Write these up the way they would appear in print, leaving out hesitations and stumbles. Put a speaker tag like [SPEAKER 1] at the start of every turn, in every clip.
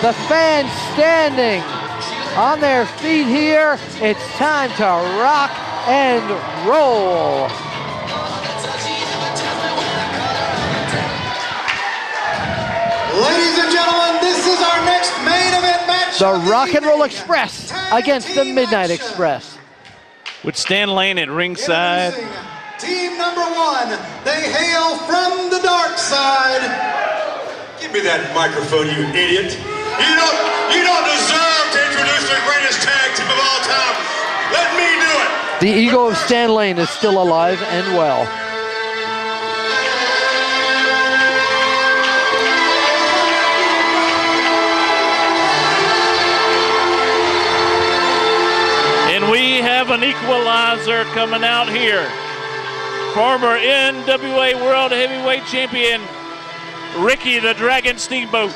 [SPEAKER 1] The fans standing on their feet here. It's time to rock and roll.
[SPEAKER 2] Ladies and gentlemen, this is our next main event match.
[SPEAKER 1] The Rock and Roll Express against the Midnight Express.
[SPEAKER 3] With Stan Lane at ringside.
[SPEAKER 2] Team number 1, they hail from the dark side.
[SPEAKER 4] Give me that microphone, you idiot. You don't deserve to introduce the greatest tag team of all time. Let me do it.
[SPEAKER 1] The ego of Stan Lane is still alive and well.
[SPEAKER 3] And we have an equalizer coming out here. Former NWA World Heavyweight Champion, Ricky the Dragon Steamboat.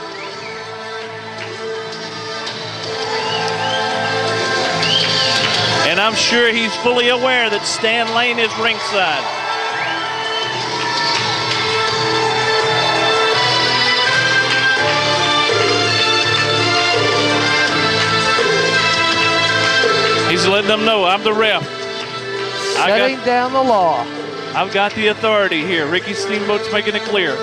[SPEAKER 3] And I'm sure he's fully aware that Stan Lane is ringside. He's letting them know I'm the ref.
[SPEAKER 1] Setting down the law.
[SPEAKER 3] I've got the authority here. Ricky Steamboat's making it clear.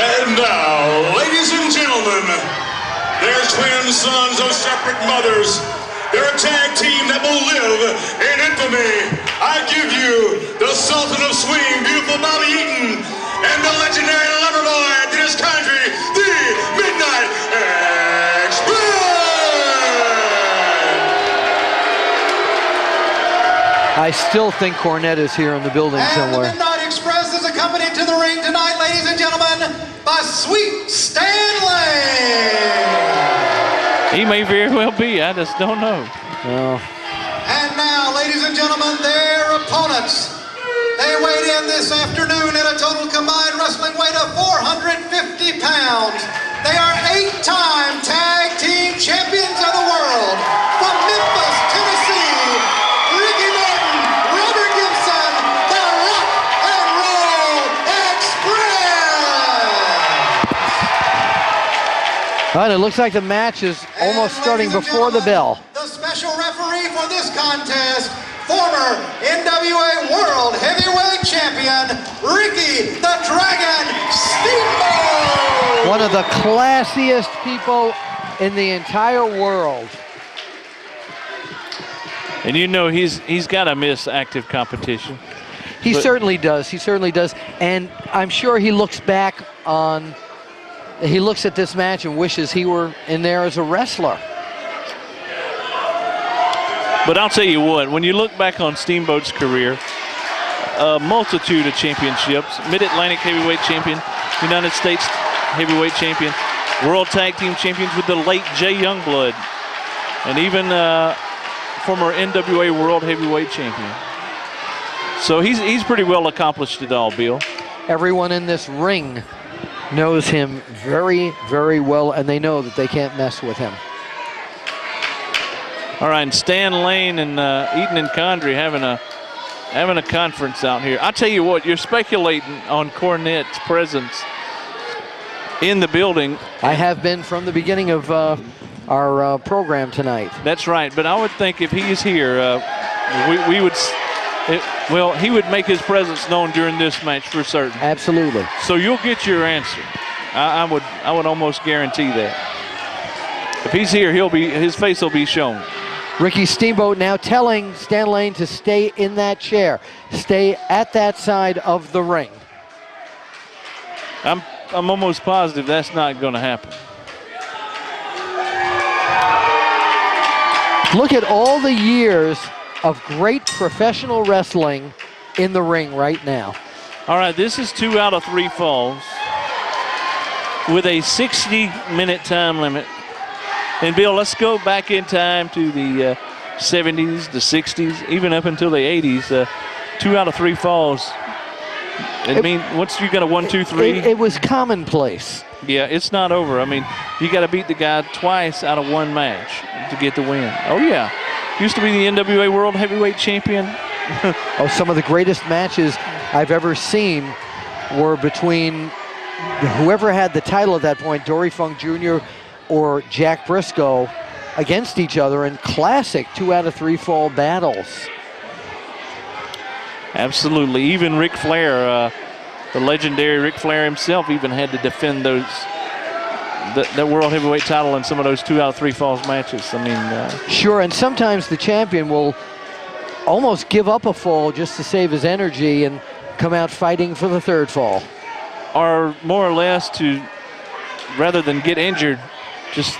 [SPEAKER 4] And now, ladies and gentlemen, they're twin sons of separate mothers. They're a tag team that will live in infamy. I give you the Sultan of Swing, beautiful Bobby Eaton, and the legendary lover boy to this country, the Midnight Express.
[SPEAKER 1] I still think Cornette is here in the building somewhere.
[SPEAKER 2] And the Midnight Express is accompanied to the ring tonight, ladies and gentlemen, by Sweet Stan Lane.
[SPEAKER 3] He may very well be. I just don't know.
[SPEAKER 1] No.
[SPEAKER 2] And now, ladies and gentlemen, their opponents. They weighed in this afternoon at a total combined wrestling weight of 450 pounds. They are 8-time tag team champions of the world. From Memphis, Tennessee, Ricky Martin, Robert Gibson, the Rock and Roll Express.
[SPEAKER 1] All right, it looks like the match is almost starting before the bell.
[SPEAKER 2] The special referee for this contest, former NWA World Heavyweight Champion, Ricky the Dragon Steamboat.
[SPEAKER 1] One of the classiest people in the entire world.
[SPEAKER 3] And you know he's got to miss active competition.
[SPEAKER 1] He certainly does. He certainly does. And I'm sure he looks back on, he looks at this match and wishes he were in there as a wrestler.
[SPEAKER 3] But I'll tell you what, when you look back on Steamboat's career, a multitude of championships, Mid-Atlantic Heavyweight Champion, United States Heavyweight Champion, World Tag Team Champions with the late Jay Youngblood, and even former NWA World Heavyweight Champion. So he's pretty well accomplished it all, Bill.
[SPEAKER 1] Everyone in this ring knows him very, very well, and they know that they can't mess with him.
[SPEAKER 3] All right, and Stan Lane and Eaton and Condrey having a conference out here. I tell you what, you're speculating on Cornette's presence in the building.
[SPEAKER 1] I have been from the beginning of our program tonight.
[SPEAKER 3] That's right, but I would think if he is here, we would. Well, he would make his presence known during this match for certain.
[SPEAKER 1] Absolutely.
[SPEAKER 3] So you'll get your answer. I would almost guarantee that. If he's here, his face will be shown.
[SPEAKER 1] Ricky Steamboat now telling Stan Lane to stay in that chair, stay at that side of the ring.
[SPEAKER 3] I'm almost positive that's not going to happen.
[SPEAKER 1] Look at all the years of great professional wrestling in the ring right now.
[SPEAKER 3] All right, this is 2 out of 3 falls with a 60-minute time limit. And Bill, let's go back in time to the 70s, the 60s, even up until the 80s. 2 out of 3 falls. I mean, once you got a 1, 2, 3.
[SPEAKER 1] It was commonplace.
[SPEAKER 3] Yeah, it's not over. I mean, you got to beat the guy twice out of 1 match to get the win. Oh, yeah. Used to be the NWA World Heavyweight Champion.
[SPEAKER 1] Oh, some of the greatest matches I've ever seen were between whoever had the title at that point, Dory Funk Jr. or Jack Briscoe, against each other in classic 2 out of 3 fall battles.
[SPEAKER 3] Absolutely. Even Ric Flair, the legendary Ric Flair himself, even had to defend the World Heavyweight title in some of those 2 out of 3 falls matches. I mean,
[SPEAKER 1] sure, and sometimes the champion will almost give up a fall just to save his energy and come out fighting for the 3rd fall.
[SPEAKER 3] Or more or less to, rather than get injured, just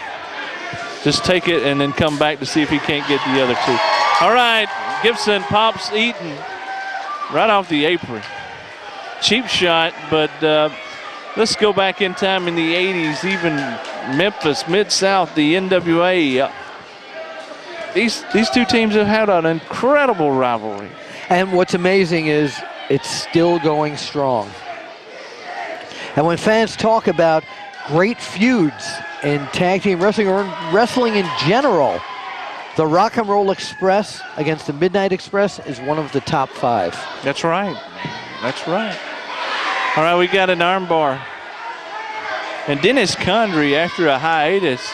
[SPEAKER 3] take it and then come back to see if he can't get the other 2. All right, Gibson pops Eaton right off the apron. Cheap shot, but let's go back in time in the 80s, even Memphis, Mid-South, the NWA. These 2 teams have had an incredible rivalry.
[SPEAKER 1] And what's amazing is it's still going strong. And when fans talk about great feuds in tag team wrestling or wrestling in general, the Rock and Roll Express against the Midnight Express is one of the top 5.
[SPEAKER 3] That's right. That's right. All right, we got an armbar. And Dennis Condrey, after a hiatus,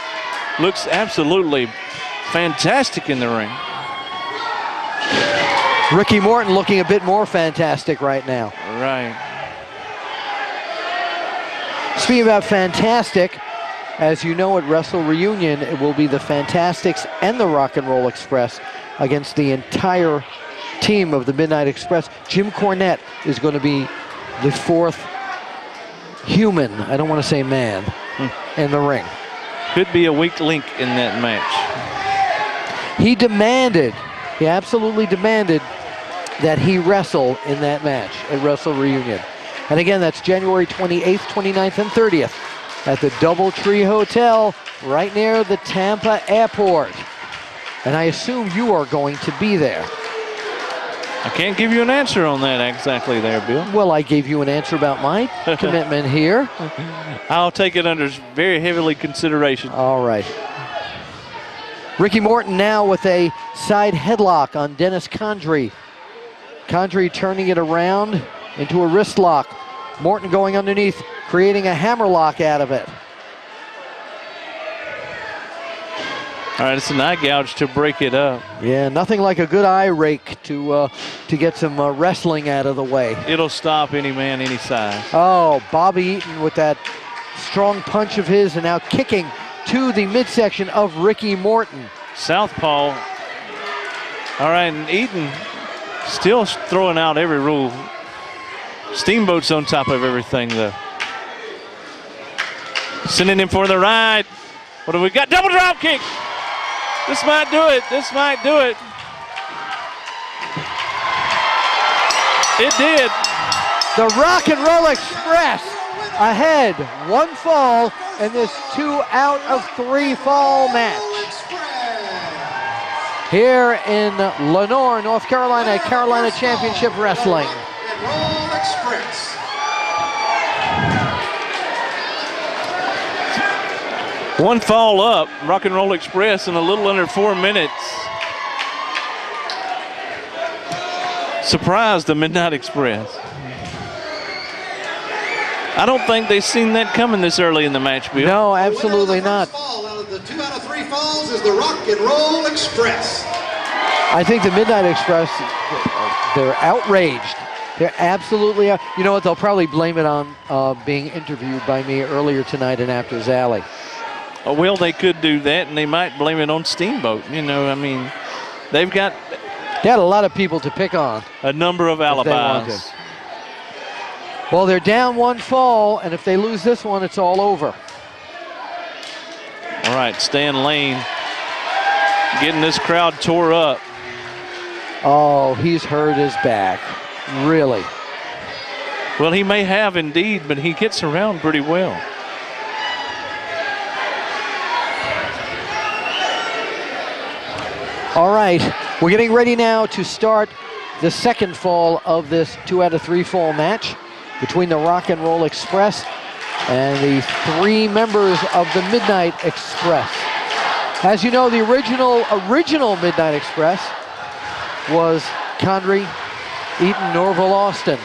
[SPEAKER 3] looks absolutely fantastic in the ring.
[SPEAKER 1] Ricky Morton looking a bit more fantastic right now.
[SPEAKER 3] Right.
[SPEAKER 1] Speaking about fantastic, as you know, at Wrestle Reunion, it will be the Fantastics and the Rock and Roll Express against the entire team of the Midnight Express. Jim Cornette is going to be the 4th human, I don't want to say man, in the ring.
[SPEAKER 3] Could be a weak link in that match.
[SPEAKER 1] He absolutely demanded that he wrestle in that match at Wrestle Reunion. And again, that's January 28th, 29th, and 30th at the Doubletree Hotel right near the Tampa Airport. And I assume you are going to be there.
[SPEAKER 3] I can't give you an answer on that exactly there, Bill.
[SPEAKER 1] Well, I gave you an answer about my commitment here.
[SPEAKER 3] I'll take it under very heavily consideration.
[SPEAKER 1] All right. Ricky Morton now with a side headlock on Dennis Condrey. Condrey turning it around into a wrist lock. Morton going underneath, creating a hammerlock out of it.
[SPEAKER 3] All right, it's an eye gouge to break it up.
[SPEAKER 1] Yeah, nothing like a good eye rake to get some wrestling out of the way.
[SPEAKER 3] It'll stop any man, any size.
[SPEAKER 1] Oh, Bobby Eaton with that strong punch of his and now kicking to the midsection of Ricky Morton.
[SPEAKER 3] Southpaw. All right, and Eaton still throwing out every rule. Steamboat's on top of everything, though. Sending him for the ride. What have we got? Double drop kick. This might do it. This might do it. It did.
[SPEAKER 1] The Rock and Roll Express ahead. 1 fall in this 2 out of 3 fall match. Here in Lenoir, North Carolina, Carolina Championship Wrestling.
[SPEAKER 2] Roll Express.
[SPEAKER 3] One fall up, Rock and Roll Express in a little under 4 minutes. Surprised the Midnight Express. I don't think they've seen that coming this early in the match, Bill.
[SPEAKER 1] No, absolutely not.
[SPEAKER 2] Out of the 2 out of 3 falls is the Rock and Roll Express.
[SPEAKER 1] I think the Midnight Express, they're outraged. They're absolutely, you know what, they'll probably blame it on being interviewed by me earlier tonight and after Zally.
[SPEAKER 3] Well, they could do that, and they might blame it on Steamboat. You know, I mean, they got
[SPEAKER 1] a lot of people to pick on.
[SPEAKER 3] A number of alibis.
[SPEAKER 1] Well, they're down 1 fall, and if they lose this one, it's all over.
[SPEAKER 3] All right, Stan Lane getting this crowd tore up.
[SPEAKER 1] Oh, he's hurt his back. Really?
[SPEAKER 3] Well, he may have indeed, but he gets around pretty well.
[SPEAKER 1] All right, we're getting ready now to start the 2nd fall of this 2 out of 3 fall match between the Rock and Roll Express and the 3 members of the Midnight Express. As you know, the original Midnight Express was Condrey, Eaton, Norville, Austin.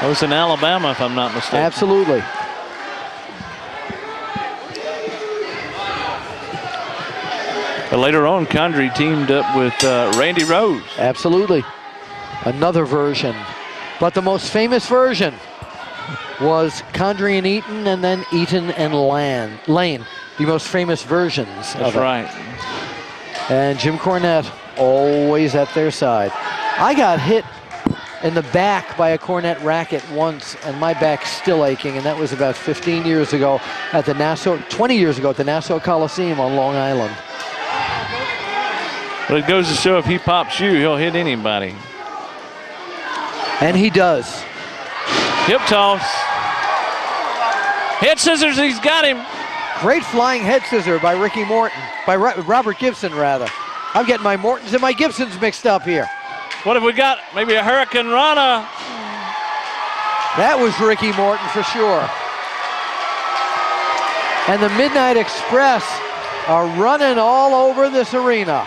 [SPEAKER 3] That was in Alabama, if I'm not mistaken.
[SPEAKER 1] Absolutely.
[SPEAKER 3] But later on, Condrey teamed up with Randy Rhodes.
[SPEAKER 1] Absolutely. Another version. But the most famous version was Condrey and Eaton, and then Eaton and Lane. The most famous versions of it.
[SPEAKER 3] That's right.
[SPEAKER 1] And Jim Cornette always at their side. I got hit in the back by a cornet racket once, and my back's still aching, and that was about 15 years ago at the 20 years ago at the Nassau Coliseum on Long Island.
[SPEAKER 3] But it goes to show if he pops you, he'll hit anybody.
[SPEAKER 1] And he does.
[SPEAKER 3] Hip toss. Head scissors, he's got him.
[SPEAKER 1] Great flying head scissor by Ricky Morton, by Robert Gibson, rather. I'm getting my Mortons and my Gibsons mixed up here.
[SPEAKER 3] What have we got? Maybe a Hurricane Rana.
[SPEAKER 1] That was Ricky Morton for sure. And the Midnight Express are running all over this arena.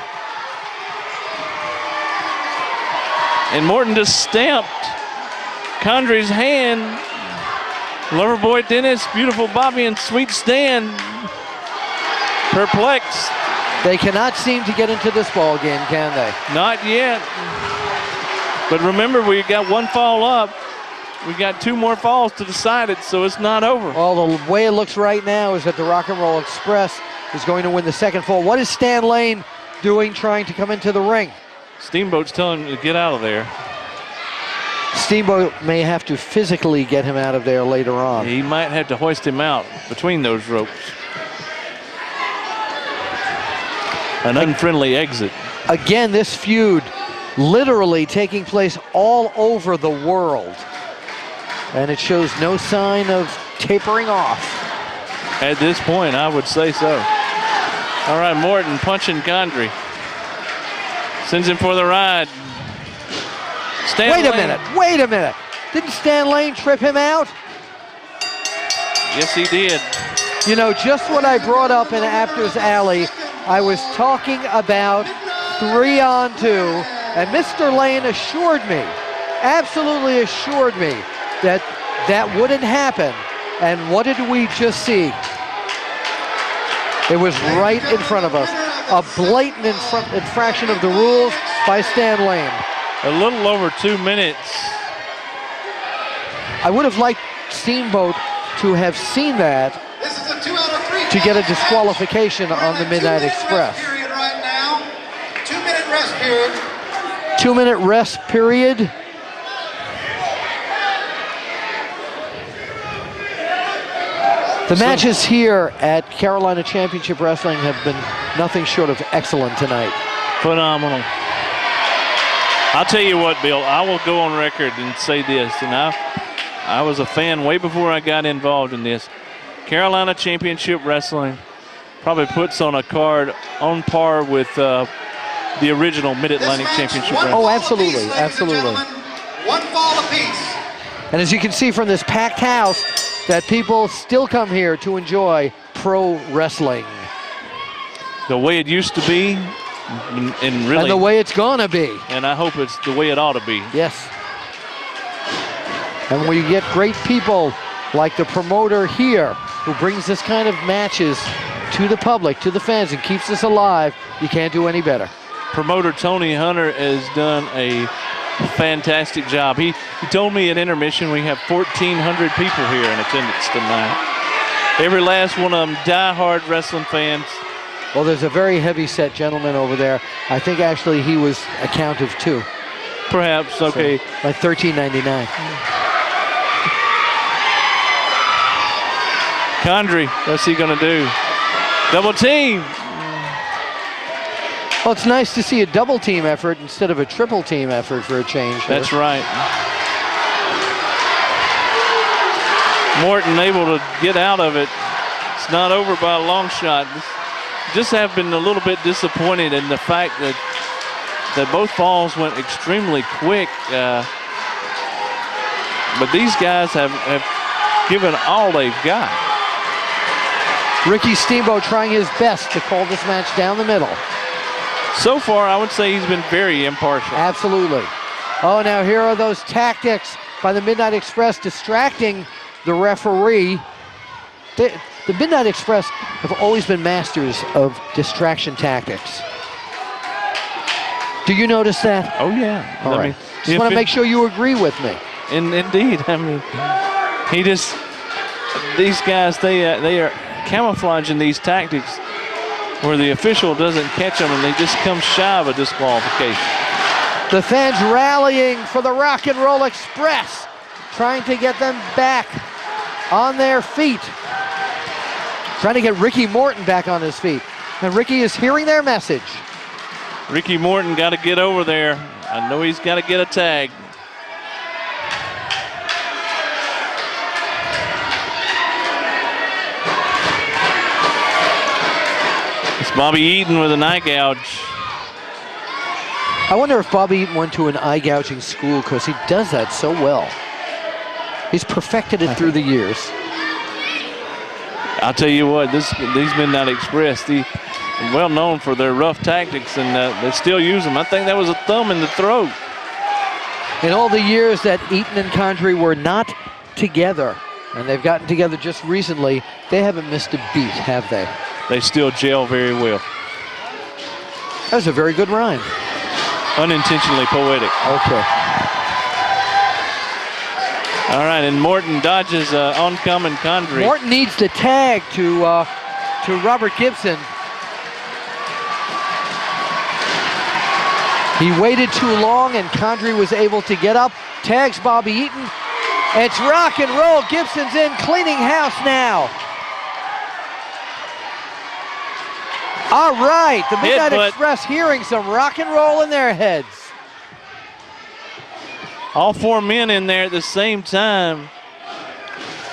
[SPEAKER 3] And Morton just stamped Condrey's hand. Loverboy Dennis, beautiful Bobby, and Sweet Stan perplexed.
[SPEAKER 1] They cannot seem to get into this ball game, can they?
[SPEAKER 3] Not yet. But remember, we got one fall up. We got 2 more falls to decide it, so it's not over.
[SPEAKER 1] Well, the way it looks right now is that the Rock and Roll Express is going to win the second fall. What is Stan Lane doing trying to come into the ring?
[SPEAKER 3] Steamboat's telling him to get out of there.
[SPEAKER 1] Steamboat may have to physically get him out of there later on.
[SPEAKER 3] He might have to hoist him out between those ropes. An unfriendly exit.
[SPEAKER 1] Again, this feud literally taking place all over the world. And it shows no sign of tapering off.
[SPEAKER 3] At this point, I would say so. All right, Morton punching Condrey. Sends him for the ride.
[SPEAKER 1] Wait a minute. Didn't Stan Lane trip him out?
[SPEAKER 3] Yes, he did.
[SPEAKER 1] You know, just what I brought up in Apter's Alley, I was talking about 3-on-2, and Mr. Lane assured me, absolutely assured me, that that wouldn't happen. And what did we just see? It was right in front of us. A blatant infraction of the rules by Stan Lane.
[SPEAKER 3] A little over 2 minutes.
[SPEAKER 1] I would have liked Steamboat to have seen that to get a disqualification on the Midnight Express.
[SPEAKER 2] 2-minute rest period.
[SPEAKER 1] 2-minute rest period. The matches here at Carolina Championship Wrestling have been nothing short of excellent tonight.
[SPEAKER 3] Phenomenal. I'll tell you what, Bill, I will go on record and say this, and I was a fan way before I got involved in this. Carolina Championship Wrestling probably puts on a card on par with the original Mid-Atlantic Championship Wrestling.
[SPEAKER 1] Oh, absolutely, absolutely.
[SPEAKER 2] 1 fall apiece.
[SPEAKER 1] And as you can see from this packed house, that people still come here to enjoy pro wrestling.
[SPEAKER 3] The way it used to be, and really,
[SPEAKER 1] and the way it's gonna be.
[SPEAKER 3] And I hope it's the way it ought to be.
[SPEAKER 1] Yes. And when you get great people like the promoter here, who brings this kind of matches to the public, to the fans, and keeps us alive, you can't do any better.
[SPEAKER 3] Promoter Tony Hunter has done a fantastic job. He told me at intermission we have 1,400 people here in attendance tonight. Every last one of them die-hard wrestling fans.
[SPEAKER 1] Well, there's a very heavy-set gentleman over there. I think actually he was a count of 2.
[SPEAKER 3] Perhaps, okay.
[SPEAKER 1] So, like $13.99.
[SPEAKER 3] Condrey, what's he gonna do? Double team.
[SPEAKER 1] Well, it's nice to see a double team effort instead of a triple team effort for a change here.
[SPEAKER 3] That's right. Morton able to get out of it. It's not over by a long shot. Just have been a little bit disappointed in the fact that both falls went extremely quick. But these guys have given all they've got.
[SPEAKER 1] Ricky Steamboat trying his best to call this match down the middle.
[SPEAKER 3] So far, I would say he's been very impartial.
[SPEAKER 1] Absolutely. Oh, now here are those tactics by the Midnight Express, distracting the referee. The Midnight Express have always been masters of distraction tactics. Do you notice that?
[SPEAKER 3] Oh, yeah.
[SPEAKER 1] All right. Just want to make sure you agree with me.
[SPEAKER 3] Indeed. I mean, these guys, they are camouflaging these tactics where the official doesn't catch them and they just come shy of a disqualification.
[SPEAKER 1] The fans rallying for the Rock and Roll Express, trying to get them back on their feet. Trying to get Ricky Morton back on his feet. And Ricky is hearing their message.
[SPEAKER 3] Ricky Morton got to get over there. I know he's got to get a tag. It's Bobby Eaton with an eye gouge.
[SPEAKER 1] I wonder if Bobby Eaton went to an eye gouging school, because he does that so well. He's perfected it through the years.
[SPEAKER 3] I'll tell you what, these Midnight Express, they're well known for their rough tactics, and they still use them. I think that was a thumb in the throat.
[SPEAKER 1] In all the years that Eaton and Condrey were not together, and they've gotten together just recently, they haven't missed a beat, have they?
[SPEAKER 3] They still gel very well.
[SPEAKER 1] That was a very good rhyme.
[SPEAKER 3] Unintentionally poetic.
[SPEAKER 1] Okay.
[SPEAKER 3] All right, and Morton dodges oncoming Condrey.
[SPEAKER 1] Morton needs the tag to Robert Gibson. He waited too long, and Condrey was able to get up. Tags Bobby Eaton. It's rock and roll. Gibson's in, cleaning house now. All right, the Midnight Express hearing some rock and roll in their heads.
[SPEAKER 3] All four men in there at the same time.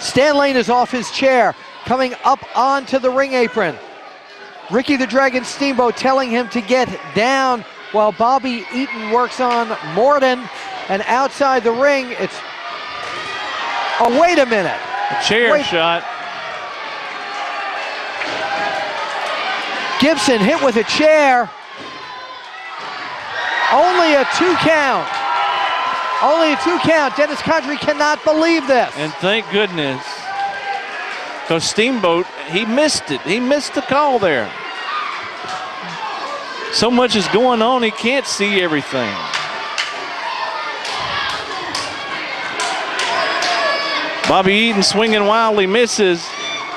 [SPEAKER 1] Stan Lane is off his chair, coming up onto the ring apron. Ricky the Dragon Steamboat telling him to get down while Bobby Eaton works on Morton. And outside the ring, it's... Oh, wait a minute.
[SPEAKER 3] A chair shot.
[SPEAKER 1] Gibson hit with a chair. Only a 2 count. Only a 2 count. Dennis Condrey cannot believe this.
[SPEAKER 3] And thank goodness. Because Steamboat, he missed it. He missed the call there. So much is going on, he can't see everything. Bobby Eaton swinging wildly, misses.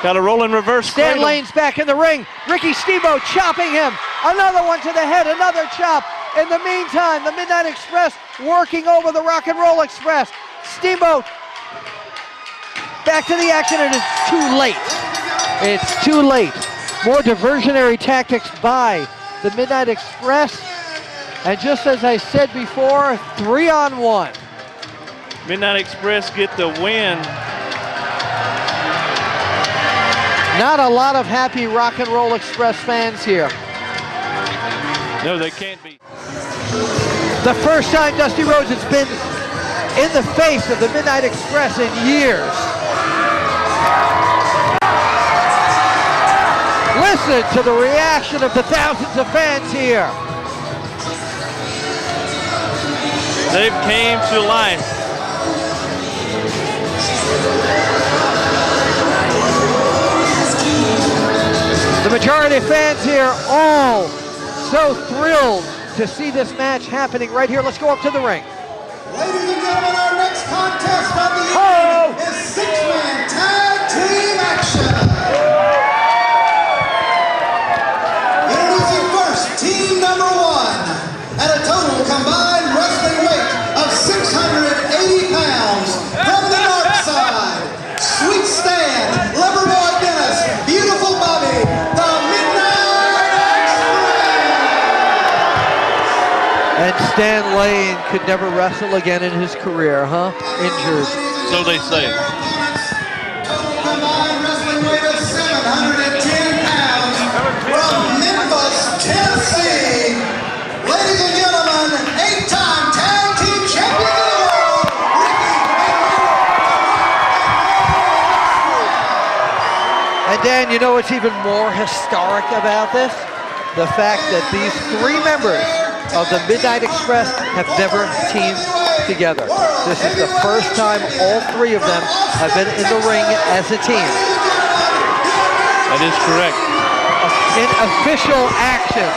[SPEAKER 3] Got a rolling reverse.
[SPEAKER 1] Stan Lane's back in the ring. Ricky Steamboat chopping him. Another one to the head, another chop. In the meantime, the Midnight Express working over the Rock and Roll Express. Steamboat back to the action, and it's too late. It's too late. More diversionary tactics by the Midnight Express. And just as I said before, 3-on-1.
[SPEAKER 3] Midnight Express get the win.
[SPEAKER 1] Not a lot of happy Rock and Roll Express fans here.
[SPEAKER 3] No, they can't be.
[SPEAKER 1] The first time Dusty Rhodes has been in the face of the Midnight Express in years. Listen to the reaction of the thousands of fans here.
[SPEAKER 3] They've came to life.
[SPEAKER 1] The majority of fans here all so thrilled to see this match happening right here. Let's go up to the ring.
[SPEAKER 2] Ladies and gentlemen, our next contest of the evening is six-man tag team action. Introducing first, team number 1, at a total combined wrestling weight of 680 pounds. From the north side, Sweet Stan, Loverboy Dennis, Beautiful Bobby, the Midnight Express.
[SPEAKER 1] And Stan Lane could never wrestle again in his career, huh? Injured.
[SPEAKER 3] So they say.
[SPEAKER 2] Total combined wrestling weight of 710 pounds. From Memphis, Tennessee, ladies and gentlemen, 8-time tag team champions of the world, Ricky
[SPEAKER 1] And Dan, you know what's even more historic about this? The fact that these 3 members of the Midnight Express have never teamed together. This is the first time all three of them have been in the ring as a team.
[SPEAKER 3] That is correct.
[SPEAKER 1] In official action.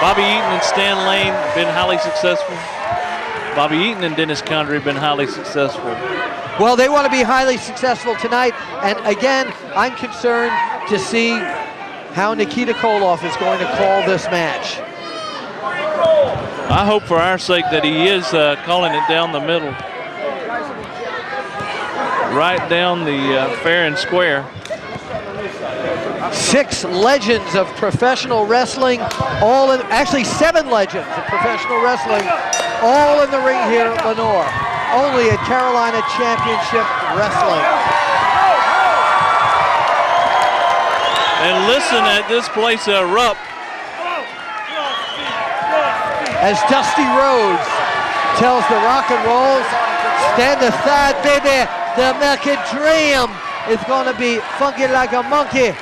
[SPEAKER 3] Bobby Eaton and Stan Lane been highly successful. Bobby Eaton and Dennis Condrey been highly successful.
[SPEAKER 1] Well, they want to be highly successful tonight. And again, I'm concerned to see how Nikita Koloff is going to call this match.
[SPEAKER 3] I hope for our sake that he is calling it down the middle. Right down the fair and square.
[SPEAKER 1] 6 legends of professional wrestling, all in, actually 7 legends of professional wrestling, all in the ring here at Lenoir, only at Carolina Championship Wrestling.
[SPEAKER 3] And listen at this place erupt.
[SPEAKER 1] As Dusty Rhodes tells the Rock and Rolls, stand aside, baby, the American Dream is going to be funky like a monkey.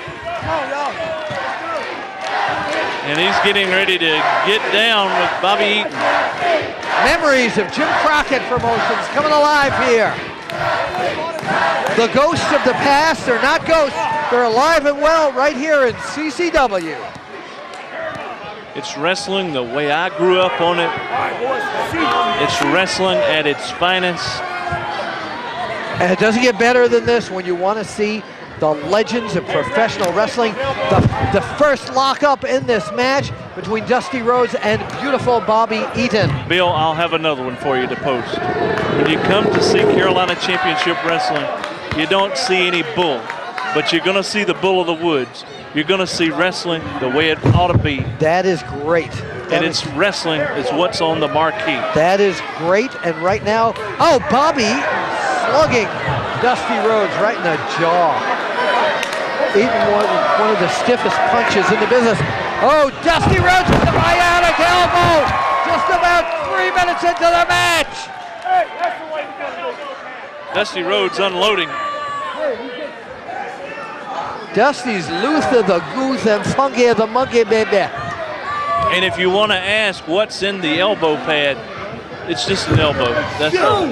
[SPEAKER 3] And he's getting ready to get down with Bobby Eaton.
[SPEAKER 1] Memories of Jim Crockett Promotions coming alive here. The ghosts of the past are not ghosts. They're alive and well right here in CCW.
[SPEAKER 3] It's wrestling the way I grew up on it. It's wrestling at its finest.
[SPEAKER 1] And it doesn't get better than this when you want to see the legends of professional wrestling. The first lockup in this match between Dusty Rhodes and beautiful Bobby Eaton.
[SPEAKER 3] Bill, I'll have another one for you to post. When you come to see Carolina Championship Wrestling, you don't see any bull, but you're going to see the bull of the woods. You're going to see wrestling the way it ought to be.
[SPEAKER 1] That is great.
[SPEAKER 3] And it's wrestling is what's on the marquee.
[SPEAKER 1] That is great. And right now, oh, Bobby slugging Dusty Rhodes right in the jaw. Eaton one of the stiffest punches in the business. Oh, Dusty Rhodes with the bionic elbow. Just about 3 minutes into the match.
[SPEAKER 3] Dusty Rhodes unloading.
[SPEAKER 1] Dusty's Luther the Goose and Funky the Monkey, baby.
[SPEAKER 3] And if you want to ask what's in the elbow pad, it's just an elbow. That's all.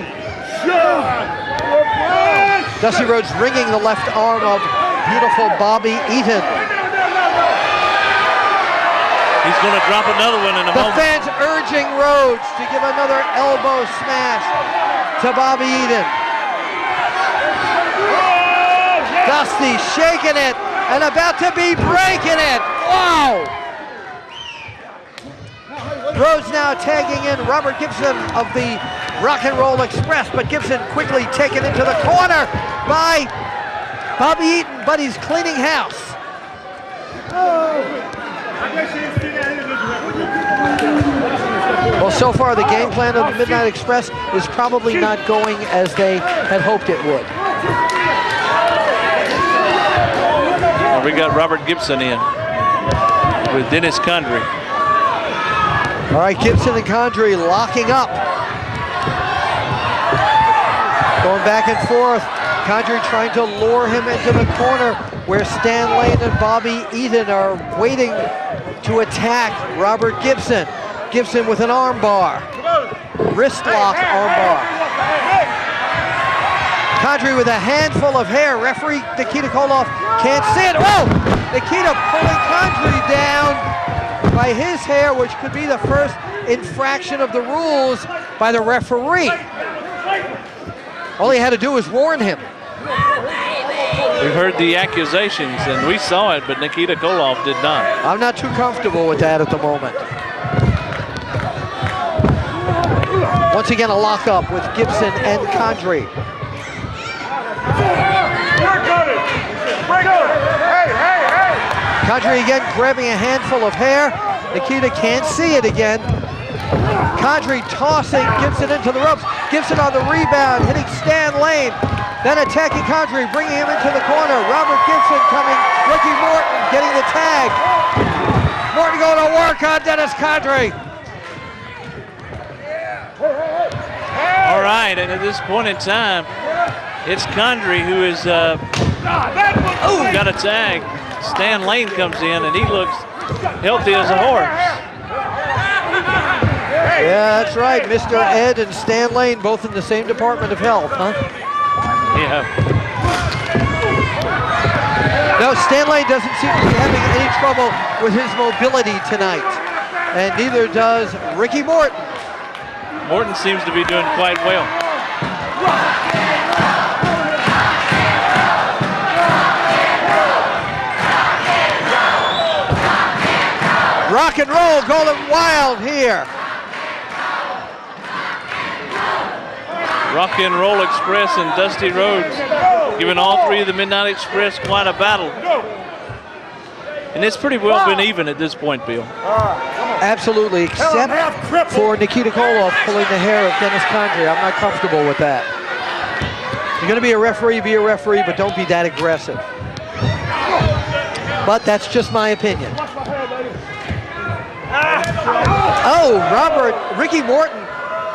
[SPEAKER 1] Dusty Rhodes wringing the left arm of beautiful Bobby Eaton.
[SPEAKER 3] He's going to drop another one in a moment.
[SPEAKER 1] The fans urging Rhodes to give another elbow smash to Bobby Eaton. Dusty shaking it and about to be breaking it. Wow! Rhodes now tagging in Robert Gibson of the Rock and Roll Express, but Gibson quickly taken into the corner by Bobby Eaton, but he's cleaning house. Well, so far the game plan of the Midnight Express is probably not going as they had hoped it would.
[SPEAKER 3] We got Robert Gibson in with Dennis Condrey.
[SPEAKER 1] All right, Gibson and Condrey locking up. Going back and forth. Condrey trying to lure him into the corner where Stan Lane and Bobby Eaton are waiting to attack Robert Gibson. Gibson with an arm bar. Wrist lock arm bar. Condrey with a handful of hair. Referee Nikita Koloff can't see it. Oh! Nikita pulling Condrey down by his hair, which could be the first infraction of the rules by the referee. All he had to do was warn him.
[SPEAKER 3] We've heard the accusations, and we saw it, but Nikita Koloff did not.
[SPEAKER 1] I'm not too comfortable with that at the moment. Once again, a lockup with Gibson and Condrey. Condrey again grabbing a handful of hair. Nikita can't see it again. Condrey tossing Gibson into the ropes. Gibson on the rebound, hitting Stan Lane. Then attacking Condrey, bringing him into the corner. Robert Gibson coming, Ricky Morton getting the tag. Morton going to work on Dennis Condrey.
[SPEAKER 3] All right, and at this point in time, it's Condrey who is got a tag. Stan Lane comes in, and he looks healthy as a horse.
[SPEAKER 1] Yeah, that's right. Mr. Ed and Stan Lane, both in the same Department of Health, huh?
[SPEAKER 3] Yeah.
[SPEAKER 1] No, Stan Lane doesn't seem to be having any trouble with his mobility tonight. And neither does Ricky Morton.
[SPEAKER 3] Morton seems to be doing quite well.
[SPEAKER 1] Rock and roll going wild here.
[SPEAKER 3] Rock and Roll Express and Dusty Rhodes giving all three of the Midnight Express quite a battle. And it's pretty well been even at this point, Bill.
[SPEAKER 1] Absolutely, except for Nikita Koloff pulling the hair of Dennis Condrey. I'm not comfortable with that. You're going to be a referee, but don't be that aggressive. But that's just my opinion. Oh, Ricky Morton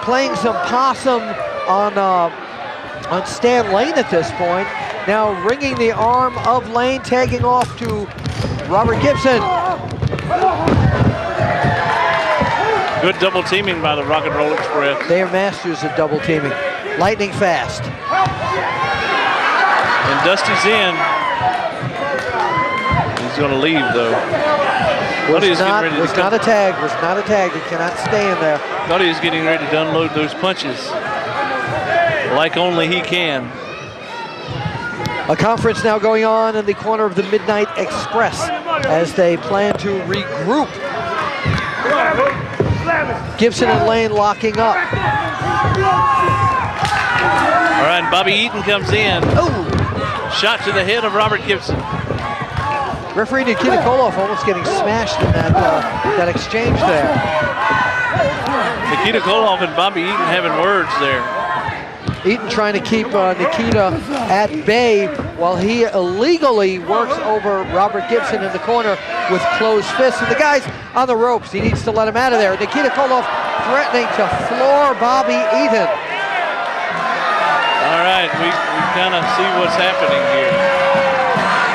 [SPEAKER 1] playing some possum on Stan Lane at this point. Now ringing the arm of Lane, tagging off to Robert Gibson.
[SPEAKER 3] Good double teaming by the Rock and Roll Express.
[SPEAKER 1] They are masters of double teaming. Lightning fast.
[SPEAKER 3] And Dusty's in. He's going to leave though.
[SPEAKER 1] Was not a tag. He cannot stay in there.
[SPEAKER 3] Thought he was getting ready to unload those punches like only he can.
[SPEAKER 1] A conference now going on in the corner of the Midnight Express as they plan to regroup. Gibson and Lane locking up.
[SPEAKER 3] All right, and Bobby Eaton comes in.
[SPEAKER 1] Oh!
[SPEAKER 3] Shot to the head of Robert Gibson.
[SPEAKER 1] Referee Nikita Koloff almost getting smashed in that exchange there.
[SPEAKER 3] Nikita Koloff and Bobby Eaton having words there.
[SPEAKER 1] Eaton trying to keep Nikita at bay while he illegally works over Robert Gibson in the corner with closed fists. And the guy's on the ropes. He needs to let him out of there. Nikita Koloff threatening to floor Bobby Eaton.
[SPEAKER 3] All right, we kind of see what's happening here.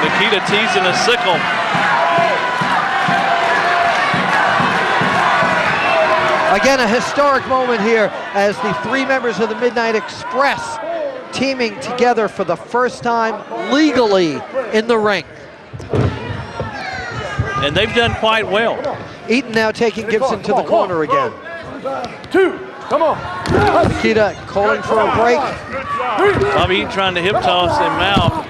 [SPEAKER 3] Nikita teasing a sickle.
[SPEAKER 1] Again, a historic moment here as the three members of the Midnight Express teaming together for the first time legally in the ring.
[SPEAKER 3] And they've done quite well.
[SPEAKER 1] Eaton now taking Gibson to the corner again.
[SPEAKER 5] Come on.
[SPEAKER 1] Nikita calling for a break.
[SPEAKER 3] Bobby Eaton trying to hip toss him out.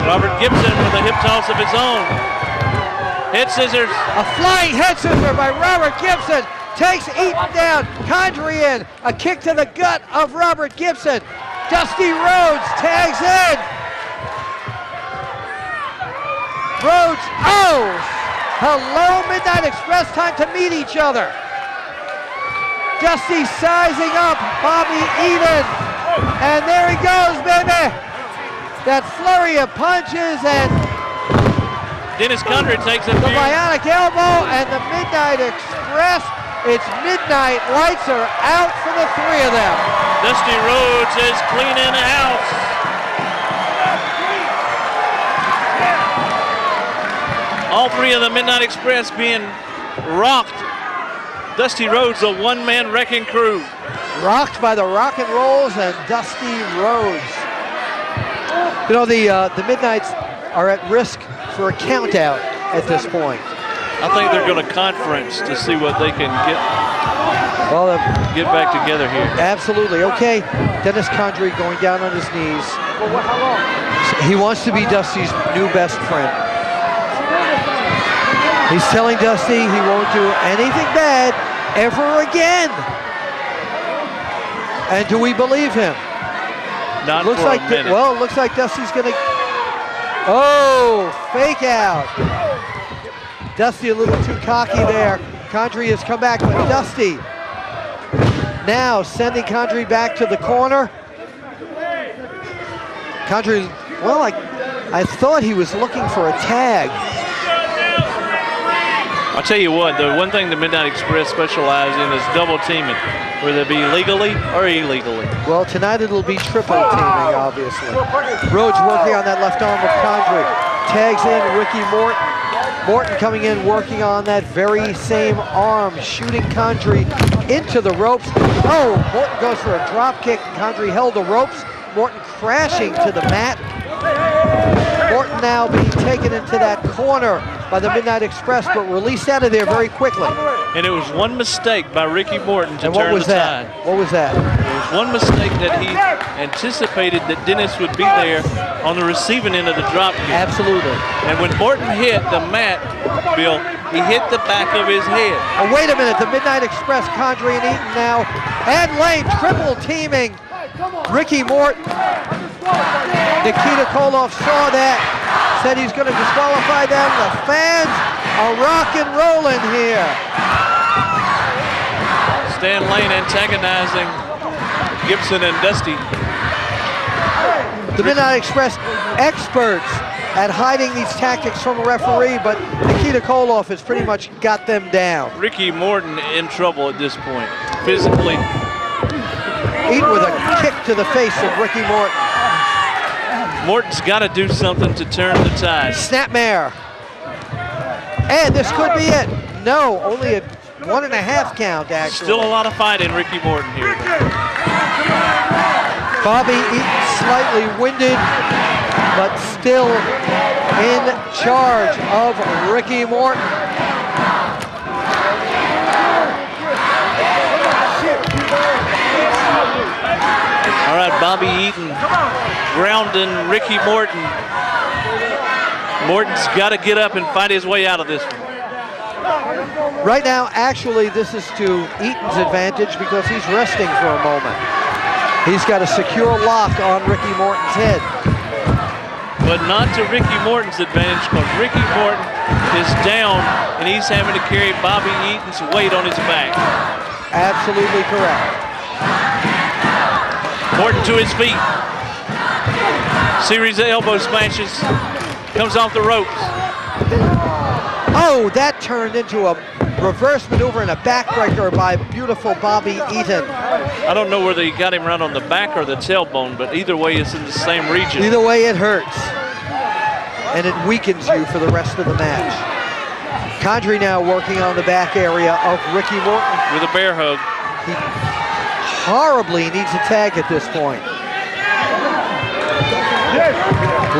[SPEAKER 3] Robert Gibson with a hip toss of his own. Head scissors.
[SPEAKER 1] A flying head scissor by Robert Gibson takes Eaton down. Condrey in. A kick to the gut of Robert Gibson. Dusty Rhodes tags in. Rhodes, oh! Hello, Midnight Express, time to meet each other. Dusty sizing up Bobby Eaton. And there he goes, baby. That flurry of punches and
[SPEAKER 3] Dennis Condrey takes a
[SPEAKER 1] the bionic elbow and the Midnight Express. It's midnight. Lights are out for the three of them.
[SPEAKER 3] Dusty Rhodes is cleaning house. All three of the Midnight Express being rocked. Dusty Rhodes, a one-man wrecking crew.
[SPEAKER 1] Rocked by the Rock and Rolls and Dusty Rhodes. You know, the Midnights are at risk for a count out at this point.
[SPEAKER 3] I think they're going to conference to see what they can get back together here.
[SPEAKER 1] Absolutely. Okay, Dennis Condrey going down on his knees. He wants to be Dusty's new best friend. He's telling Dusty he won't do anything bad ever again. And do we believe him?
[SPEAKER 3] Not
[SPEAKER 1] looks
[SPEAKER 3] for
[SPEAKER 1] like
[SPEAKER 3] a minute.
[SPEAKER 1] Well, it looks like Dusty's gonna. Oh, fake out. Dusty a little too cocky there. Condrey has come back, but Dusty now sending Condrey back to the corner. Condrey, well, I thought he was looking for a tag.
[SPEAKER 3] I'll tell you what, the one thing the Midnight Express specialize in is double teaming, whether it be legally or illegally.
[SPEAKER 1] Well, tonight it'll be triple teaming, obviously. Rhodes working on that left arm of Condrey. Tags in Ricky Morton. Morton coming in, working on that very same arm, shooting Condrey into the ropes. Oh, Morton goes for a drop kick. Condrey held the ropes. Morton crashing to the mat. Morton now being taken into that corner by the Midnight Express, but released out of there very quickly.
[SPEAKER 3] And it was one mistake by Ricky Morton to turn the tide.
[SPEAKER 1] What was that?
[SPEAKER 3] It was one mistake that he anticipated that Dennis would be there on the receiving end of the drop kick.
[SPEAKER 1] Absolutely.
[SPEAKER 3] And when Morton hit the mat, Bill, he hit the back of his head.
[SPEAKER 1] Oh, wait a minute. The Midnight Express, Condrey and Eaton now. And Lane triple teaming Ricky Morton. Nikita Koloff saw that, said he's going to disqualify them. The fans are rock and rolling here.
[SPEAKER 3] Stan Lane antagonizing Gibson and Dusty.
[SPEAKER 1] The Midnight Express experts at hiding these tactics from a referee, but Nikita Koloff has pretty much got them down.
[SPEAKER 3] Ricky Morton in trouble at this point, physically.
[SPEAKER 1] Eaton with a kick to the face of Ricky Morton.
[SPEAKER 3] Morton's got to do something to turn the tide.
[SPEAKER 1] Snapmare. And this could be it. No, only a 1.5 count, actually.
[SPEAKER 3] Still a lot of fight in Ricky Morton here.
[SPEAKER 1] Bobby Eaton slightly winded, but still in charge of Ricky Morton.
[SPEAKER 3] All right, Bobby Eaton grounding Ricky Morton. Morton's got to get up and fight his way out of this one.
[SPEAKER 1] Right now, actually, this is to Eaton's advantage because he's resting for a moment. He's got a secure lock on Ricky Morton's head.
[SPEAKER 3] But not to Ricky Morton's advantage, because Ricky Morton is down and he's having to carry Bobby Eaton's weight on his back.
[SPEAKER 1] Absolutely correct.
[SPEAKER 3] Morton to his feet. Series of elbow smashes. Comes off the ropes.
[SPEAKER 1] Oh, that turned into a reverse maneuver and a backbreaker by beautiful Bobby Eaton.
[SPEAKER 3] I don't know whether he got him right on the back or the tailbone, but either way, it's in the same region.
[SPEAKER 1] Either way, it hurts. And it weakens you for the rest of the match. Condrey now working on the back area of Ricky Morton.
[SPEAKER 3] With a bear hug.
[SPEAKER 1] He horribly needs a tag at this point.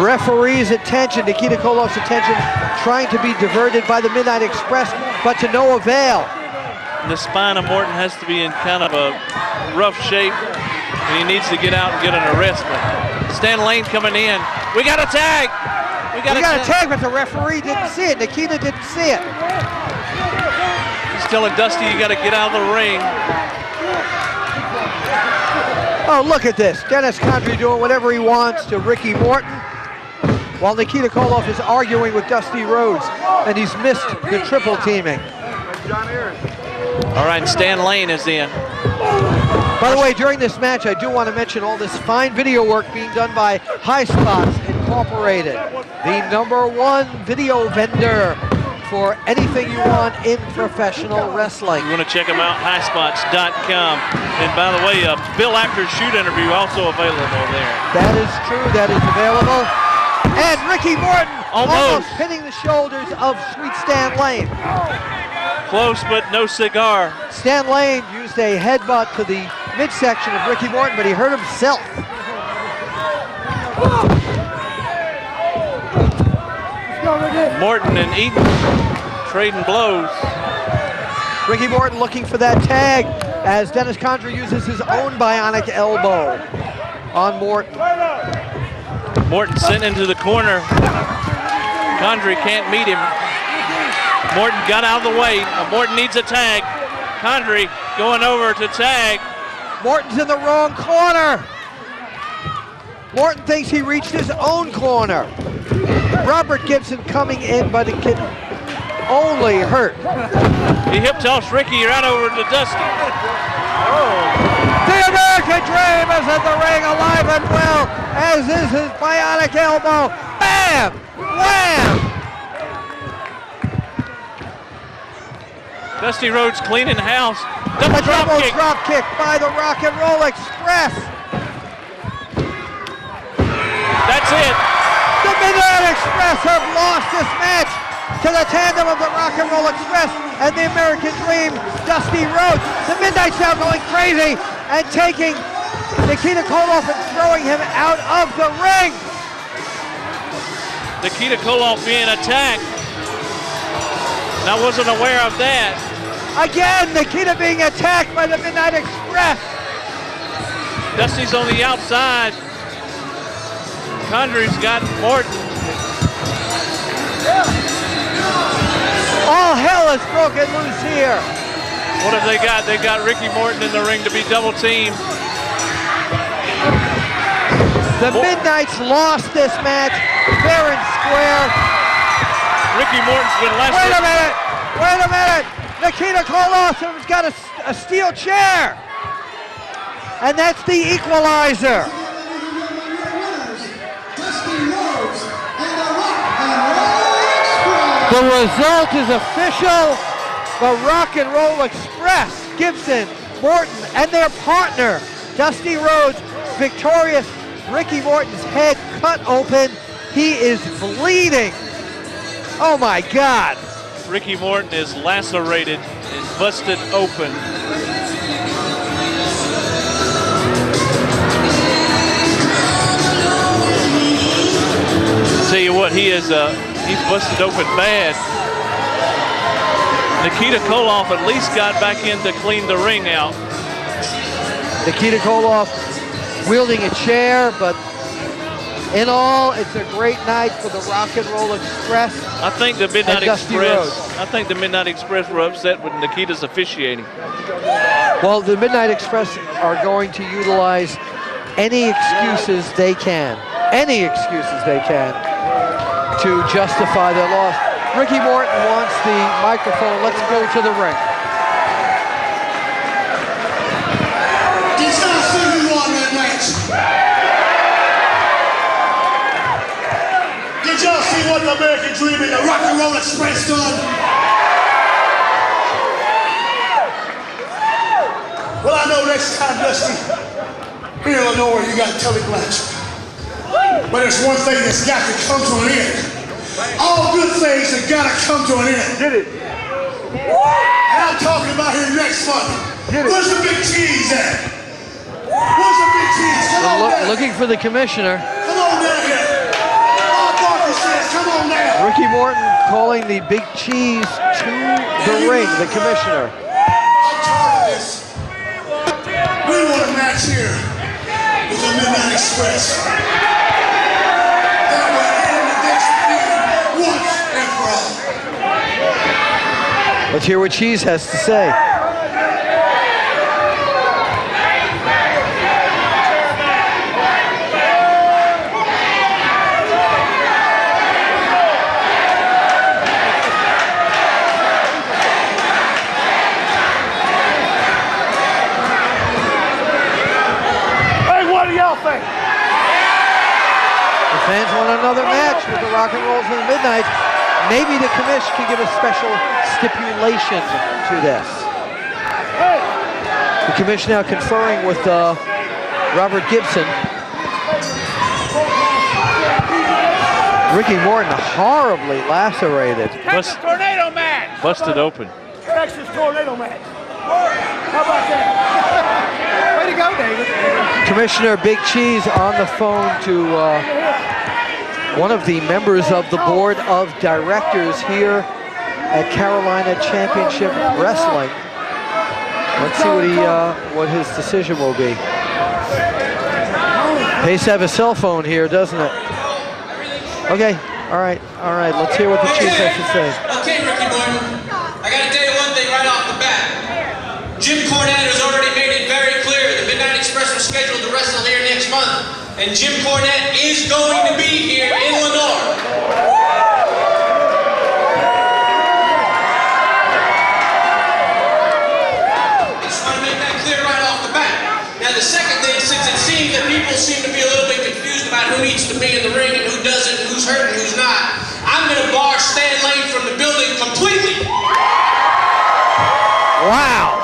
[SPEAKER 1] Referee's attention, Nikita Koloff's attention, trying to be diverted by the Midnight Express, but to no avail.
[SPEAKER 3] And the spine of Morton has to be in kind of a rough shape, and he needs to get out and get an arrest. Stan Lane coming in. We got a tag! We got a tag,
[SPEAKER 1] but the referee didn't see it. Nikita didn't see it.
[SPEAKER 3] He's telling Dusty you got to get out of the ring.
[SPEAKER 1] Oh, look at this. Dennis Condrey doing whatever he wants to Ricky Morton, while Nikita Koloff is arguing with Dusty Rhodes, and he's missed the triple teaming.
[SPEAKER 3] All right, Stan Lane is in.
[SPEAKER 1] By the way, during this match, I do want to mention all this fine video work being done by High Spots Incorporated, the #1 video vendor for anything you want in professional wrestling.
[SPEAKER 3] You want to check them out, highspots.com. And by the way, Bill Apter's shoot interview also available there.
[SPEAKER 1] That is true, that is available. And Ricky Morton almost hitting the shoulders of Sweet Stan Lane.
[SPEAKER 3] Close, but no cigar.
[SPEAKER 1] Stan Lane used a headbutt to the midsection of Ricky Morton, but he hurt himself.
[SPEAKER 3] Morton and Eaton trading blows.
[SPEAKER 1] Ricky Morton looking for that tag as Dennis Condrey uses his own bionic elbow on Morton.
[SPEAKER 3] Morton sent into the corner. Condrey can't meet him. Morton got out of the way. Morton needs a tag. Condrey going over to tag.
[SPEAKER 1] Morton's in the wrong corner. Morton thinks he reached his own corner. Robert Gibson coming in, but it can only hurt.
[SPEAKER 3] He hip tossed Ricky right over to Dusty.
[SPEAKER 1] The American Dream is in the ring, alive and well, as is his bionic elbow. Bam! Wham!
[SPEAKER 3] Dusty Rhodes cleaning house.
[SPEAKER 1] Double drop kick by the Rock and Roll Express.
[SPEAKER 3] That's it.
[SPEAKER 1] The Midnight Express have lost this match to the tandem of the Rock and Roll Express and the American Dream, Dusty Rhodes. The Midnight's now going crazy and taking Nikita Koloff and throwing him out of the ring.
[SPEAKER 3] Nikita Koloff being attacked. I wasn't aware of that.
[SPEAKER 1] Again, Nikita being attacked by the Midnight Express.
[SPEAKER 3] Dusty's on the outside. Condry's got Morton.
[SPEAKER 1] All hell is broken loose here.
[SPEAKER 3] What have they got? They got Ricky Morton in the ring to be double teamed.
[SPEAKER 1] The Midnights lost this match fair and square.
[SPEAKER 3] Ricky Morton's been last.
[SPEAKER 1] Wait a minute. Nikita Koloff has got a steel chair. And that's the equalizer. The result is official. The Rock and Roll Express, Gibson, Morton, and their partner, Dusty Rhodes, victorious. Ricky Morton's head cut open. He is bleeding. Oh my God.
[SPEAKER 3] Ricky Morton is lacerated and busted open. Tell you what, he's busted open bad. Nikita Koloff at least got back in to clean the ring out.
[SPEAKER 1] Nikita Koloff wielding a chair, but in all, it's a great night for the Rock and Roll Express.
[SPEAKER 3] I think the Midnight
[SPEAKER 1] Express.
[SPEAKER 3] I think the Midnight Express were upset with Nikita's officiating.
[SPEAKER 1] Well, the Midnight Express are going to utilize any excuses they can. Any excuses they can to justify their loss. Ricky Morton wants the microphone. Let's go to the ring.
[SPEAKER 4] Did y'all see who won that match? Did y'all see what the American Dream and the Rock and Roll Express done? Well, I know next time, Dusty, in Illinois, you got Tully Blanchard. But there's one thing that's got to come to an end. All good things have got to come to an end.
[SPEAKER 5] Get it.
[SPEAKER 4] And I'm talking about here next month. Where's the big cheese at? Where's the big cheese? Come on down.
[SPEAKER 1] Looking for the commissioner.
[SPEAKER 4] Come on down here. All Barker says, come on down.
[SPEAKER 1] Ricky Morton calling the big cheese to the ring, the commissioner.
[SPEAKER 4] I'm tired of this. We want a match here with the Midnight Express. That will end this feud once and for all.
[SPEAKER 1] Let's hear what Cheese has to say. Fans want another match with the Rock and Rolls and the Midnight. Maybe the commission can give a special stipulation to this. The commission now conferring with Robert Gibson. Ricky Morton horribly lacerated.
[SPEAKER 5] Texas Tornado match.
[SPEAKER 3] Busted open.
[SPEAKER 5] Texas Tornado match. How about that? Way to go, David.
[SPEAKER 1] Commissioner Big Cheese on the phone to one of the members of the board of directors here at Carolina Championship Wrestling. Let's see what his decision will be. Pays to have a cell phone here, doesn't it? Okay, all right. Let's hear what the Chief has to say.
[SPEAKER 6] Okay, Ricky Morton, I gotta tell you one thing right off the bat. Jim Cornette has already made it very clear the Midnight Express was scheduled to wrestle here next month. And Jim Cornette is going to be here in Lenore. Just want to make that clear right off the bat. Now the second thing, since it seems that people seem to be a little bit confused about who needs to be in the ring and who doesn't, who's hurt and who's not, I'm going to bar Stan Lane from the building completely.
[SPEAKER 1] Wow.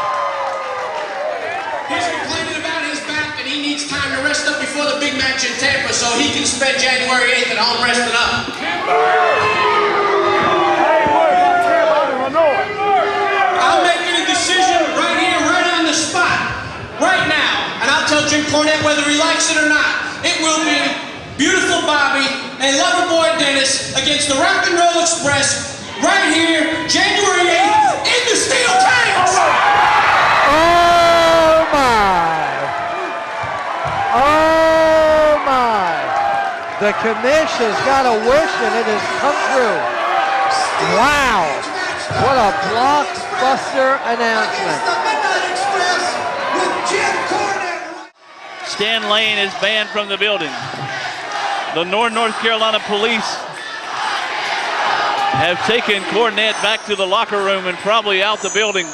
[SPEAKER 6] He's complaining about his back and he needs time to rest up before the big match in Tampa so he can spend January 8th at home resting up.
[SPEAKER 5] Hey,
[SPEAKER 6] Jim Cornette, whether he likes it or not. It will be Beautiful Bobby and Loverboy Dennis against the Rock and Roll Express right here, January 8th in the steel cage.
[SPEAKER 1] Oh my! Oh my! The commission's got a wish and it has come true. Wow! What a blockbuster announcement.
[SPEAKER 3] Stan Lane is banned from the building. The North Carolina police have taken Cornette back to the locker room and probably out the building.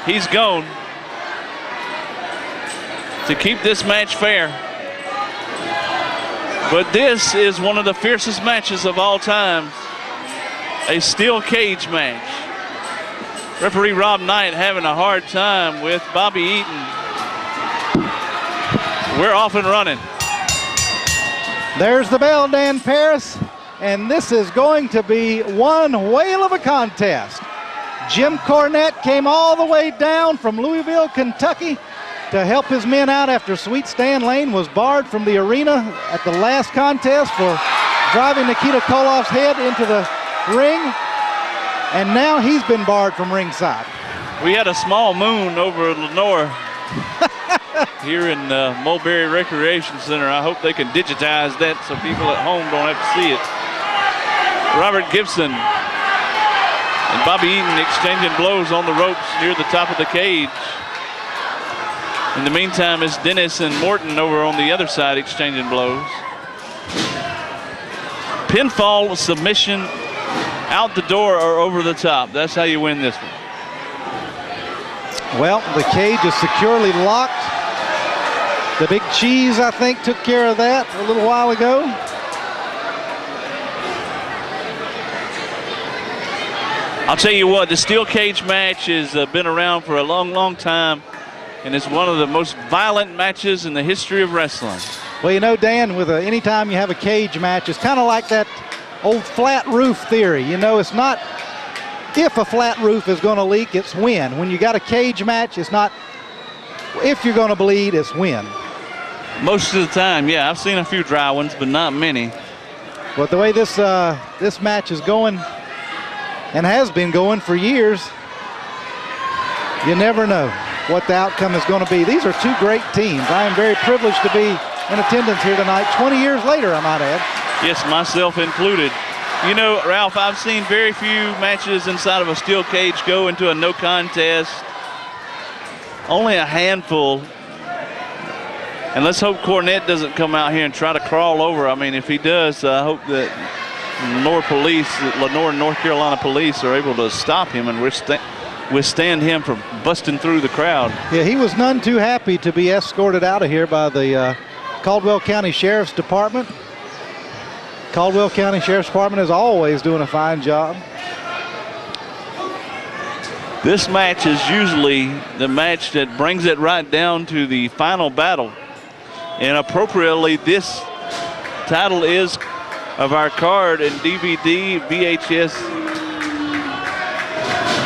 [SPEAKER 3] He's gone. To keep this match fair. But this is one of the fiercest matches of all time. A steel cage match. Referee Rob Knight having a hard time with Bobby Eaton. We're off and running.
[SPEAKER 7] There's the bell, Dan Paris, and this is going to be one whale of a contest. Jim Cornette came all the way down from Louisville, Kentucky to help his men out after Sweet Stan Lane was barred from the arena at the last contest for driving Nikita Koloff's head into the ring, and now he's been barred from ringside.
[SPEAKER 3] We had a small moon over Lenore here in Mulberry Recreation Center. I hope they can digitize that so people at home don't have to see it. Robert Gibson and Bobby Eaton exchanging blows on the ropes near the top of the cage. In the meantime, it's Dennis and Morton over on the other side exchanging blows. Pinfall, submission, out the door or over the top. That's how you win this one.
[SPEAKER 7] Well, the cage is securely locked. The Big Cheese, I think, took care of that a little while ago.
[SPEAKER 3] I'll tell you what, the steel cage match has been around for a long, long time, and it's one of the most violent matches in the history of wrestling.
[SPEAKER 7] Well, you know, Dan, with anytime you have a cage match, it's kind of like that old flat roof theory. You know, it's not if a flat roof is going to leak, it's when. When you got a cage match, it's not if you're going to bleed, it's when.
[SPEAKER 3] Most of the time, yeah. I've seen a few dry ones, but not many.
[SPEAKER 7] But the way this match is going and has been going for years, you never know what the outcome is going to be. These are two great teams. I am very privileged to be in attendance here tonight, 20 years later, I might add.
[SPEAKER 3] Yes, myself included. You know, Ralph, I've seen very few matches inside of a steel cage go into a no contest. Only a handful. And let's hope Cornette doesn't come out here and try to crawl over. I mean, if he does, I hope that Lenore North Carolina police are able to stop him and withstand him from busting through the crowd.
[SPEAKER 7] Yeah, he was none too happy to be escorted out of here by the Caldwell County Sheriff's Department. Caldwell County Sheriff's Department is always doing a fine job.
[SPEAKER 3] This match is usually the match that brings it right down to the final battle. And appropriately, this title is of our card and DVD, VHS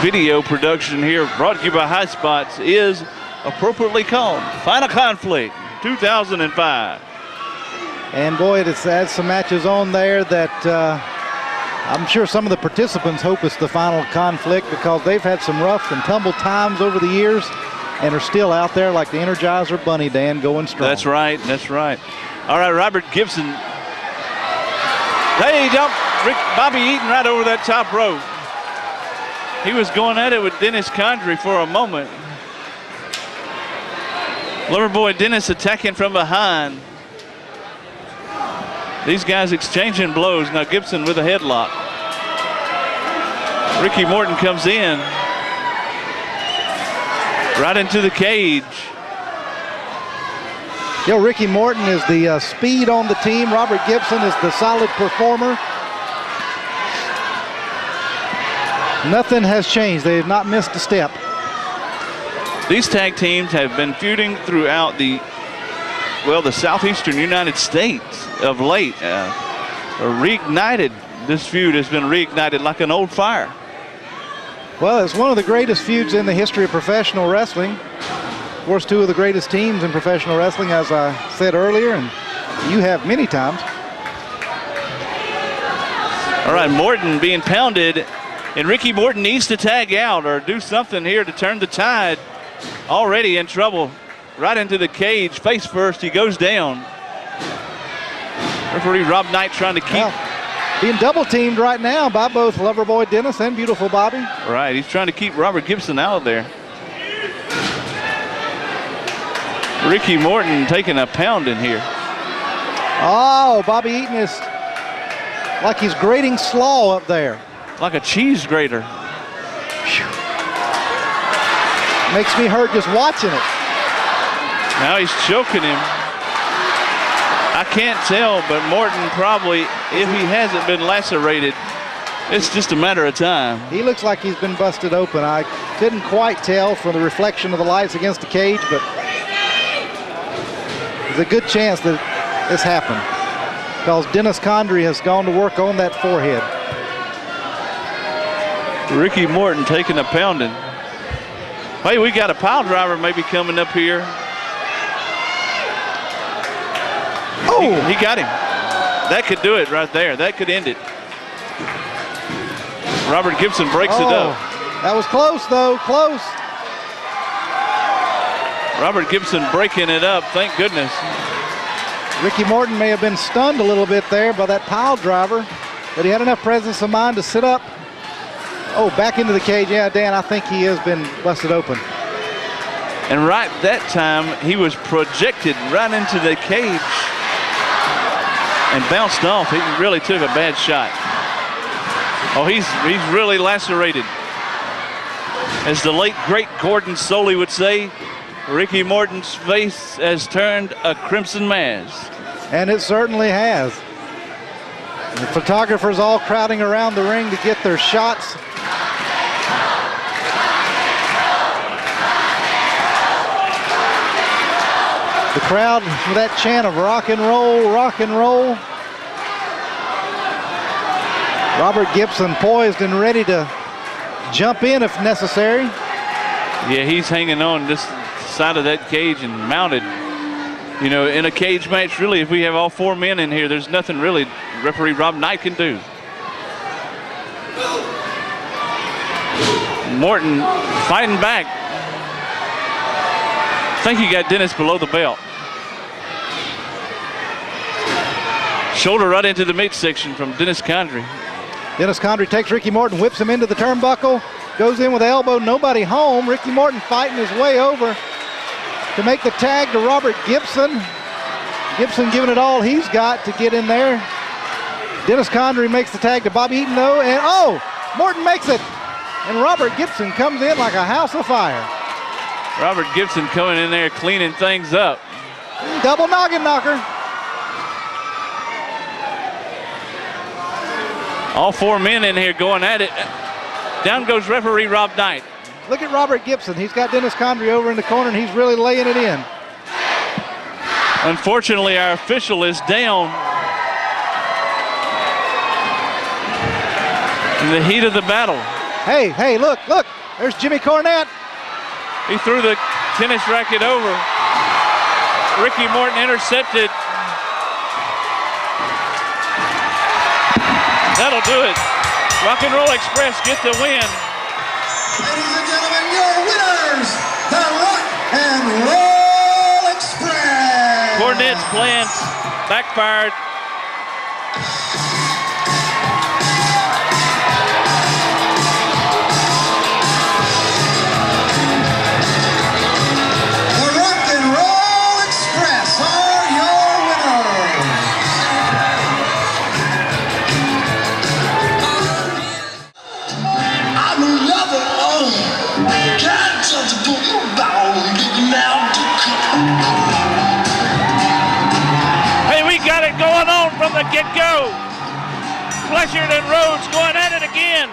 [SPEAKER 3] video production here, brought to you by High Spots, is appropriately called Final Conflict 2005.
[SPEAKER 7] And boy, it adds some matches on there that I'm sure some of the participants hope it's the final conflict, because they've had some rough and tumble times over the years and are still out there like the Energizer Bunny, Dan, going strong.
[SPEAKER 3] That's right, that's right. All right, Robert Gibson. Hey, Bobby Eaton right over that top rope. He was going at it with Dennis Condrey for a moment. Loverboy Dennis attacking from behind. These guys exchanging blows. Now Gibson with a headlock. Ricky Morton comes in. Right into the cage.
[SPEAKER 7] You know, Ricky Morton is the speed on the team. Robert Gibson is the solid performer. Nothing has changed. They have not missed a step.
[SPEAKER 3] These tag teams have been feuding throughout the southeastern United States of late. Reignited. This feud has been reignited like an old fire.
[SPEAKER 7] Well, it's one of the greatest feuds in the history of professional wrestling. course, two of the greatest teams in professional wrestling, as I said earlier, and you have many times.
[SPEAKER 3] All right, Morton being pounded, and Ricky Morton needs to tag out or do something here to turn the tide. Already in trouble, right into the cage, face first, he goes down. Referee Rob Knight trying to keep.
[SPEAKER 7] Well, being double teamed right now by both Loverboy Dennis and Beautiful Bobby.
[SPEAKER 3] Right, he's trying to keep Robert Gibson out of there. Ricky Morton taking a pounding here.
[SPEAKER 7] Oh, Bobby Eaton is like he's grating slaw up there.
[SPEAKER 3] Like a cheese grater.
[SPEAKER 7] Makes me hurt just watching it.
[SPEAKER 3] Now he's choking him. I can't tell, but Morton probably, if he hasn't been lacerated, it's just a matter of time.
[SPEAKER 7] He looks like he's been busted open. I couldn't quite tell from the reflection of the lights against the cage, but there's a good chance that this happened because Dennis Condrey has gone to work on that forehead.
[SPEAKER 3] Ricky Morton taking a pounding. Hey, we got a pile driver maybe coming up here.
[SPEAKER 7] Oh!
[SPEAKER 3] He got him. That could do it right there. That could end it. Robert Gibson breaks it up.
[SPEAKER 7] That was close, though. Close.
[SPEAKER 3] Robert Gibson breaking it up. Thank goodness.
[SPEAKER 7] Ricky Morton may have been stunned a little bit there by that pile driver, but he had enough presence of mind to sit up. Oh, back into the cage. Yeah, Dan, I think he has been busted open.
[SPEAKER 3] And right that time, he was projected right into the cage and bounced off. He really took a bad shot. Oh, he's really lacerated. As the late, great Gordon Soley would say, Ricky Morton's face has turned a crimson mass.
[SPEAKER 7] And it certainly has. The photographers all crowding around the ring to get their shots. The crowd with that chant of rock and roll, rock and roll. Robert Gibson poised and ready to jump in if necessary.
[SPEAKER 3] Yeah, he's hanging on this side of that cage and mounted. You know, in a cage match, really, if we have all four men in here, there's nothing really referee Rob Knight can do. Morton fighting back. I think he got Dennis below the belt. Shoulder right into the midsection from Dennis Condrey.
[SPEAKER 7] Dennis Condrey takes Ricky Morton, whips him into the turnbuckle, goes in with the elbow, nobody home. Ricky Morton fighting his way over to make the tag to Robert Gibson. Gibson giving it all he's got to get in there. Dennis Condrey makes the tag to Bobby Eaton though, and oh, Morton makes it. And Robert Gibson comes in like a house of fire.
[SPEAKER 3] Robert Gibson coming in there cleaning things up.
[SPEAKER 7] Double noggin knocker.
[SPEAKER 3] All four men in here going at it. Down goes referee Rob Knight.
[SPEAKER 7] Look at Robert Gibson. He's got Dennis Condrey over in the corner, and he's really laying it in.
[SPEAKER 3] Unfortunately, our official is down. In the heat of the battle.
[SPEAKER 7] Hey, look. There's Jimmy Cornette.
[SPEAKER 3] He threw the tennis racket over. Ricky Morton intercepted. That'll do it. Rock and Roll Express get the win.
[SPEAKER 2] Ladies and gentlemen, your winners, the Rock and Roll Express.
[SPEAKER 3] Cornette's plans backfired.
[SPEAKER 2] The Rock and Roll Express are your winners.
[SPEAKER 8] I'm a lover of can't just put my ball and get them out to
[SPEAKER 3] Hey, we got it going on from the get-go. Blanchard and Rhodes going at it again.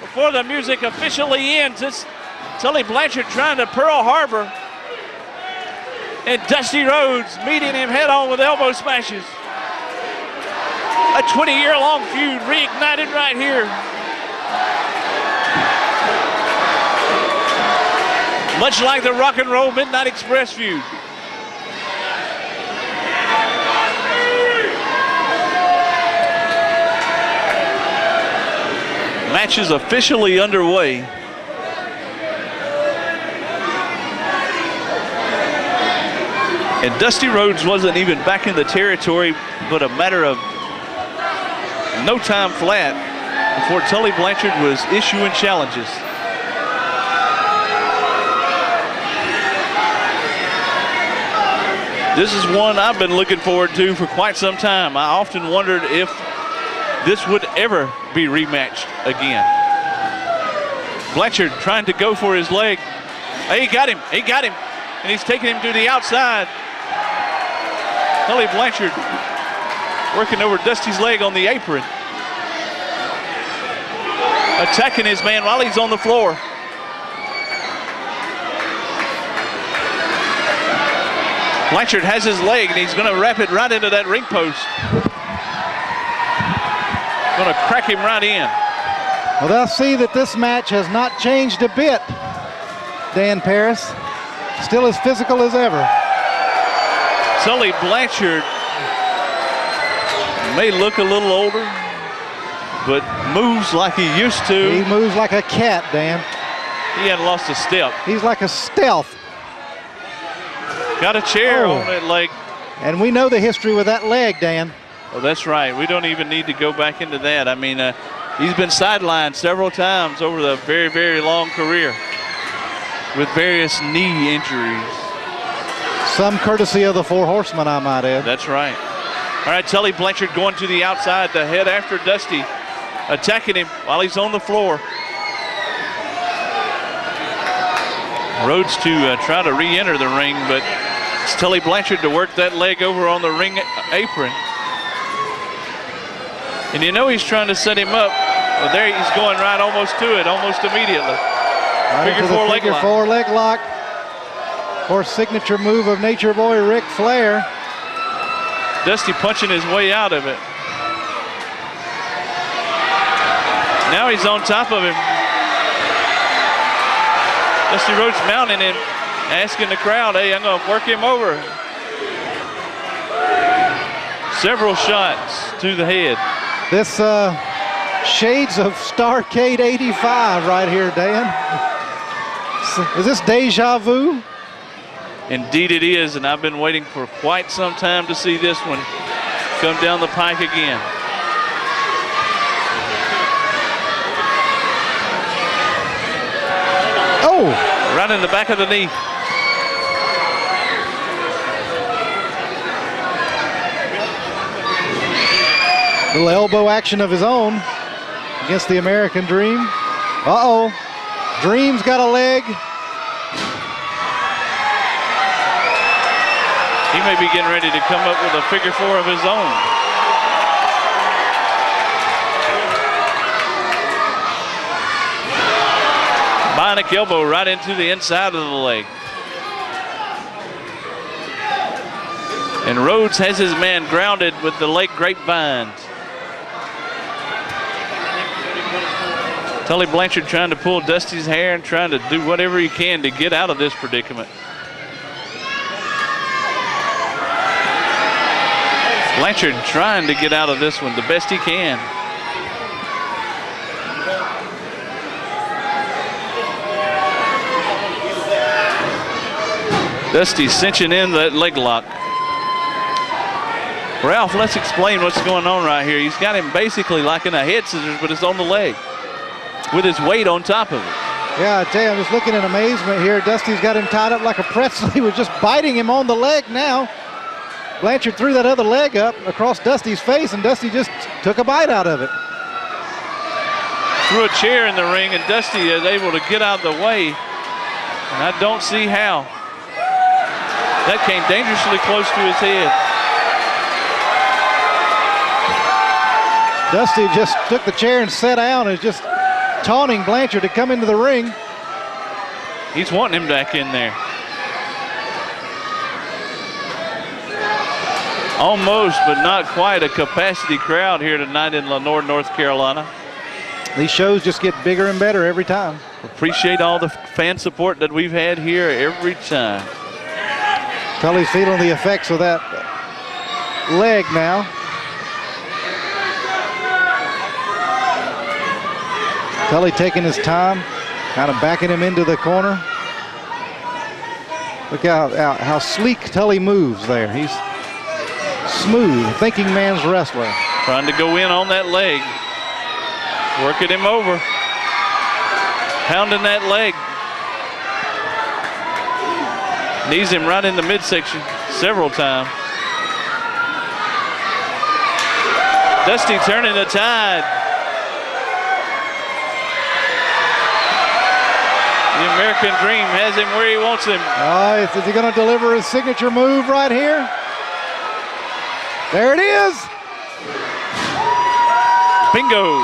[SPEAKER 3] Before the music officially ends, it's Tully Blanchard trying to Pearl Harbor. And Dusty Rhodes meeting him head-on with elbow smashes. A 20-year-long feud reignited right here. Much like the Rock and Roll Midnight Express feud. Match is officially underway. And Dusty Rhodes wasn't even back in the territory, but a matter of no time flat before Tully Blanchard was issuing challenges. This is one I've been looking forward to for quite some time. I often wondered if this would ever be rematched again. Blanchard trying to go for his leg. Hey, he got him, and he's taking him to the outside. Tully Blanchard working over Dusty's leg on the apron. Attacking his man while he's on the floor. Blanchard has his leg, and he's gonna wrap it right into that ring post. Gonna crack him right in.
[SPEAKER 7] Well, they'll see that this match has not changed a bit, Dan Paris. Still as physical as ever.
[SPEAKER 3] Tully Blanchard may look a little older, but moves like he used to.
[SPEAKER 7] He moves like a cat, Dan.
[SPEAKER 3] He hadn't lost a step.
[SPEAKER 7] He's like a stealth.
[SPEAKER 3] Got a chair on that leg.
[SPEAKER 7] And we know the history with that leg, Dan.
[SPEAKER 3] Oh, that's right. We don't even need to go back into that. I mean, he's been sidelined several times over the very, very long career with various knee injuries.
[SPEAKER 7] Some courtesy of the Four Horsemen, I might add.
[SPEAKER 3] That's right. All right, Tully Blanchard going to the outside to head after Dusty, attacking him while he's on the floor. Rhodes to try to re-enter the ring, but it's Tully Blanchard to work that leg over on the ring apron. And you know he's trying to set him up. Well, there he's going right almost to it, almost immediately.
[SPEAKER 7] Right
[SPEAKER 3] Figure four leg lock.
[SPEAKER 7] Four leg lock. Of course, signature move of Nature Boy Ric Flair.
[SPEAKER 3] Dusty punching his way out of it. Now he's on top of him. Dusty Rhodes mounting him, asking the crowd, hey, I'm going to work him over. Several shots to the head.
[SPEAKER 7] This shades of Starrcade 85 right here, Dan. Is this deja vu?
[SPEAKER 3] Indeed it is, and I've been waiting for quite some time to see this one come down the pike again.
[SPEAKER 7] Oh!
[SPEAKER 3] Right in the back of the knee.
[SPEAKER 7] Little elbow action of his own against the American Dream. Uh-oh. Dream's got a leg.
[SPEAKER 3] He may be getting ready to come up with a figure four of his own. Bionic elbow right into the inside of the leg. And Rhodes has his man grounded with the leg grapevine. Tully Blanchard trying to pull Dusty's hair and trying to do whatever he can to get out of this predicament. Blanchard trying to get out of this one the best he can. Dusty cinching in that leg lock. Ralph, let's explain what's going on right here. He's got him basically like in a head scissors, but it's on the leg with his weight on top of it.
[SPEAKER 7] Yeah, I tell you, I'm just looking in amazement here. Dusty's got him tied up like a pretzel. He was just biting him on the leg now. Blanchard threw that other leg up across Dusty's face, and Dusty just took a bite out of it.
[SPEAKER 3] Threw a chair in the ring, and Dusty is able to get out of the way, and I don't see how. That came dangerously close to his head.
[SPEAKER 7] Dusty just took the chair and sat down and is just taunting Blanchard to come into the ring.
[SPEAKER 3] He's wanting him back in there. Almost, but not quite a capacity crowd here tonight in Lenore, North Carolina.
[SPEAKER 7] These shows just get bigger and better every time.
[SPEAKER 3] Appreciate all the fan support that we've had here every time.
[SPEAKER 7] Tully's feeling the effects of that leg now. Tully taking his time, kind of backing him into the corner. Look how sleek Tully moves there. He's smooth, thinking man's wrestler.
[SPEAKER 3] Trying to go in on that leg. Working him over. Pounding that leg. Knees him right in the midsection several times. Dusty turning the tide. The American Dream has him where he wants him.
[SPEAKER 7] Is he going to deliver his signature move right here? There it is.
[SPEAKER 3] Bingo.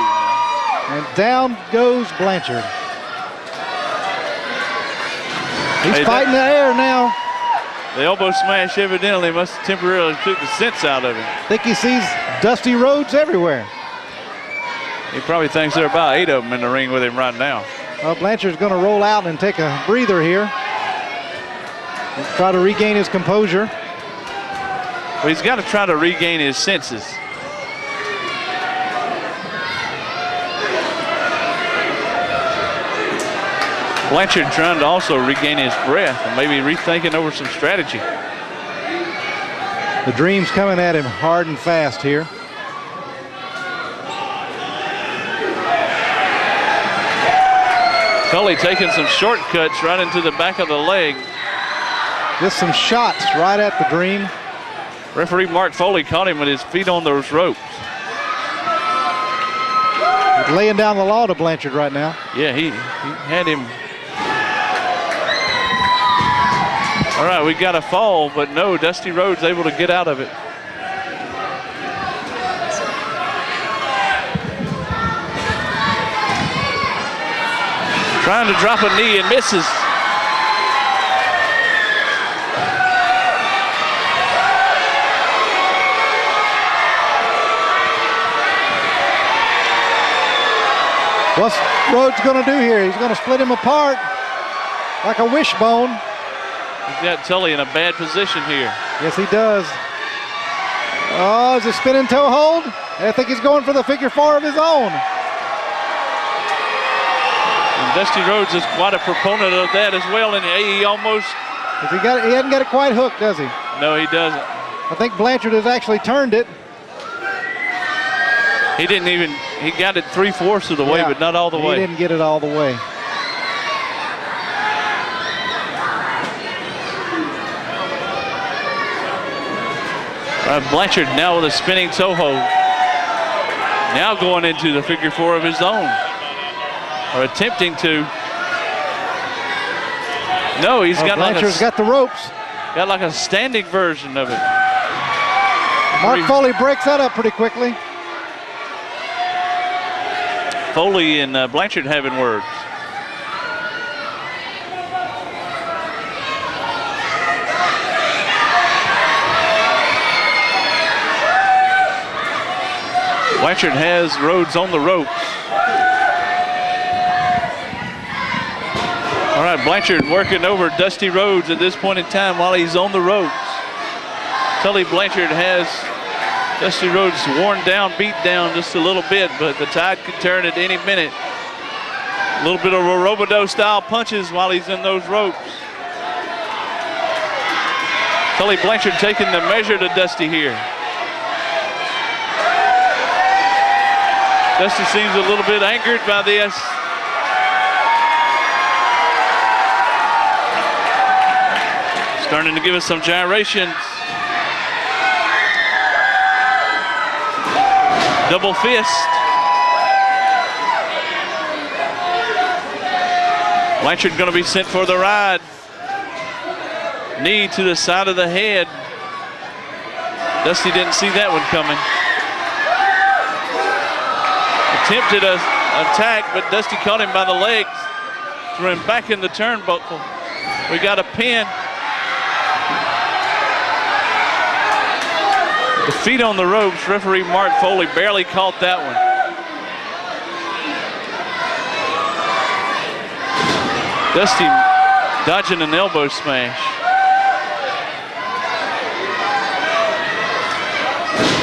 [SPEAKER 7] And down goes Blanchard. He's fighting the air now.
[SPEAKER 3] The elbow smash evidently must have temporarily took the sense out of him.
[SPEAKER 7] I think he sees Dusty Rhodes everywhere.
[SPEAKER 3] He probably thinks there are about 8 of them in the ring with him right now.
[SPEAKER 7] Well, Blanchard's going to roll out and take a breather here. Try to regain his composure.
[SPEAKER 3] Well, he's got to try to regain his senses. Blanchard trying to also regain his breath and maybe rethinking over some strategy.
[SPEAKER 7] The Dream's coming at him hard and fast here.
[SPEAKER 3] Tully taking some shortcuts right into the back of the leg.
[SPEAKER 7] Just some shots right at the Dream.
[SPEAKER 3] Referee Mark Foley caught him with his feet on those ropes.
[SPEAKER 7] He's laying down the law to Blanchard right now.
[SPEAKER 3] Yeah, he had him. All right, we got a fall, but no, Dusty Rhodes able to get out of it. Trying to drop a knee and misses.
[SPEAKER 7] What's Rhodes going to do here? He's going to split him apart like a wishbone.
[SPEAKER 3] He's got Tully in a bad position here.
[SPEAKER 7] Yes, he does. Oh, is it spinning toe hold? I think he's going for the figure 4 of his own.
[SPEAKER 3] And Dusty Rhodes is quite a proponent of that as well, and he almost...
[SPEAKER 7] He hasn't got it quite hooked, does he?
[SPEAKER 3] No, he doesn't.
[SPEAKER 7] I think Blanchard has actually turned it.
[SPEAKER 3] He didn't even, he got it 3/4 of the way, but not all the way.
[SPEAKER 7] He didn't get it all the way.
[SPEAKER 3] Blanchard now with a spinning toe hold. Now going into the figure 4 of his own. Or attempting to. No, he's got
[SPEAKER 7] Blanchard's got the ropes.
[SPEAKER 3] Got like a standing version of it.
[SPEAKER 7] Mark Foley breaks that up pretty quickly.
[SPEAKER 3] Foley and Blanchard having words. Blanchard has Rhodes on the ropes. All right, Blanchard working over Dusty Rhodes at this point in time while he's on the ropes. Tully Blanchard has Dusty Rhodes worn down, beat down just a little bit, but the tide could turn at any minute. A little bit of a Robodo style punches while he's in those ropes. Tully Blanchard taking the measure to Dusty here. Dusty seems a little bit angered by this. Starting to give us some gyrations. Double fist. Blanchard going to be sent for the ride. Knee to the side of the head. Dusty didn't see that one coming. Attempted an attack, but Dusty caught him by the legs. Threw him back in the turnbuckle. We got a pin. The feet on the ropes. Referee Mark Foley barely caught that one. Dusty dodging an elbow smash.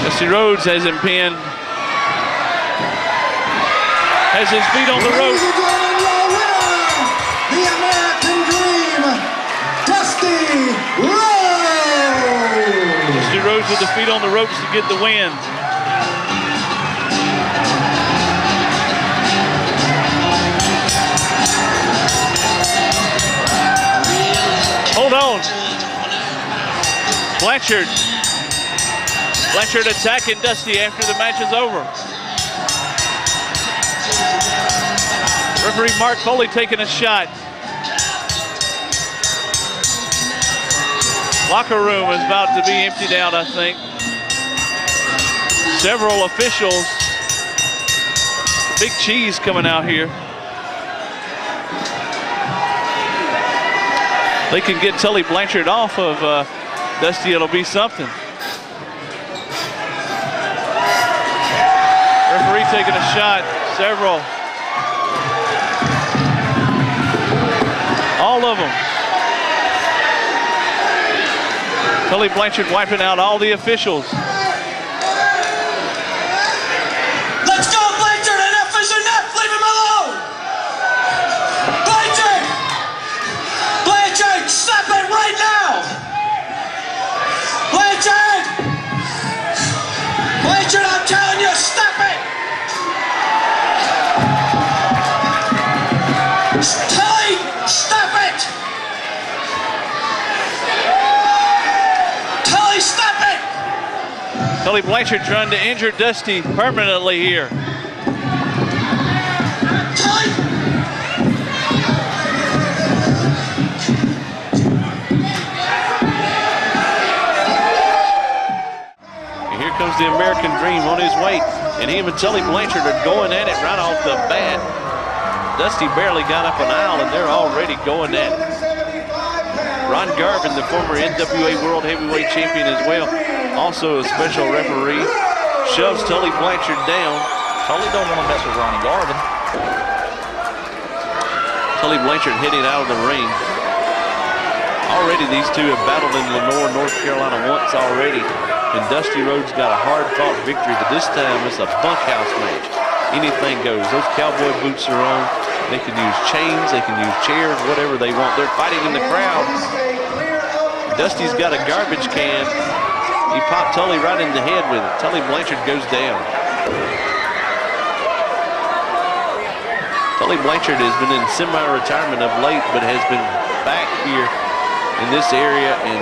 [SPEAKER 3] Dusty Rhodes has him pinned. Has his feet on the ropes.
[SPEAKER 2] The American Dream, Dusty Rhodes.
[SPEAKER 3] Dusty Rhodes with the feet on the ropes to get the win. Hold on. Blanchard attacking Dusty after the match is over. Referee Mark Foley taking a shot. Locker room is about to be emptied out, I think. Several officials. Big Cheese coming out here. They can get Tully Blanchard off of Dusty, it'll be something. Referee taking a shot, several. All of them. Tully Blanchard wiping out all the officials.
[SPEAKER 8] Let's go, Blanchard! Enough is enough! Leave him alone! Blanchard! Blanchard, stop it right now! Blanchard! Blanchard, I'm telling you, stop it! Tully, stop it! Tully, stop it!
[SPEAKER 3] Tully Blanchard trying to injure Dusty permanently here.
[SPEAKER 8] Tully!
[SPEAKER 3] And here comes the American Dream on his way. And him and Tully Blanchard are going at it right off the bat. Dusty barely got up an aisle and they're already going at it. Ron Garvin, the former NWA World Heavyweight Champion as well, also a special referee, shoves Tully Blanchard down.
[SPEAKER 9] Tully don't want to mess with Ronnie Garvin.
[SPEAKER 3] Tully Blanchard heading out of the ring. Already these two have battled in Lenore, North Carolina once already. And Dusty Rhodes got a hard-fought victory, but this time it's a bunkhouse match. Anything goes. Those cowboy boots are on. They can use chains, they can use chairs, whatever they want. They're fighting in the crowd. Dusty's got a garbage can. He popped Tully right in the head with it. Tully Blanchard goes down. Tully Blanchard has been in semi-retirement of late, but has been back here in this area and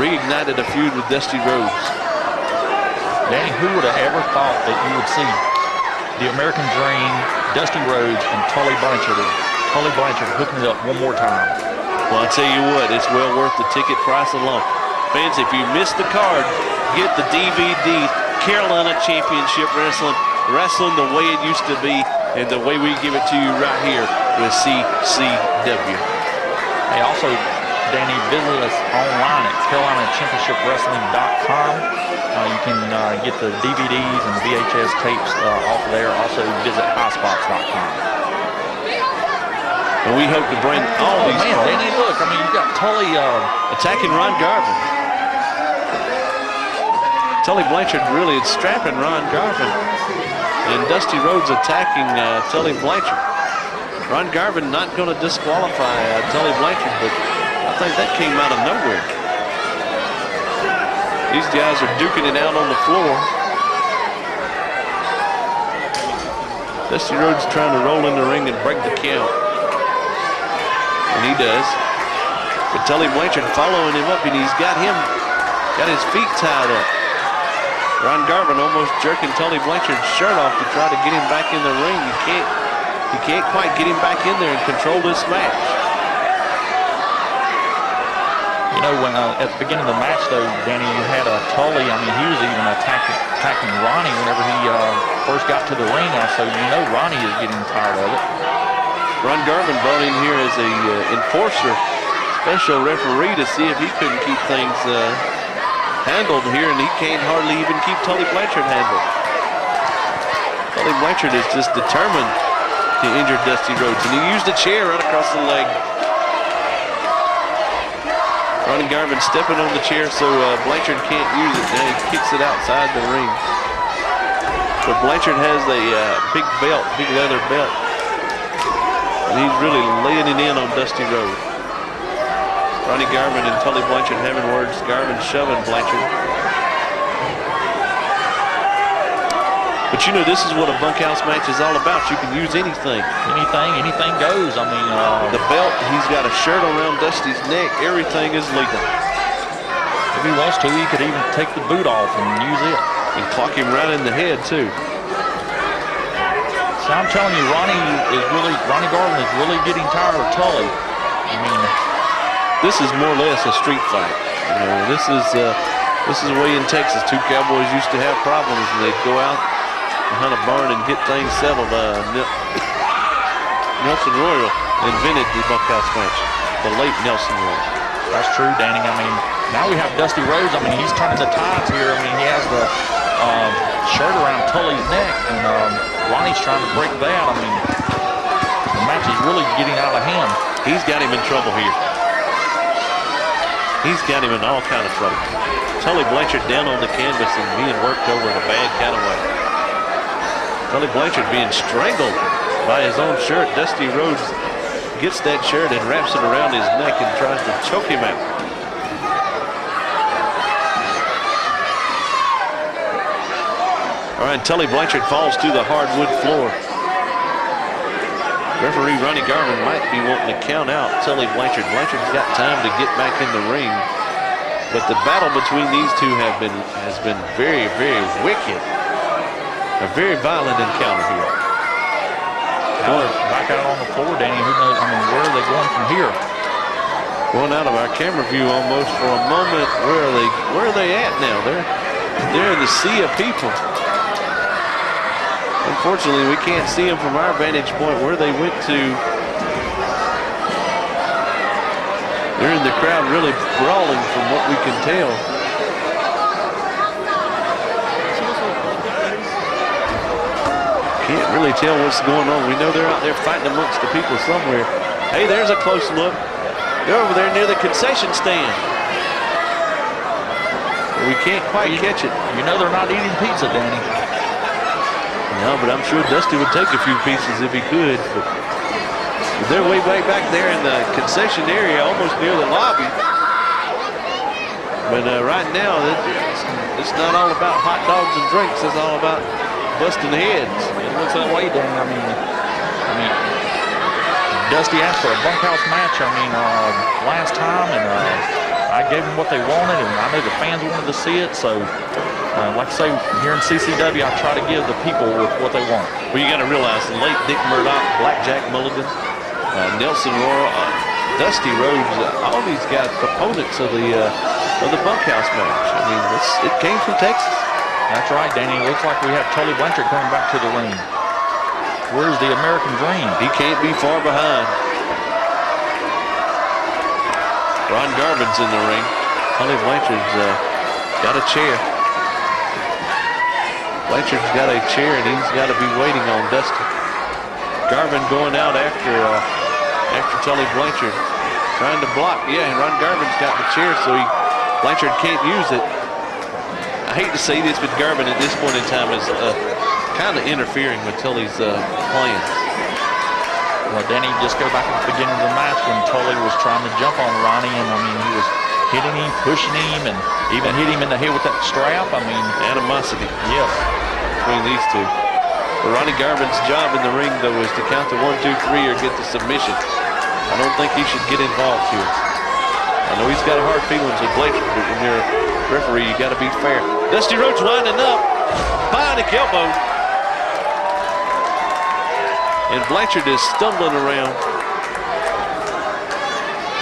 [SPEAKER 3] reignited a feud with Dusty Rhodes.
[SPEAKER 9] Danny, who would have ever thought that you would see the American Dream, Dusty Rhodes, and Tully Blanchard hooking it up one more time?
[SPEAKER 3] Well, I'll tell you what, it's well worth the ticket price alone. Fans, if you missed the card, get the DVD, Carolina Championship Wrestling, wrestling the way it used to be, and the way we give it to you right here with CCW.
[SPEAKER 9] Hey, also, Danny, visit us online at CarolinaChampionshipWrestling.com. You can get the DVDs and VHS tapes off of there. Also, visit highspots.com.
[SPEAKER 3] And we hope to bring all these.
[SPEAKER 9] Man, Danny, look, I mean, you got Tully
[SPEAKER 3] attacking Ron Garvin. Tully Blanchard really is strapping Ron Garvin. And Dusty Rhodes attacking Tully Blanchard. Ron Garvin not going to disqualify Tully Blanchard, but I think that came out of nowhere. These guys are duking it out on the floor. Dusty Rhodes trying to roll in the ring and break the count. And he does. But Tully Blanchard following him up, and he's got his feet tied up. Ron Garvin almost jerking Tully Blanchard's shirt off to try to get him back in the ring. He can't quite get him back in there and control this match.
[SPEAKER 9] You know, when at the beginning of the match, though, Danny, you had Tully. I mean, he was even attacking Ronnie whenever he first got to the ring. So you know Ronnie is getting tired of it.
[SPEAKER 3] Ron Garvin brought in here as a enforcer, special referee, to see if he couldn't keep things handled here, and he can't hardly even keep Tully Blanchard handled. Tully Blanchard is just determined to injure Dusty Rhodes. And he used a chair right across the leg. Ronnie Garvin stepping on the chair so Blanchard can't use it. Now he kicks it outside the ring. But Blanchard has a big belt, big leather belt. And he's really laying it in on Dusty Rhodes. Ronnie Garvin and Tully Blanchard having words. Garvin shoving Blanchard. But you know, this is what a bunkhouse match is all about. You can use anything.
[SPEAKER 9] Anything goes. I mean,
[SPEAKER 3] the belt, he's got a shirt around Dusty's neck. Everything is legal.
[SPEAKER 9] If he wants to, he could even take the boot off and use it.
[SPEAKER 3] And clock him right in the head, too.
[SPEAKER 9] So I'm telling you, Ronnie Garvin is really getting tired of Tully. I mean,
[SPEAKER 3] this is more or less a street fight. You know, this is the way in Texas. Two cowboys used to have problems, and they'd go out behind a barn and get things settled. Nelson Royal invented the bunkhouse match. The late Nelson Royal.
[SPEAKER 9] That's true, Danny. I mean, now we have Dusty Rhodes. I mean, he's turning the tides here. I mean, he has the shirt around Tully's neck, and Ronnie's trying to break that. I mean, the match is really getting out of hand.
[SPEAKER 3] He's got him in trouble here. He's got him in all kind of trouble. Tully Blanchard down on the canvas and being worked over in a bad kind of way. Tully Blanchard being strangled by his own shirt. Dusty Rhodes gets that shirt and wraps it around his neck and tries to choke him out. All right, Tully Blanchard falls to the hardwood floor. Referee Ronnie Garvin might be wanting to count out Tully Blanchard. Blanchard's got time to get back in the ring. But the battle between these two has been very, very wicked. A very violent encounter here.
[SPEAKER 9] Back out on the floor, Danny. Who knows? I mean, where are they going from here?
[SPEAKER 3] Going out of our camera view almost for a moment. Where are they at now? They're in the sea of people. Unfortunately, we can't see them from our vantage point where they went to. They're in the crowd really brawling from what we can tell. Can't really tell what's going on. We know they're out there fighting amongst the people somewhere. Hey, there's a close look. They're over there near the concession stand. We can't quite catch it.
[SPEAKER 9] You know they're not eating pizza, Danny.
[SPEAKER 3] No, but I'm sure Dusty would take a few pieces if he could. But they're way back there in the concession area, almost near the lobby. But right now, it's not all about hot dogs and drinks. It's all about busting heads.
[SPEAKER 9] It looks that way, Danny. I mean, Dusty asked for a bunkhouse match. I mean, last time, and I gave them what they wanted, and I know the fans wanted to see it. So, like I say, here in CCW, I try to give the people what they want.
[SPEAKER 3] Well, you got to realize the late Dick Murdoch, Blackjack Mulligan, Nelson Royal, Dusty Rhodes, all these guys proponents of the bunkhouse match. I mean, it came from Texas.
[SPEAKER 9] That's right, Danny. It looks like we have Tully Blanchard coming back to the ring. Where's the American Dream?
[SPEAKER 3] He can't be far behind. Ron Garvin's in the ring. Tully Blanchard's got a chair. Blanchard's got a chair and he's got to be waiting on Dusty. Garvin going out after Tully Blanchard. Trying to block. Yeah, Ron Garvin's got the chair so Blanchard can't use it. I hate to say this, but Garvin at this point in time is kind of interfering with Tully's plans.
[SPEAKER 9] Well, Danny, just go back at the beginning of the match when Tully was trying to jump on Ronnie, and I mean, he was hitting him, pushing him, and even hit him in the head with that strap. I mean,
[SPEAKER 3] animosity.
[SPEAKER 9] Yes.
[SPEAKER 3] Between these two. But Ronnie Garvin's job in the ring, though, is to count to 1, 2, 3 or get the submission. I don't think he should get involved here. I know he's got a hard feelings with Blanchard, but when you're a referee, you got to be fair. Dusty Rhodes winding up. Bionic elbow. And Blanchard is stumbling around.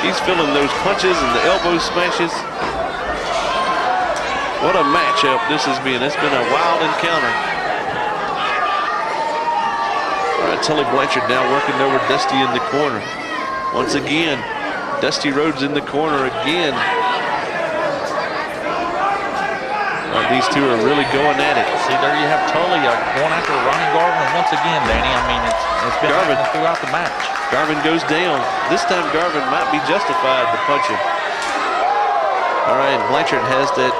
[SPEAKER 3] He's feeling those punches and the elbow smashes. What a matchup this has been. It's been a wild encounter. All right, Tully Blanchard now working over Dusty in the corner. Once again, Dusty Rhodes in the corner again. These two are really going at it.
[SPEAKER 9] See, there you have Tully going after Ronnie Garvin once again, Danny. I mean, it's been happening throughout the match.
[SPEAKER 3] Garvin goes down. This time Garvin might be justified to punch him. All right, Blanchard has that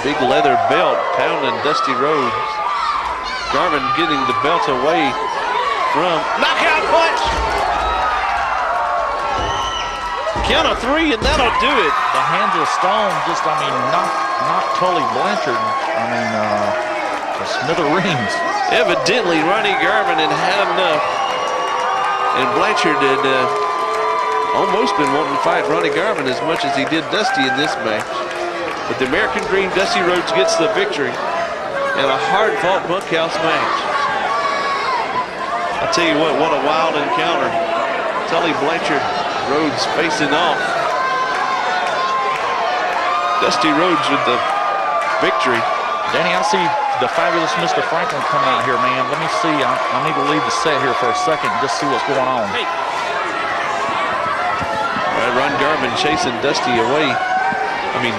[SPEAKER 3] big leather belt pounding Dusty Rhodes. Garvin getting the belt away from knockout punch. Count of 3 and that'll do it.
[SPEAKER 9] The hands of stone just, I mean, knocked Tully Blanchard, I mean, to smithereens.
[SPEAKER 3] Evidently, Ronnie Garvin had had enough. And Blanchard had almost been wanting to fight Ronnie Garvin as much as he did Dusty in this match. But the American Dream, Dusty Rhodes, gets the victory in a hard-fought bunkhouse match. I'll tell you what a wild encounter. Tully Blanchard, Rhodes facing off. Dusty Rhodes with the victory.
[SPEAKER 9] Danny, I see the fabulous Mr. Franklin coming out here, man. Let me see. I need to leave the set here for a second and just see what's going on.
[SPEAKER 3] Hey. All right, Ron Garvin chasing Dusty away. I mean,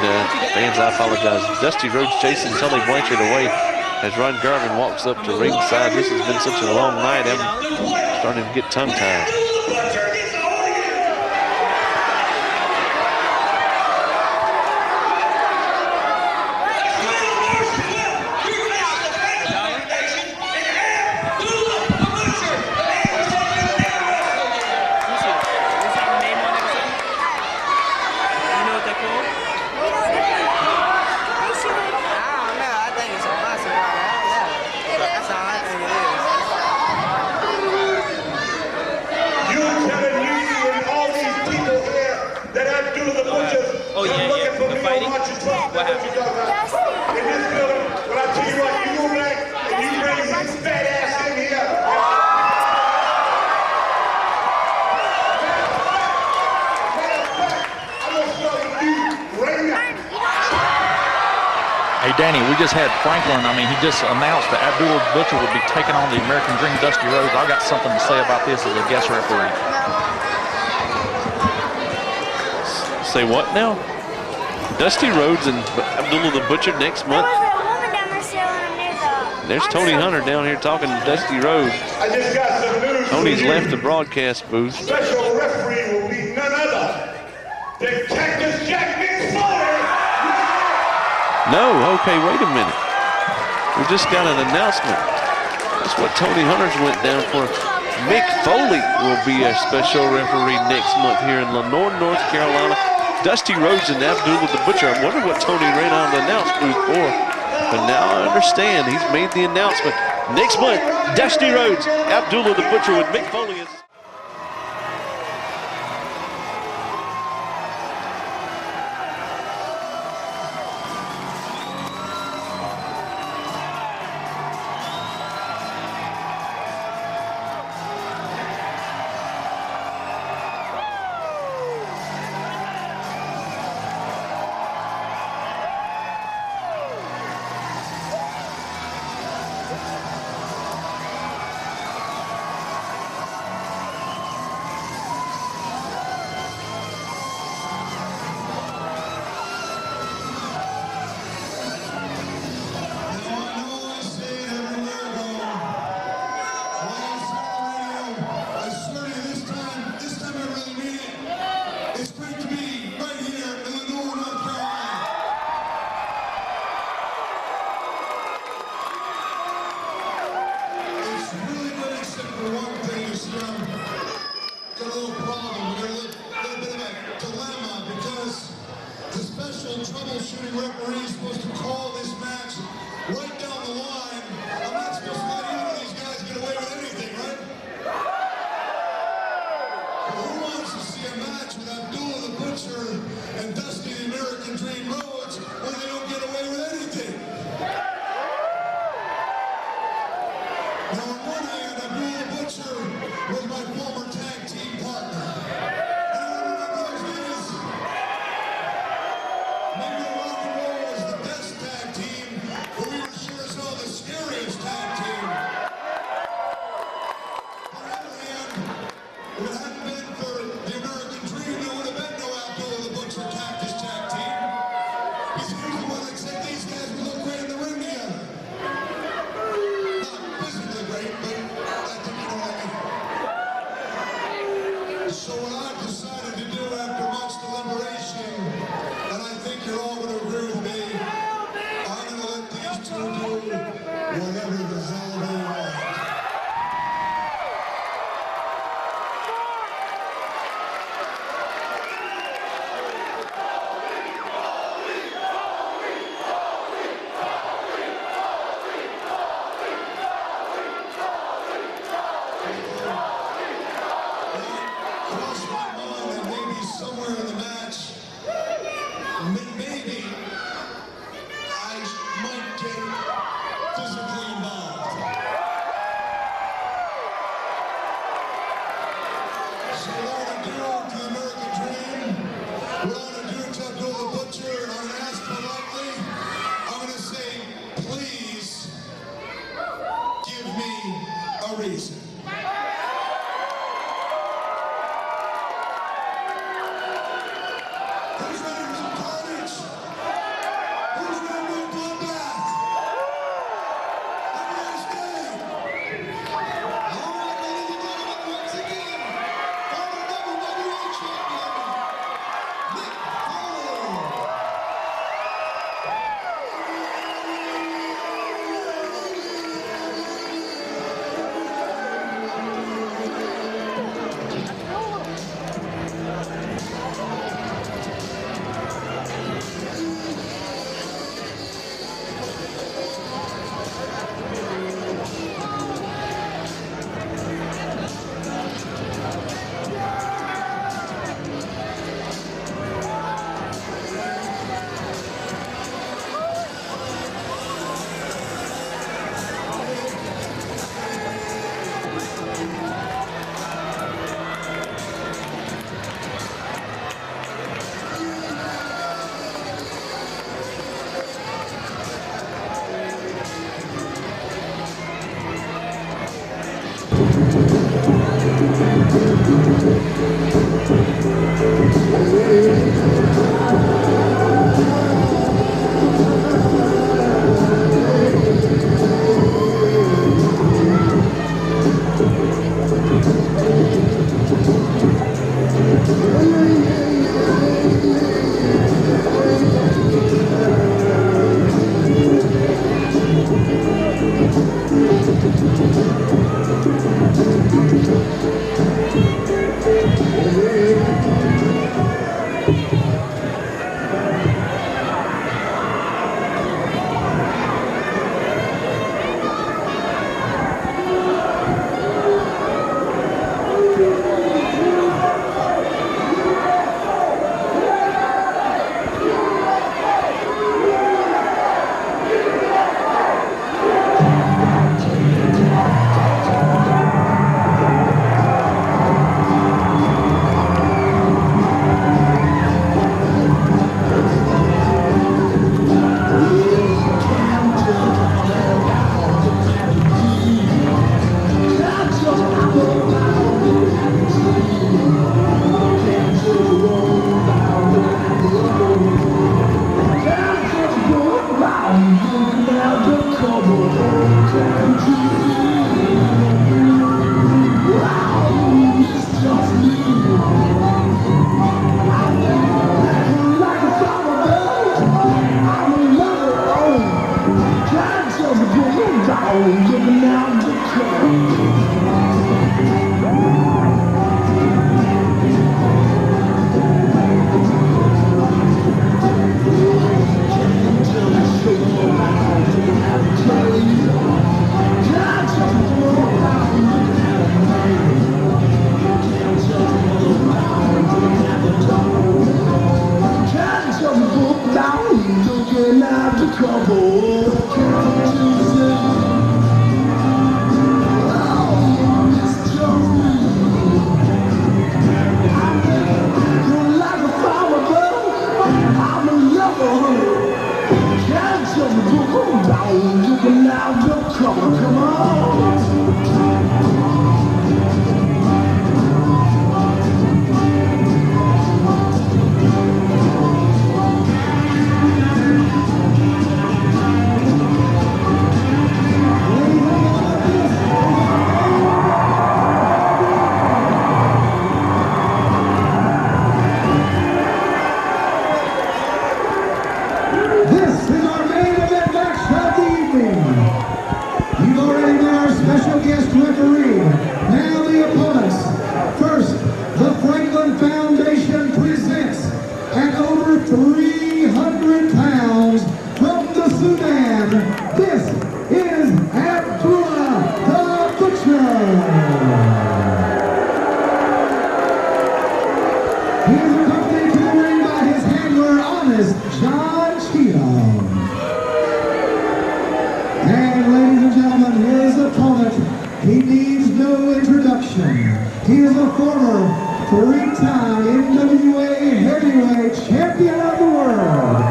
[SPEAKER 3] fans, I apologize. Dusty Rhodes chasing Tully Blanchard away as Ron Garvin walks up to ringside. This has been such a long night. I'm starting to get tongue-tied.
[SPEAKER 9] Hey, Danny, we just had Franklin. I mean, he just announced that Abdullah the Butcher would be taking on the American Dream Dusty Rhodes. I got something to say about this as a guest referee.
[SPEAKER 3] Say what now? Dusty Rhodes and Abdullah the Butcher next month. There's Tony Hunter down here talking to Dusty Rhodes.
[SPEAKER 4] I just got some news.
[SPEAKER 3] Tony's left the broadcast booth.
[SPEAKER 4] Special referee will be none other than Cactus Jack McFoley.
[SPEAKER 3] No, okay, wait a minute. We just got an announcement. That's what Tony Hunter's went down for. Mick Foley will be a special referee next month here in Lenore, North Carolina. Dusty Rhodes and Abdullah the Butcher. I wonder what Tony ran out of the announce booth for. But now I understand he's made the announcement. Next month, Dusty Rhodes, Abdullah the Butcher with Mick Foley.
[SPEAKER 4] He's the maybe I might get physically involved. So what I'm gonna do to the American dream, what I'm gonna do to Abdul the Butcher, and I'm gonna ask politely, I'm gonna say, please give me a reason. Who's ready for some carnage? Who's ready for a bloodbath? Everybody stay. All right, ladies and gentlemen, once again, former WWE champion, Nick Foley.
[SPEAKER 2] He is accompanied to the ring by his handler, Honest. John Cheatham. And ladies and gentlemen, his opponent, he needs no introduction. He is a former three-time NWA heavyweight champion of the world.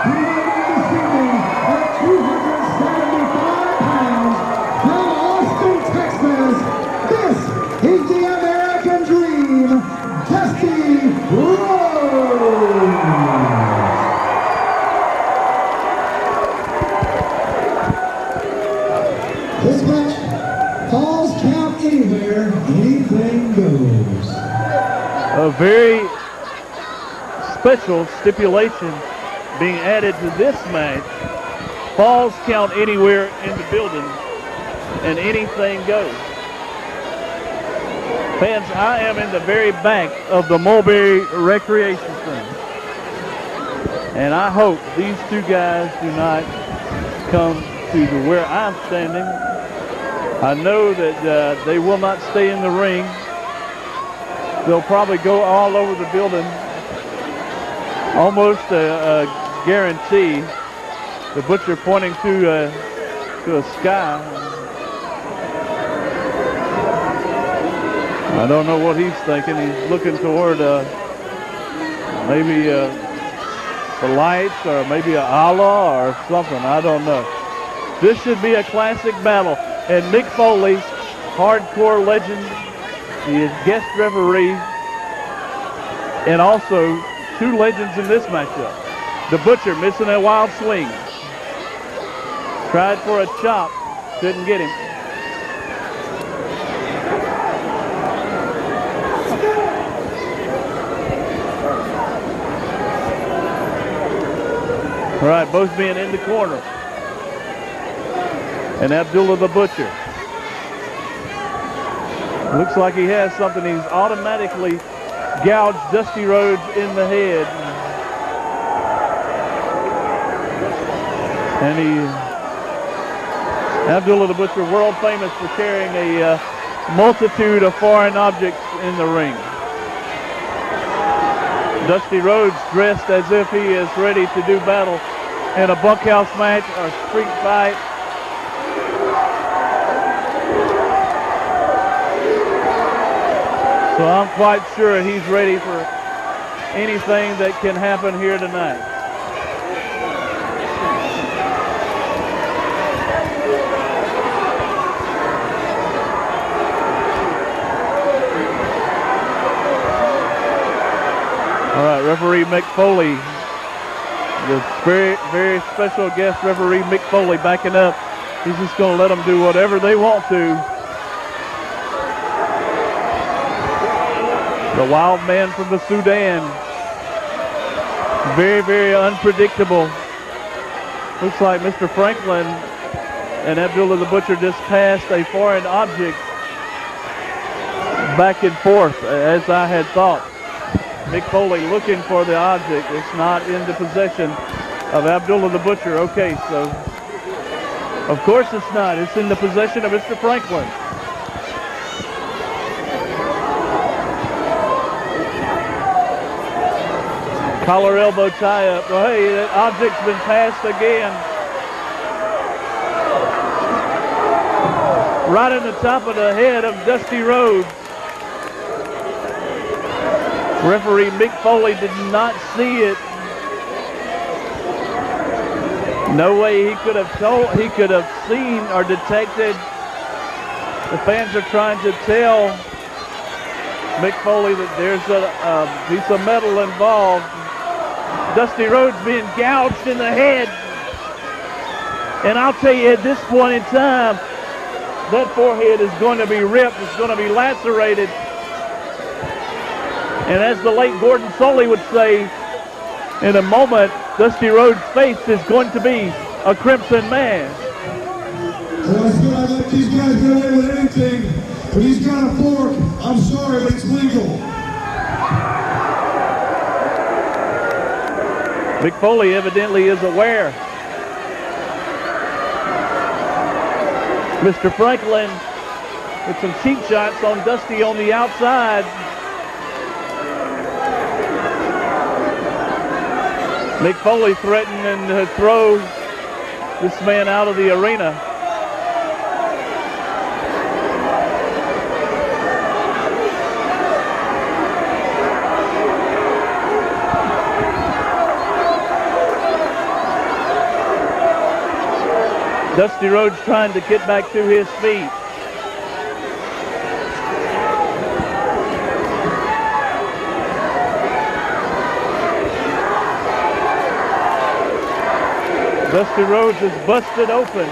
[SPEAKER 2] He will be defending at 275 pounds from Austin, Texas. This is the American Dream, Dusty Rhodes. This match, falls count anywhere, anything goes.
[SPEAKER 10] A very special stipulation being added to this match. Falls count anywhere in the building and anything goes. Fans, I am in the very back of the Mulberry Recreation Center. And I hope these two guys do not come to where I'm standing. I know that they will not stay in the ring. They'll probably go all over the building. Almost a guarantee. The Butcher pointing to a sky. I don't know what he's thinking. He's looking toward maybe the lights or maybe a Allah or something. I don't know. This should be a classic battle. And Mick Foley, hardcore legend, he is guest referee, and also two legends in this matchup. The Butcher missing a wild swing. Tried for a chop, couldn't get him. All right, both being in the corner. And Abdullah the Butcher. Looks like he has something. He's automatically gouged Dusty Rhodes in the head. And Abdullah the Butcher, world famous for carrying a multitude of foreign objects in the ring. Dusty Rhodes dressed as if he is ready to do battle in a bunkhouse match or street fight. So I'm quite sure he's ready for anything that can happen here tonight. All right, referee Mick Foley, the very, very special guest referee Mick Foley backing up. He's just going to let them do whatever they want to. The wild man from the Sudan. Very, very unpredictable. Looks like Mr. Franklin and Abdullah the Butcher just passed a foreign object back and forth, as I had thought. Mick Foley looking for the object. It's not in the possession of Abdullah the Butcher. Okay, so of course it's not. It's in the possession of Mr. Franklin. Collar elbow tie up. Well, hey, that object's been passed again. Right in the top of the head of Dusty Rhodes. Referee Mick Foley did not see it. No way he could have seen or detected. The fans are trying to tell Mick Foley that there's a piece of metal involved. Dusty Rhodes being gouged in the head. And I'll tell you, at this point in time, that forehead is going to be ripped. It's going to be lacerated. And as the late Gordon Soley would say, in a moment, Dusty Rhodes' face is going to be a crimson man.
[SPEAKER 2] Well, I feel like let these guys get away with anything, but he's got a fork. I'm sorry, but it's legal.
[SPEAKER 10] Mick Foley evidently is aware. Mr. Franklin with some cheap shots on Dusty on the outside. Mick Foley threatening to throw this man out of the arena. Dusty Rhodes trying to get back to his feet. Dusty Rhodes is busted open.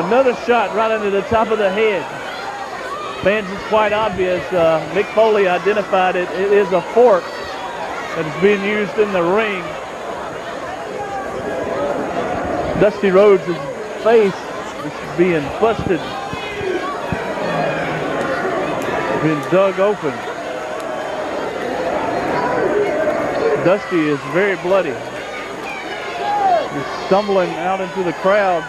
[SPEAKER 10] Another shot right into the top of the head. Fans, it's quite obvious. Mick Foley identified it. It is a fork that is being used in the ring. Dusty Rhodes' face is being busted, being dug open. Dusty is very bloody. He's stumbling out into the crowd.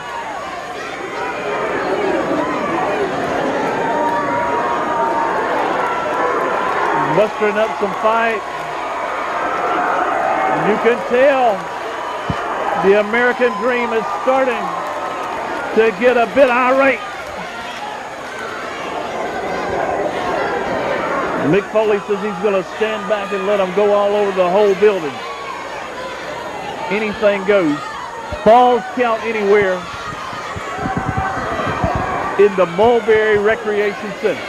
[SPEAKER 10] Mustering up some fight. You can tell the American Dream is starting to get a bit irate. Mick Foley says he's going to stand back and let them go all over the whole building. Anything goes. Falls count anywhere in the Mulberry Recreation Center.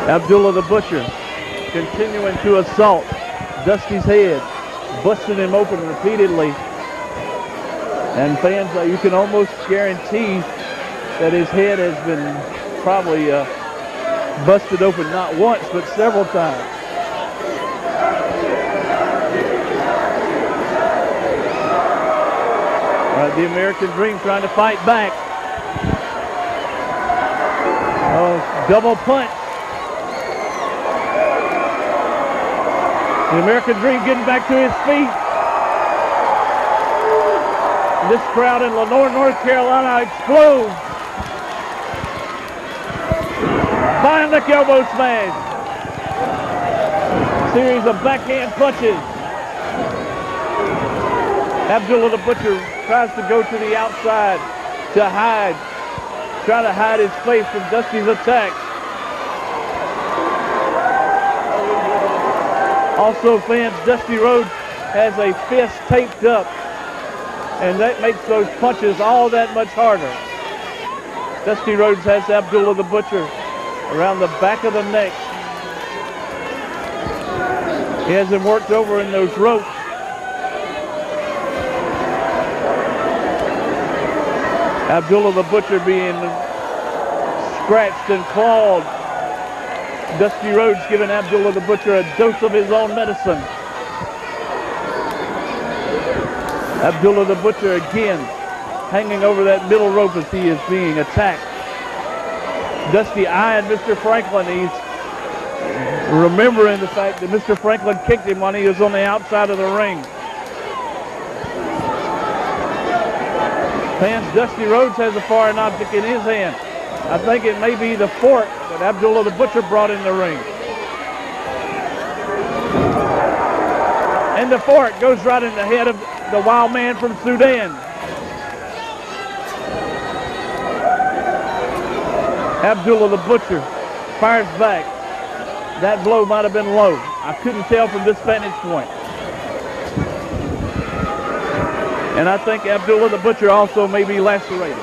[SPEAKER 10] Abdullah the Butcher continuing to assault Dusty's head, busting him open repeatedly. And fans, you can almost guarantee that his head has been probably busted open not once, but several times. All right, the American Dream trying to fight back. Oh, double punch. The American Dream getting back to his feet. This crowd in Lenore, North Carolina explodes. Bionic elbow smash. Series of backhand punches. Abdullah the Butcher tries to go to the outside to hide. Try to hide his face from Dusty's attack. Also, fans, Dusty Rhodes has a fist taped up, and that makes those punches all that much harder. Dusty Rhodes has Abdullah the Butcher around the back of the neck. He has him worked over in those ropes. Abdullah the Butcher being scratched and clawed. Dusty Rhodes giving Abdullah the Butcher a dose of his own medicine. Abdullah the Butcher again hanging over that middle rope as he is being attacked. Dusty eyeing Mr. Franklin. He's remembering the fact that Mr. Franklin kicked him when he was on the outside of the ring. Fans, Dusty Rhodes has a foreign object in his hand. I think it may be the fork that Abdullah the Butcher brought in the ring. And the fork goes right in the head of the wild man from Sudan. Abdullah the Butcher fires back. That blow might have been low. I couldn't tell from this vantage point. And I think Abdullah the Butcher also may be lacerated.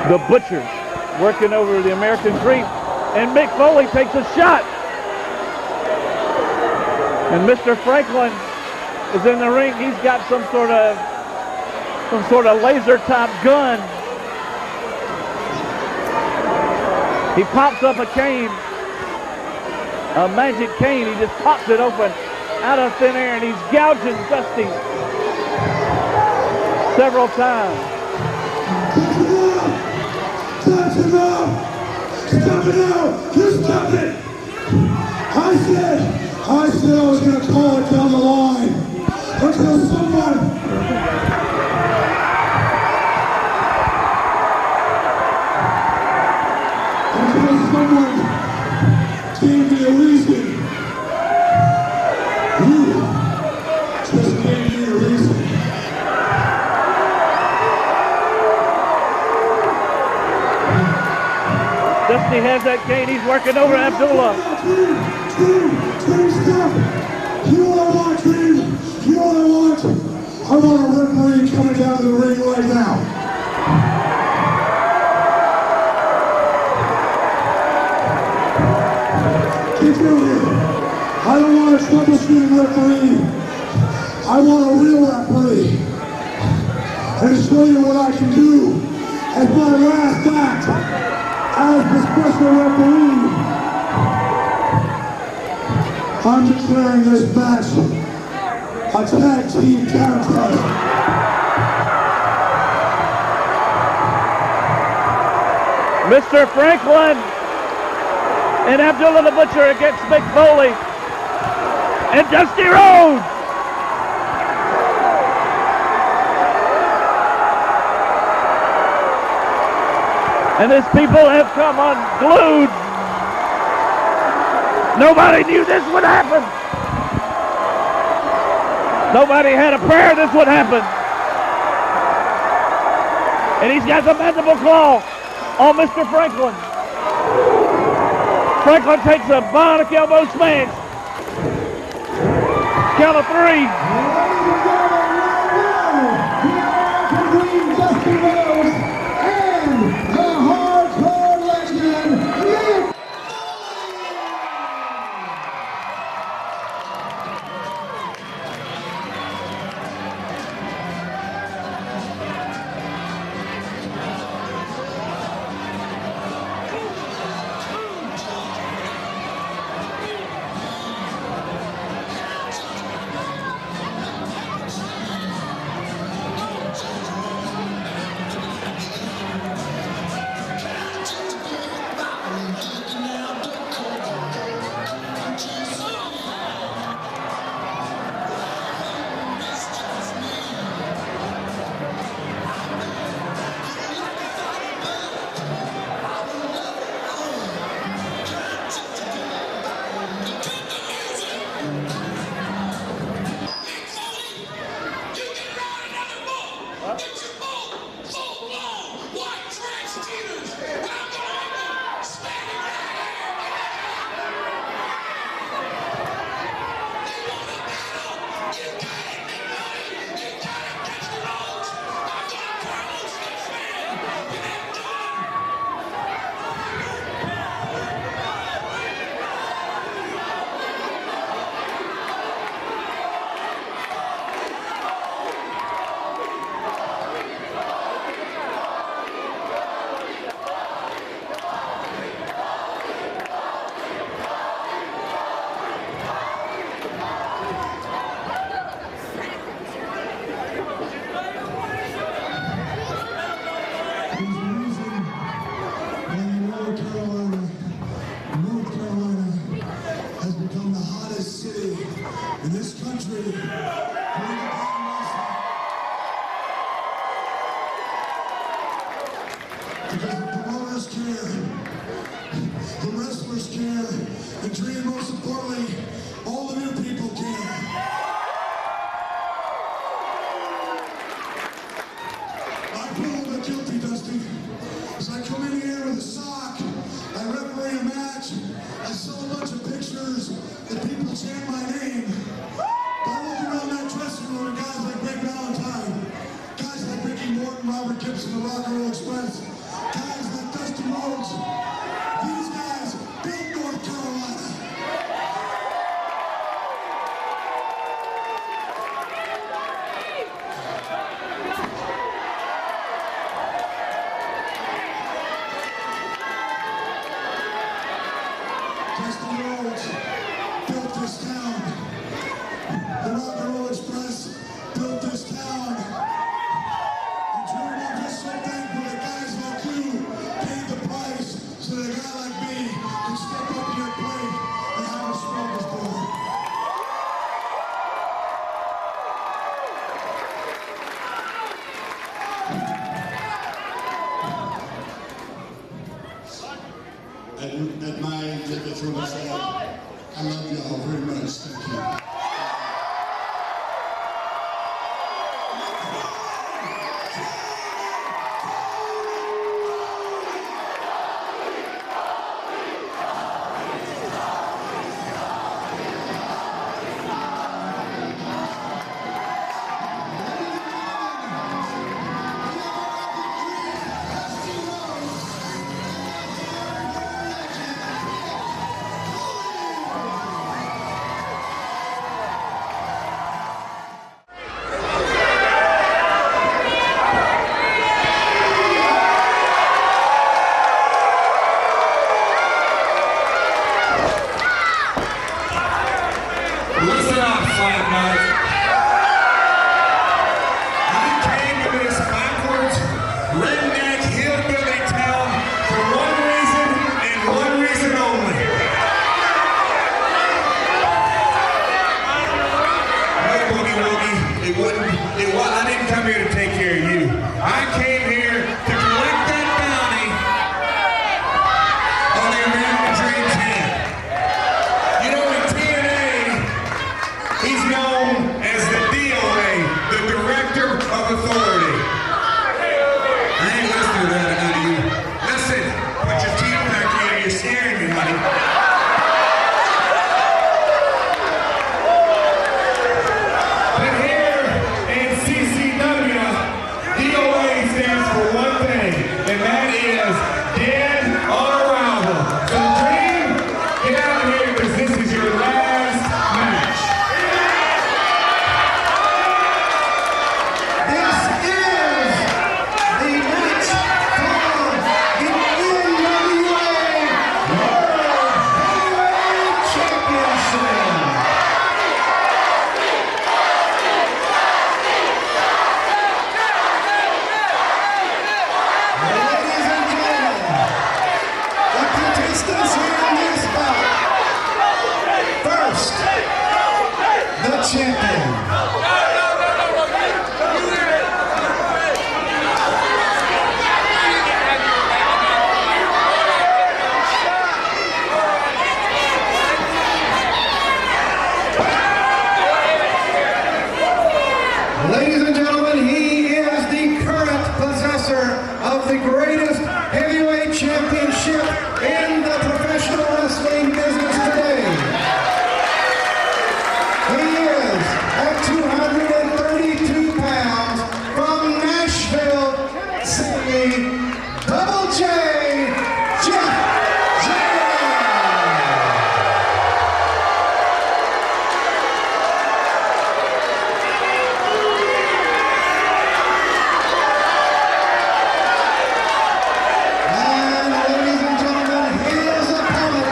[SPEAKER 10] The Butcher working over the American Dream, and Mick Foley takes a shot. And Mr. Franklin is in the ring. He's got some sort of laser type gun. He pops up a cane, a magic cane. He just pops it open out of thin air, and he's gouging Dusty several times.
[SPEAKER 8] That's enough!
[SPEAKER 4] stop it now! You stop it! I said I was going to call it down the line until someone... Someone gave me a reason. You just gave me a reason.
[SPEAKER 10] Dusty has that cane. He's working over Abdullah.
[SPEAKER 4] Dream, stop. You know what I want, Dream? You know what I want? I want a referee coming down to the ring right now. I don't want a troubleshooting referee. I want a real referee. And show you what I can do as my last act as the special referee. I'm declaring this match a tag team contest.
[SPEAKER 10] Mr. Franklin and Abdullah the Butcher against Mick Foley and Dusty Rhodes. And as people have come unglued, nobody knew this would happen. Nobody had a prayer this would happen. And he's got the mandible claw on Mr. Franklin. Franklin takes a bionic elbow smash. Count of 3.
[SPEAKER 4] Dusty Rhodes and the hardcore legend, Mick. So the guy like
[SPEAKER 8] step up to your plate and have a smorgasbord. At my age, I just want to say I love y'all very much. Thank you.
[SPEAKER 4] Listen up, Flat Mike. I came to this backwards, redneck, hillbilly town for one reason and one reason only. No, Boogie Woogie, I didn't come here to take care of you. I came here to collect that bounty on the American Dream's head. You know, in TNA, he's known as the DOA, the Director of Authority. I ain't listening to that, none of you. Listen, put your teeth back in, you're scaring me, buddy. But here in CCW, DOA stands for one thing, and that is dead on arrival. So Dream, get out of here because this is your last match.
[SPEAKER 8] This is the match for the NWA World Heavyweight Championship. Ladies and gentlemen, the contestants here in this bout. First, the champion. Ladies and gentlemen, he is the current possessor of the greatest heavyweight championship in the professional wrestling business today. He is at 232 pounds from Nashville, Tennessee, Double J, Jeff Jarrett. And ladies and gentlemen, his opponent.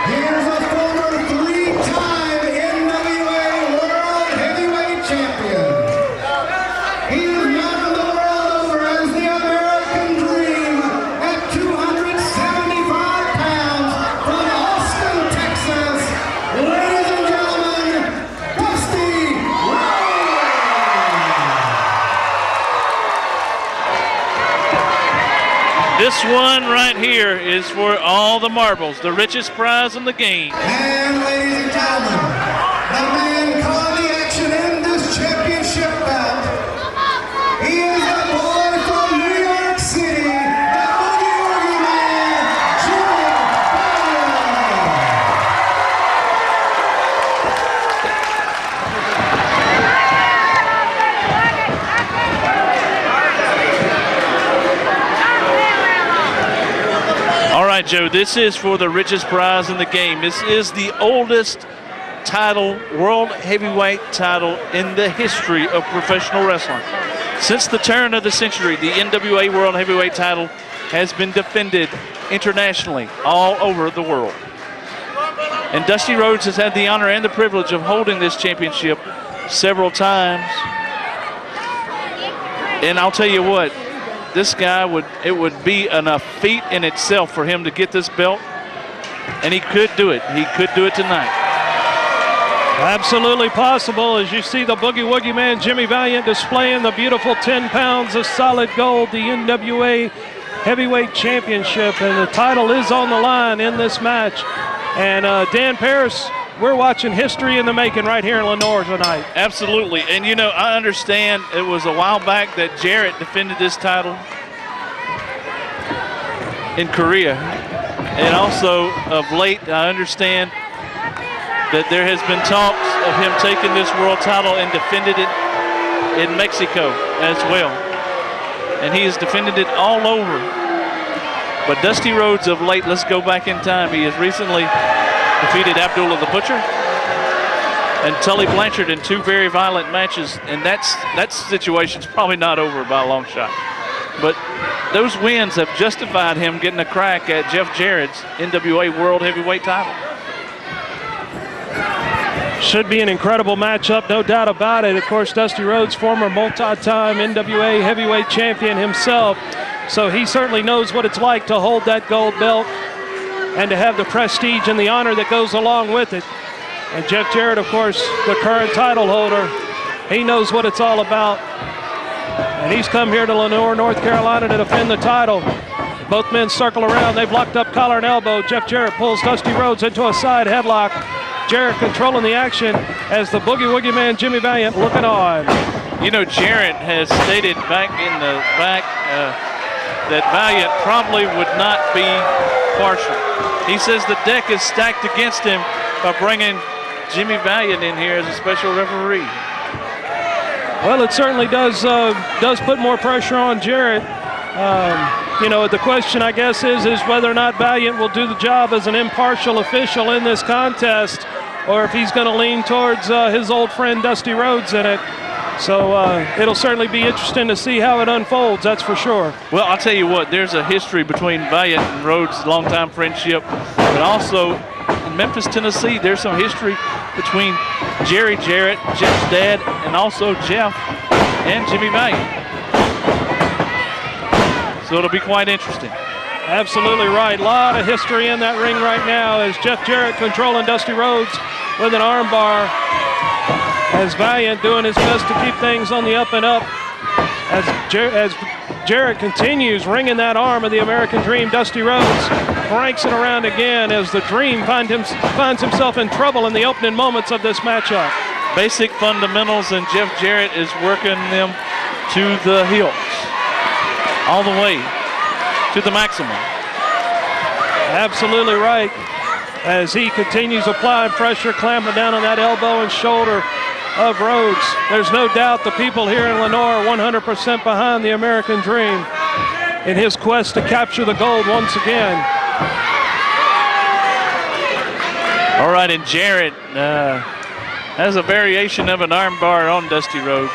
[SPEAKER 8] Here's a former three-time NWA World Heavyweight Champion. He is known the world over as the American Dream at 275 pounds from Austin, Texas. Ladies and gentlemen, Dusty Rhodes.
[SPEAKER 3] This one right here is for all the marbles, the richest prize in the game.
[SPEAKER 8] And ladies and gentlemen, the man calling the action in this championship bout, he is the boy from New York City, the Boogie Woogie Man, Jimmy Bauer.
[SPEAKER 3] All right, Joe, this is for the richest prize in the game. This is the oldest title, world heavyweight title in the history of professional wrestling. Since the turn of the century, the NWA World Heavyweight title has been defended internationally all over the world. And Dusty Rhodes has had the honor and the privilege of holding this championship several times. And I'll tell you what, this guy it would be a feat in itself for him to get this belt And he could do it. He could do it tonight.
[SPEAKER 11] Absolutely possible, as you see the Boogie Woogie Man, Jimmy Valiant, displaying the beautiful 10 pounds of solid gold, the NWA Heavyweight Championship, and the title is on the line in this match. And Dan Paris, we're watching history in the making right here in Lenoir tonight.
[SPEAKER 3] Absolutely. And, you know, I understand it was a while back that Jarrett defended this title in Korea. And also, of late, I understand that there has been talks of him taking this world title and defended it in Mexico as well. And he has defended it all over. But Dusty Rhodes of late, let's go back in time. He has recently defeated Abdullah the Butcher and Tully Blanchard in 2 very violent matches. And that situation's probably not over by a long shot. But those wins have justified him getting a crack at Jeff Jarrett's NWA World Heavyweight title.
[SPEAKER 11] Should be an incredible matchup, no doubt about it. Of course, Dusty Rhodes, former multi-time NWA heavyweight champion himself, so he certainly knows what it's like to hold that gold belt and to have the prestige and the honor that goes along with it. And Jeff Jarrett, of course, the current title holder, he knows what it's all about. And he's come here to Lenoir, North Carolina to defend the title. Both men circle around. They've locked up collar and elbow. Jeff Jarrett pulls Dusty Rhodes into a side headlock. Jarrett controlling the action as the Boogie Woogie Man, Jimmy Valiant, looking on.
[SPEAKER 3] You know, Jarrett has stated back in the back that Valiant probably would not be partial. He says the deck is stacked against him by bringing Jimmy Valiant in here as a special referee.
[SPEAKER 11] Well, it certainly does put more pressure on Jarrett. You know, the question, I guess, is whether or not Valiant will do the job as an impartial official in this contest, or if he's going to lean towards his old friend Dusty Rhodes in it. So it'll certainly be interesting to see how it unfolds, that's for sure.
[SPEAKER 3] Well, I'll tell you what, there's a history between Valiant and Rhodes, longtime friendship, but also in Memphis, Tennessee, there's some history between Jerry Jarrett, Jeff's dad, and also Jeff and Jimmy Valiant. So it'll be quite interesting.
[SPEAKER 11] Absolutely right. A lot of history in that ring right now as Jeff Jarrett controlling Dusty Rhodes with an arm bar. As Valiant doing his best to keep things on the up and up. As Jarrett continues ringing that arm of the American Dream, Dusty Rhodes cranks it around again as the Dream finds himself in trouble in the opening moments of this matchup.
[SPEAKER 3] Basic fundamentals, and Jeff Jarrett is working them to the hilt. All the way to the maximum.
[SPEAKER 11] Absolutely right. As he continues applying pressure, clamping down on that elbow and shoulder of Rhodes. There's no doubt the people here in Lenoir are 100% behind the American Dream in his quest to capture the gold once again.
[SPEAKER 3] All right, and Jarrett has a variation of an armbar on Dusty Rhodes.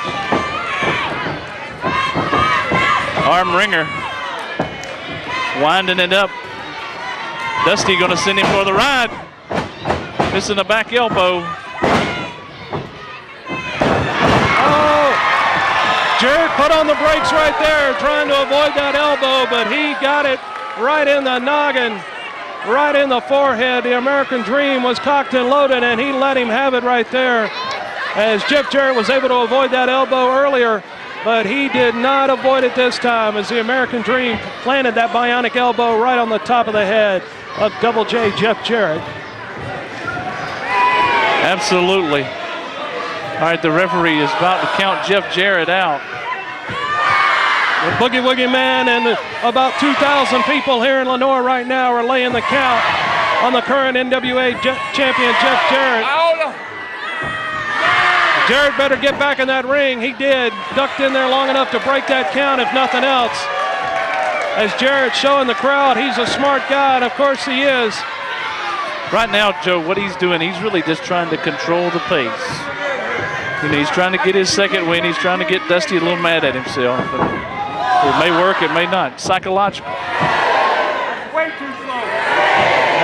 [SPEAKER 3] Arm ringer, winding it up. Dusty gonna send him for the ride. Missing a back elbow.
[SPEAKER 11] Oh, Jarrett put on the brakes right there, trying to avoid that elbow, but he got it right in the noggin, right in the forehead. The American Dream was cocked and loaded, and he let him have it right there. As Jeff Jarrett was able to avoid that elbow earlier, but he did not avoid it this time as the American Dream planted that bionic elbow right on the top of the head of Double J Jeff Jarrett.
[SPEAKER 3] Absolutely. All right, the referee is about to count Jeff Jarrett out.
[SPEAKER 11] The Boogie Woogie Man and about 2,000 people here in Lenoir right now are laying the count on the current NWA champion Jeff Jarrett. Jarrett better get back in that ring. He did. Ducked in there long enough to break that count, if nothing else. As Jarrett's showing the crowd, he's a smart guy, and of course he is.
[SPEAKER 3] Right now, Joe, what he's doing, he's really just trying to control the pace. You know, he's trying to get his second win. He's trying to get Dusty a little mad at himself. But it may work, it may not. Psychological.
[SPEAKER 5] Way too slow.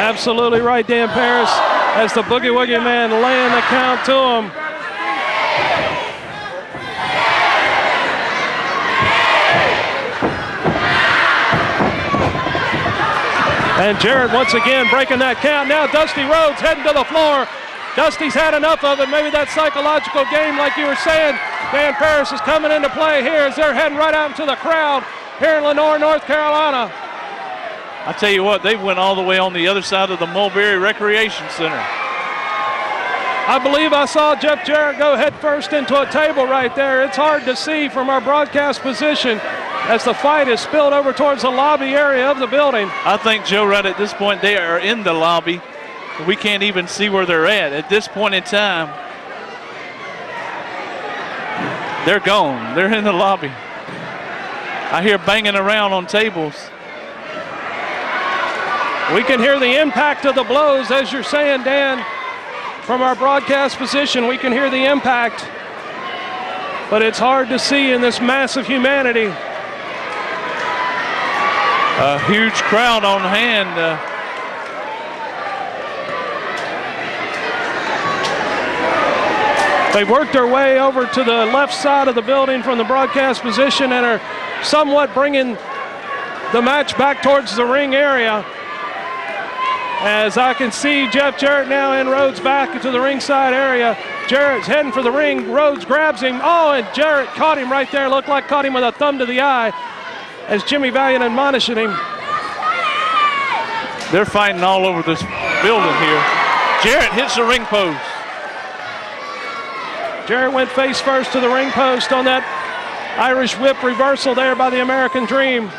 [SPEAKER 11] Absolutely right, Dan Paris. As the Boogie Woogie Man laying the count to him. And Jarrett once again breaking that count. Now Dusty Rhodes heading to the floor. Dusty's had enough of it. Maybe that psychological game, like you were saying, Dan Paris is coming into play here as they're heading right out into the crowd here in Lenoir, North Carolina.
[SPEAKER 3] I tell you what, they went all the way on the other side of the Mulberry Recreation Center.
[SPEAKER 11] I believe I saw Jeff Jarrett go head first into a table right there. It's hard to see from our broadcast position as the fight is spilled over towards the lobby area of the building.
[SPEAKER 3] I think, Joe, right at this point, they are in the lobby. We can't even see where they're at this point in time. They're gone. They're in the lobby. I hear banging around on tables.
[SPEAKER 11] We can hear the impact of the blows, as you're saying, Dan. From our broadcast position, we can hear the impact. But it's hard to see in this mass of humanity.
[SPEAKER 3] A huge crowd on hand.
[SPEAKER 11] They've worked their way over to the left side of the building from the broadcast position and are somewhat bringing the match back towards the ring area. As I can see Jeff Jarrett now in Rhodes back into the ringside area. Jarrett's heading for the ring. Rhodes grabs him. Oh, and Jarrett caught him right there. Looked like caught him with a thumb to the eye as Jimmy Valiant admonishing him.
[SPEAKER 3] They're fighting all over this building here. Jarrett hits the ring post.
[SPEAKER 11] Jarrett went face first to the ring post on that Irish whip reversal there by the American Dream.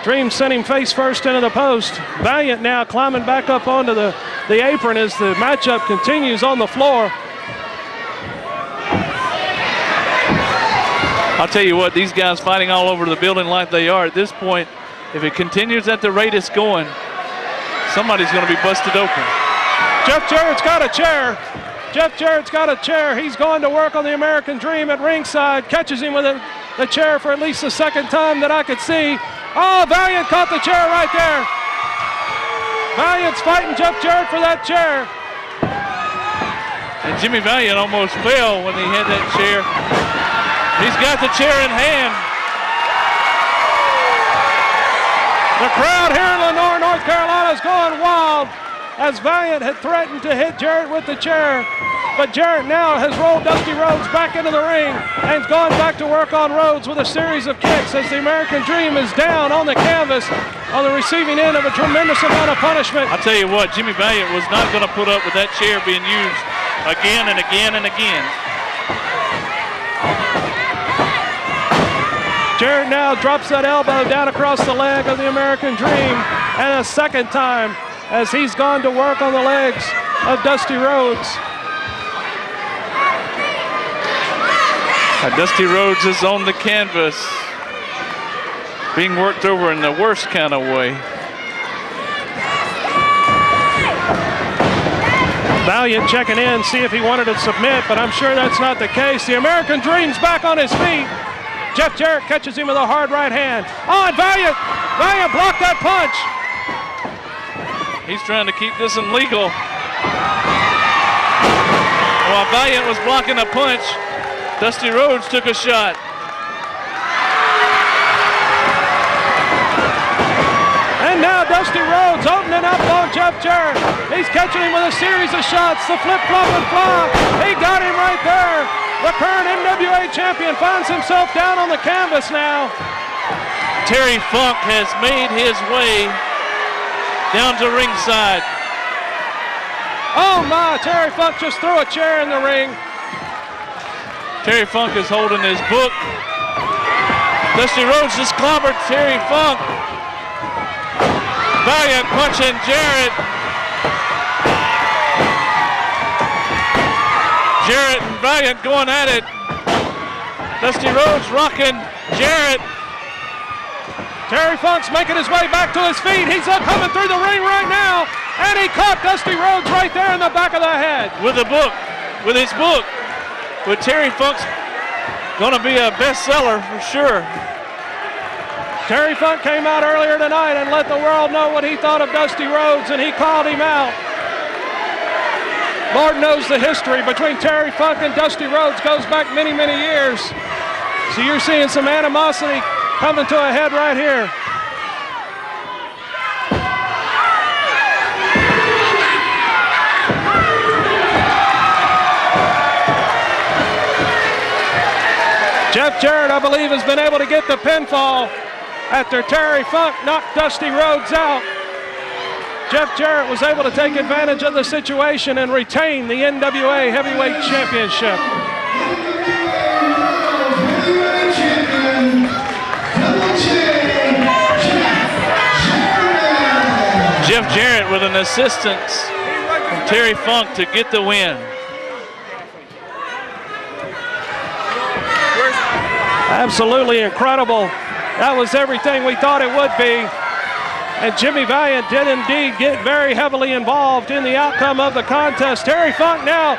[SPEAKER 11] Dream sent him face first into the post. Valiant now climbing back up onto the apron as the matchup continues on the floor.
[SPEAKER 3] I'll tell you what, these guys fighting all over the building like they are at this point. If it continues at the rate it's going, somebody's going to be busted open.
[SPEAKER 11] Jeff Jarrett's got a chair. Jeff Jarrett's got a chair. He's going to work on the American Dream at ringside. Catches him with the chair for at least the second time that I could see. Oh, Valiant caught the chair right there. Valiant's fighting Jeff Jarrett for that chair.
[SPEAKER 3] And Jimmy Valiant almost fell when he had that chair. He's got the chair in hand.
[SPEAKER 11] The crowd here in Lenoir, North Carolina is going wild as Valiant had threatened to hit Jarrett with the chair. But Jarrett now has rolled Dusty Rhodes back into the ring and gone back to work on Rhodes with a series of kicks as the American Dream is down on the canvas on the receiving end of a tremendous amount of punishment.
[SPEAKER 3] I'll tell you what, Jimmy Valiant was not going to put up with that chair being used again and again and again.
[SPEAKER 11] Jarrett now drops that elbow down across the leg of the American Dream, and a second time as he's gone to work on the legs of Dusty Rhodes.
[SPEAKER 3] Dusty Rhodes is on the canvas, being worked over in the worst kind of way.
[SPEAKER 11] Valiant checking in, see if he wanted to submit, but I'm sure that's not the case. The American Dream's back on his feet. Jeff Jarrett catches him with a hard right hand. Oh, and Valiant blocked that punch.
[SPEAKER 3] He's trying to keep this illegal. While Valiant was blocking a punch, Dusty Rhodes took a shot.
[SPEAKER 11] And now Dusty Rhodes opening up on Jeff Jarrett. He's catching him with a series of shots. The flip, flop, and flop. He got him right there. The current NWA champion finds himself down on the canvas now.
[SPEAKER 3] Terry Funk has made his way down to ringside.
[SPEAKER 11] Oh my, Terry Funk just threw a chair in the ring.
[SPEAKER 3] Terry Funk is holding his book. Dusty Rhodes just clobbered Terry Funk. Valiant punching Jarrett. Jarrett and Valiant going at it. Dusty Rhodes rocking Jarrett.
[SPEAKER 11] Terry Funk's making his way back to his feet. He's up coming through the ring right now. And he caught Dusty Rhodes right there in the back of the head.
[SPEAKER 3] With a book, with his book. But Terry Funk's gonna be a bestseller for sure.
[SPEAKER 11] Terry Funk came out earlier tonight and let the world know what he thought of Dusty Rhodes, and he called him out. Lord knows the history between Terry Funk and Dusty Rhodes goes back many, many years. So you're seeing some animosity coming to a head right here. Jeff Jarrett, I believe, has been able to get the pinfall after Terry Funk knocked Dusty Rhodes out. Jeff Jarrett was able to take advantage of the situation and retain the NWA Heavyweight Championship.
[SPEAKER 3] Jeff Jarrett with an assistance from Terry Funk to get the win.
[SPEAKER 11] Absolutely incredible. That was everything we thought it would be. And Jimmy Valiant did indeed get very heavily involved in the outcome of the contest. Terry Funk now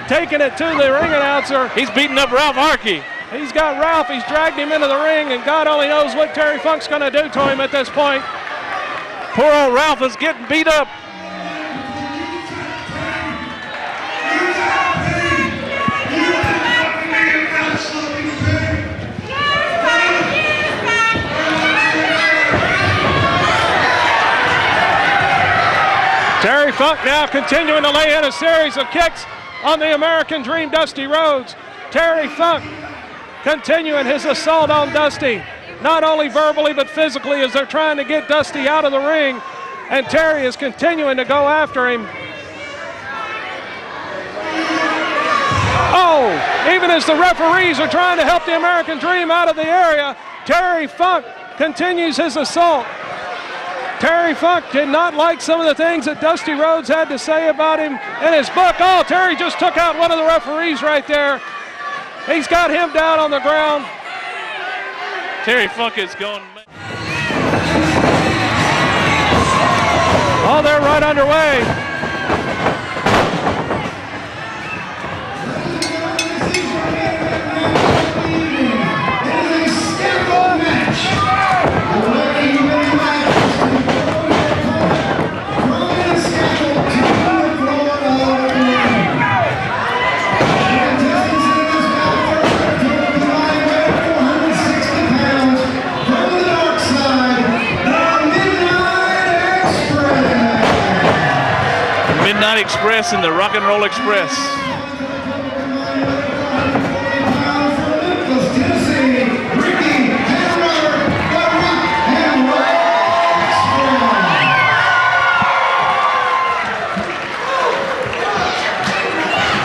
[SPEAKER 11] taking it to the ring announcer.
[SPEAKER 3] He's beating up Ralph Harkey.
[SPEAKER 11] He's got Ralph, he's dragged him into the ring, and God only knows what Terry Funk's gonna do to him at this point.
[SPEAKER 3] Poor old Ralph is getting beat up.
[SPEAKER 11] Terry Funk now continuing to lay in a series of kicks on the American Dream, Dusty Rhodes. Terry Funk continuing his assault on Dusty, not only verbally but physically, as they're trying to get Dusty out of the ring, and Terry is continuing to go after him. Oh, even as the referees are trying to help the American Dream out of the area, Terry Funk continues his assault. Terry Funk did not like some of the things that Dusty Rhodes had to say about him in his book. Oh, Terry just took out one of the referees right there. He's got him down on the ground.
[SPEAKER 3] Terry Funk is going.
[SPEAKER 11] Oh, they're right underway.
[SPEAKER 3] Midnight Express and the Rock and Roll Express.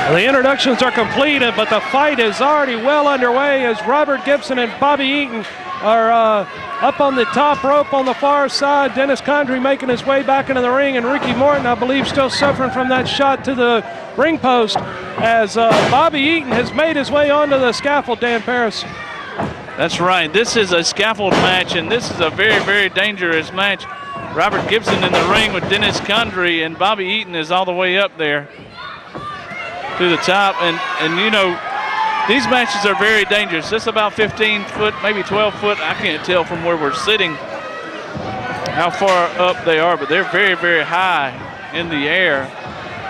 [SPEAKER 11] The introductions are completed, but the fight is already well underway as Robert Gibson and Bobby Eaton are up on the top rope on the far side. Dennis Condrey making his way back into the ring, and Ricky Morton, I believe, still suffering from that shot to the ring post as Bobby Eaton has made his way onto the scaffold, Dan Paris.
[SPEAKER 3] That's right. This is a scaffold match, and this is a very, very dangerous match. Robert Gibson in the ring with Dennis Condrey, and Bobby Eaton is all the way up there to the top. And you know, these matches are very dangerous. It's about 15 foot, maybe 12 foot. I can't tell from where we're sitting how far up they are, but they're very, very high in the air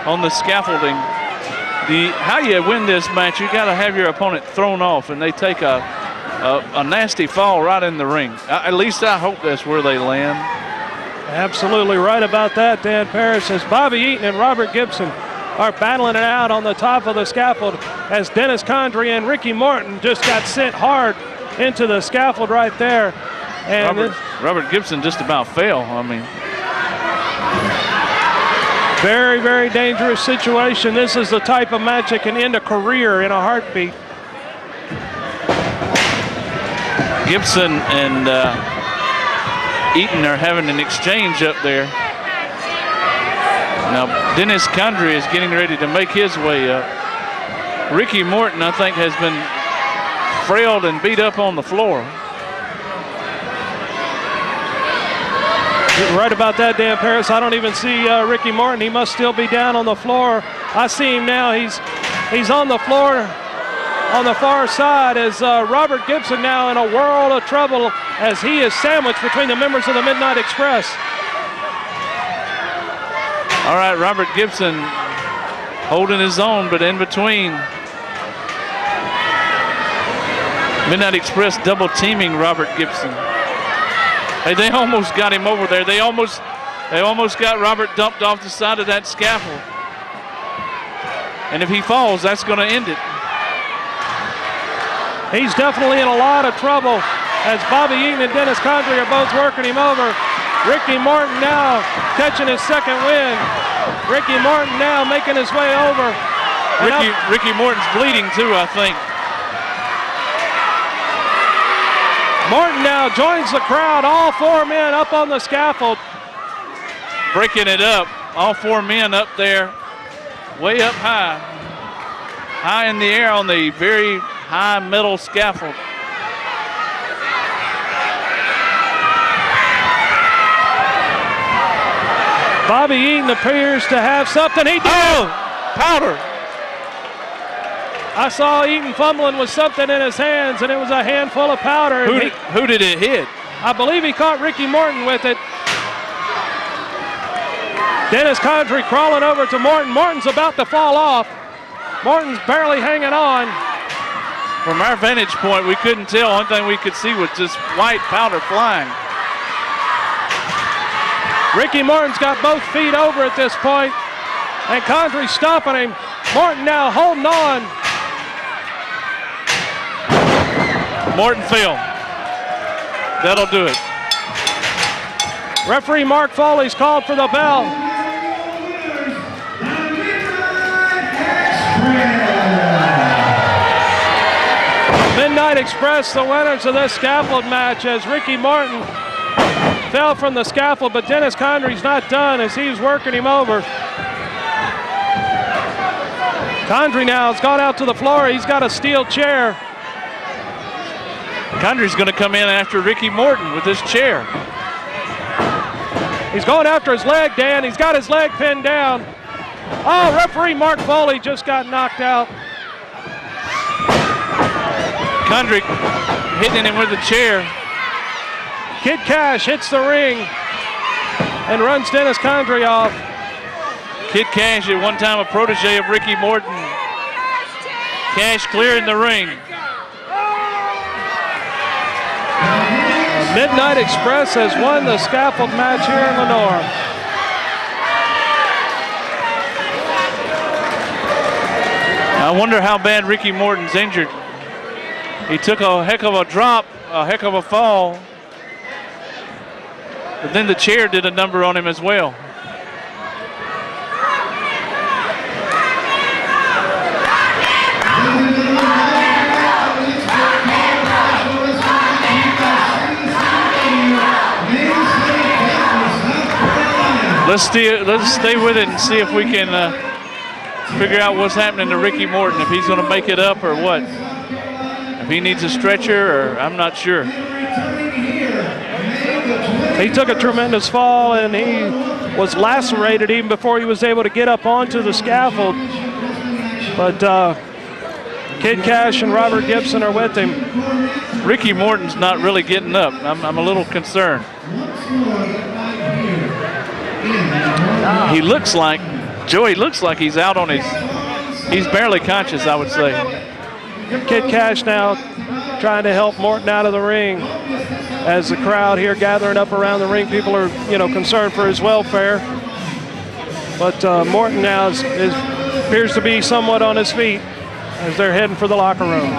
[SPEAKER 3] on the scaffolding. How you win this match, you got to have your opponent thrown off, and they take a nasty fall right in the ring. At least I hope that's where they land.
[SPEAKER 11] Absolutely right about that, Dan Paris, as Bobby Eaton and Robert Gibson are battling it out on the top of the scaffold as Dennis Condrey and Ricky Morton just got sent hard into the scaffold right there. And
[SPEAKER 3] Robert Gibson just about fell. I mean,
[SPEAKER 11] very, very dangerous situation. This is the type of match that can end a career in a heartbeat.
[SPEAKER 3] Gibson and Eaton are having an exchange up there. Now, Dennis Condrey is getting ready to make his way up. Ricky Morton, I think, has been frailed and beat up on the floor.
[SPEAKER 11] You're right about that, Dan Paris. I don't even see Ricky Morton. He must still be down on the floor. I see him now. He's on the floor on the far side as Robert Gibson now in a world of trouble as he is sandwiched between the members of the Midnight Express.
[SPEAKER 3] All right, Robert Gibson holding his own, but in between. Midnight Express double teaming Robert Gibson. Hey, they almost got him over there. They almost got Robert dumped off the side of that scaffold. And if he falls, that's going to end it.
[SPEAKER 11] He's definitely in a lot of trouble as Bobby Eaton and Dennis Condrey are both working him over. Ricky Martin now catching his second win. Ricky Martin now making his way over.
[SPEAKER 3] Ricky Morton's bleeding too, I think.
[SPEAKER 11] Martin now joins the crowd, all 4 men up on the scaffold.
[SPEAKER 3] Breaking it up, all 4 men up there, way up high. High in the air on the very high metal scaffold.
[SPEAKER 11] Bobby Eaton appears to have something. He did.
[SPEAKER 3] Oh, powder.
[SPEAKER 11] I saw Eaton fumbling with something in his hands, and it was a handful of powder.
[SPEAKER 3] Who did it hit?
[SPEAKER 11] I believe he caught Ricky Morton with it. Dennis Condrey crawling over to Morton. Morton's about to fall off. Morton's barely hanging on.
[SPEAKER 3] From our vantage point, we couldn't tell. One thing we could see was just white powder flying.
[SPEAKER 11] Ricky Morton's got both feet over at this point, and Condrey stopping him. Morton now holding on.
[SPEAKER 3] Morton fell. That'll do it.
[SPEAKER 11] Referee Mark Foley's called for the bell. Midnight Express, the winners of this scaffold match, as Ricky Martin fell from the scaffold, but Dennis Condrey's not done as he's working him over. Condrey now has gone out to the floor. He's got a steel chair.
[SPEAKER 3] Condrey's going to come in after Ricky Morton with his chair.
[SPEAKER 11] He's going after his leg, Dan. He's got his leg pinned down. Oh, referee Mark Foley just got knocked out.
[SPEAKER 3] Condrey hitting him with the chair.
[SPEAKER 11] Kid Cash hits the ring and runs Dennis Condrey off.
[SPEAKER 3] Kid Cash, at one time a protege of Ricky Morton. Cash clearing the ring.
[SPEAKER 11] Midnight Express has won the scaffold match here in Lenore.
[SPEAKER 3] I wonder how bad Ricky Morton's injured. He took a heck of a drop, a heck of a fall. But then the chair did a number on him as well. Let's stay with it and see if we can figure out what's happening to Ricky Morton, if he's going to make it up or what. If he needs a stretcher, or I'm not sure.
[SPEAKER 11] He took a tremendous fall and he was lacerated even before he was able to get up onto the scaffold. But Kid Cash and Robert Gibson are with him.
[SPEAKER 3] Ricky Morton's not really getting up. I'm a little concerned. He looks like, Joey looks like he's out on he's barely conscious, I would say.
[SPEAKER 11] Kid Cash now trying to help Morton out of the ring as the crowd here gathering up around the ring. People are, concerned for his welfare. But Morton now appears to be somewhat on his feet as they're heading for the locker room.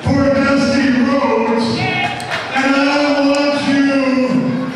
[SPEAKER 8] For Dusty Rhodes, and I want you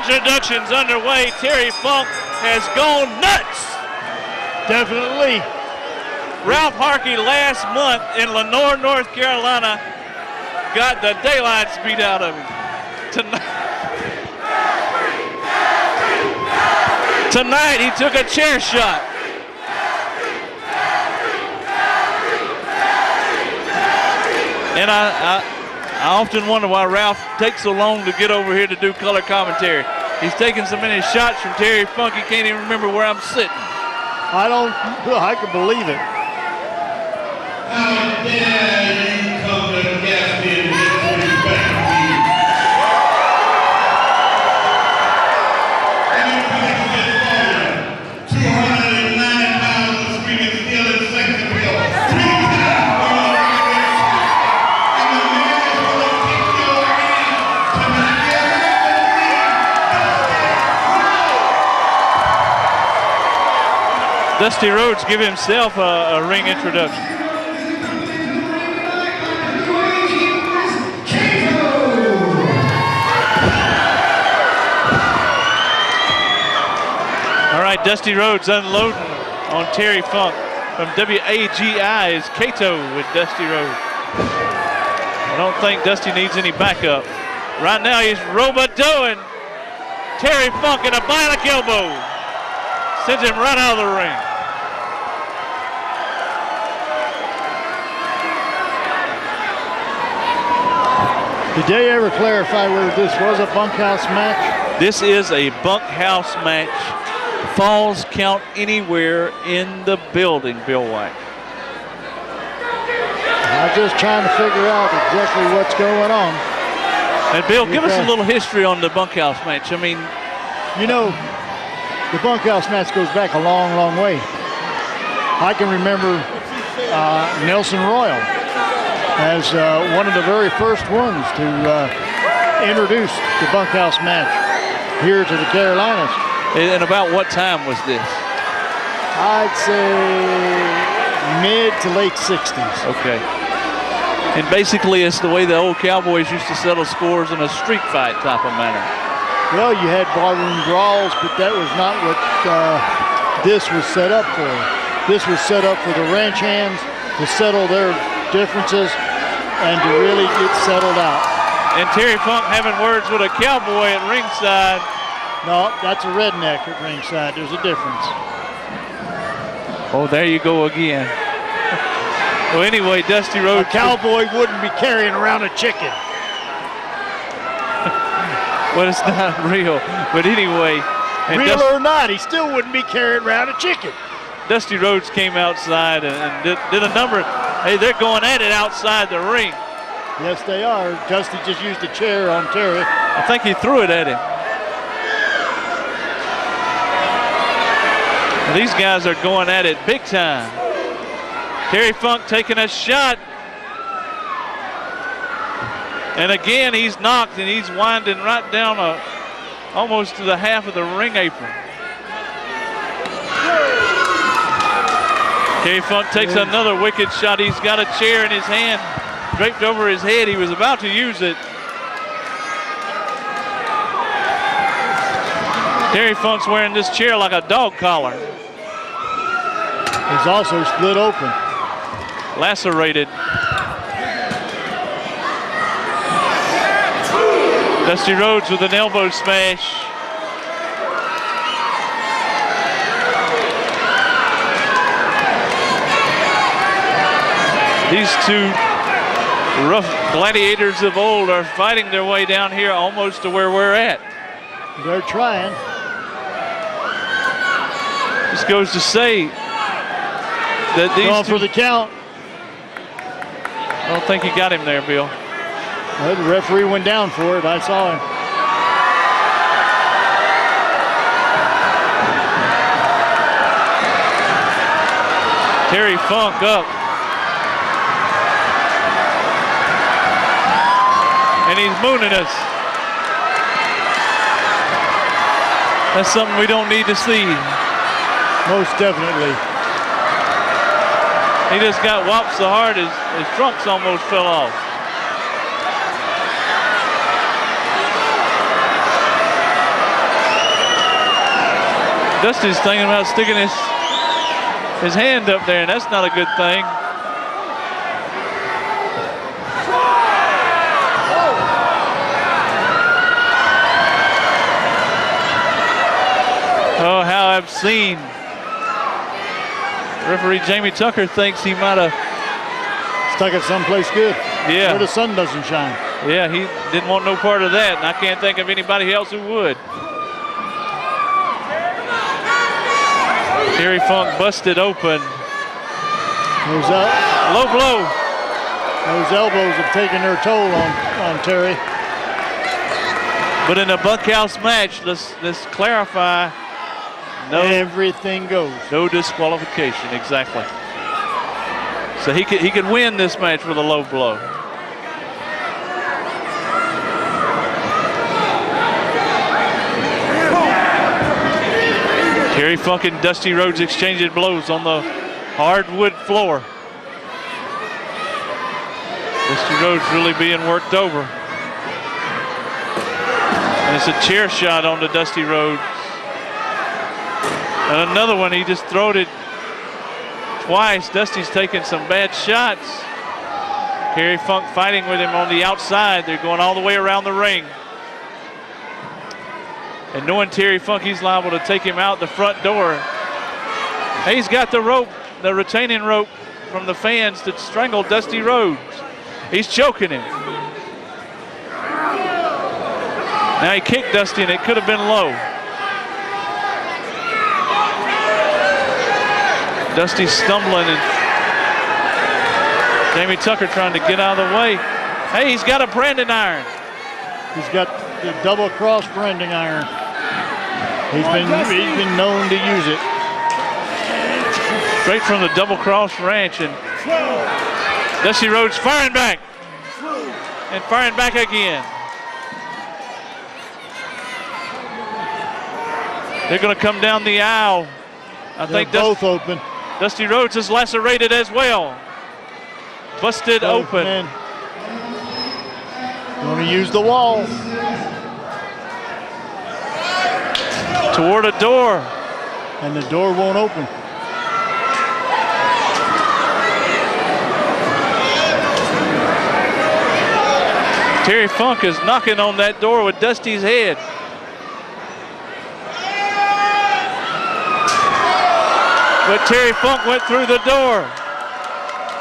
[SPEAKER 3] introductions underway. Terry Funk has gone nuts.
[SPEAKER 12] Definitely.
[SPEAKER 3] Ralph Harkey last month in Lenore, North Carolina, got the daylights beat out of him. Tonight he took a chair shot. And I often wonder why Ralph takes so long to get over here to do color commentary. He's taking so many shots from Terry Funk, he can't even remember where I'm sitting.
[SPEAKER 12] I can believe it.
[SPEAKER 4] How dare you come to Gaffney and disrespect me? Let me finish this for you. 290 pounds of screaming still in second appeal. 3 times for your organization. And the man is going to kick your ass to not get
[SPEAKER 3] Dusty Rhodes give himself a ring introduction. All right, Dusty Rhodes unloading on Terry Funk. From WAGI is Cato with Dusty Rhodes. I don't think Dusty needs any backup. Right now he's robodoing Terry Funk in a bionic elbow. Sends him right out of the ring.
[SPEAKER 12] Did they ever clarify whether this was a bunkhouse match?
[SPEAKER 3] This is a bunkhouse match. Falls count anywhere in the building, Bill White.
[SPEAKER 12] I'm just trying to figure out exactly what's going on.
[SPEAKER 3] And Bill, give us a little history on the bunkhouse match. I mean,
[SPEAKER 12] you know, the bunkhouse match goes back a long, long way. I can remember Nelson Royal as one of the very first ones to introduce the bunkhouse match here to the Carolinas.
[SPEAKER 3] And about what time was this?
[SPEAKER 12] I'd say mid to late 60s.
[SPEAKER 3] Okay. And basically it's the way the old Cowboys used to settle scores in a street fight type of manner.
[SPEAKER 12] Well, you had barroom brawls, but that was not what this was set up for. This was set up for the ranch hands to settle their differences and to really get settled out.
[SPEAKER 3] And Terry Funk having words with a cowboy at ringside.
[SPEAKER 12] No, that's a redneck at ringside. There's a difference.
[SPEAKER 3] Oh, there you go again. Well, anyway, Dusty Rhodes.
[SPEAKER 12] A cowboy wouldn't be carrying around a chicken.
[SPEAKER 3] Well, it's not real. But anyway.
[SPEAKER 12] Real or not, he still wouldn't be carrying around a chicken.
[SPEAKER 3] Dusty Rhodes came outside and did a number. Hey, they're going at it outside the ring.
[SPEAKER 12] Yes, they are. Dusty just used a chair on Terry.
[SPEAKER 3] I think he threw it at him. These guys are going at it big time. Terry Funk taking a shot. And again, he's knocked and he's winding right down almost to the half of the ring apron. Terry Funk takes another wicked shot. He's got a chair in his hand, draped over his head. He was about to use it. Terry Funk's wearing this chair like a dog collar.
[SPEAKER 12] He's also split open.
[SPEAKER 3] Lacerated. Dusty Rhodes with an elbow smash. These two rough gladiators of old are fighting their way down here almost to where we're at.
[SPEAKER 12] They're trying.
[SPEAKER 3] This goes to say that these
[SPEAKER 12] going for the count.
[SPEAKER 3] I don't think he got him there, Bill.
[SPEAKER 12] Well, the referee went down for it. I saw him.
[SPEAKER 3] Terry Funk up. And he's mooning us. That's something we don't need to see.
[SPEAKER 12] Most definitely.
[SPEAKER 3] He just got whopped so hard his trunks almost fell off. Dusty's thinking about sticking his hand up there, and that's not a good thing. Oh, how obscene. Referee Jamie Tucker thinks he might have
[SPEAKER 12] stuck it someplace good.
[SPEAKER 3] Yeah.
[SPEAKER 12] Where the sun doesn't shine.
[SPEAKER 3] Yeah, he didn't want no part of that, and I can't think of anybody else who would. Terry Funk busted open. Low blow.
[SPEAKER 12] Those elbows have taken their toll on Terry.
[SPEAKER 3] But in a bunkhouse match, let's clarify. No,
[SPEAKER 12] everything goes.
[SPEAKER 3] No disqualification, exactly. So he could win this match with a low blow. Terry Funk and Dusty Rhodes exchanging blows on the hardwood floor. Dusty Rhodes really being worked over. And it's a chair shot onto Dusty Rhodes. And another one, he just throwed it twice. Dusty's taking some bad shots. Terry Funk fighting with him on the outside. They're going all the way around the ring. And knowing Terry Funk, he's liable to take him out the front door. He's got the rope, the retaining rope from the fans that strangled Dusty Rhodes. He's choking him. Now he kicked Dusty and it could have been low. Dusty's stumbling and Jamie Tucker trying to get out of the way. Hey, he's got a branding iron.
[SPEAKER 12] He's got the double cross branding iron. He's been known to use it.
[SPEAKER 3] Straight from the double cross ranch, and Dusty Rhodes firing back and firing back again. They're going to come down the aisle. I think
[SPEAKER 12] both open.
[SPEAKER 3] Dusty Rhodes is lacerated as well. Busted open.
[SPEAKER 12] Going to use the wall.
[SPEAKER 3] Toward a door.
[SPEAKER 12] And the door won't open.
[SPEAKER 3] Terry Funk is knocking on that door with Dusty's head. But Terry Funk went through the door.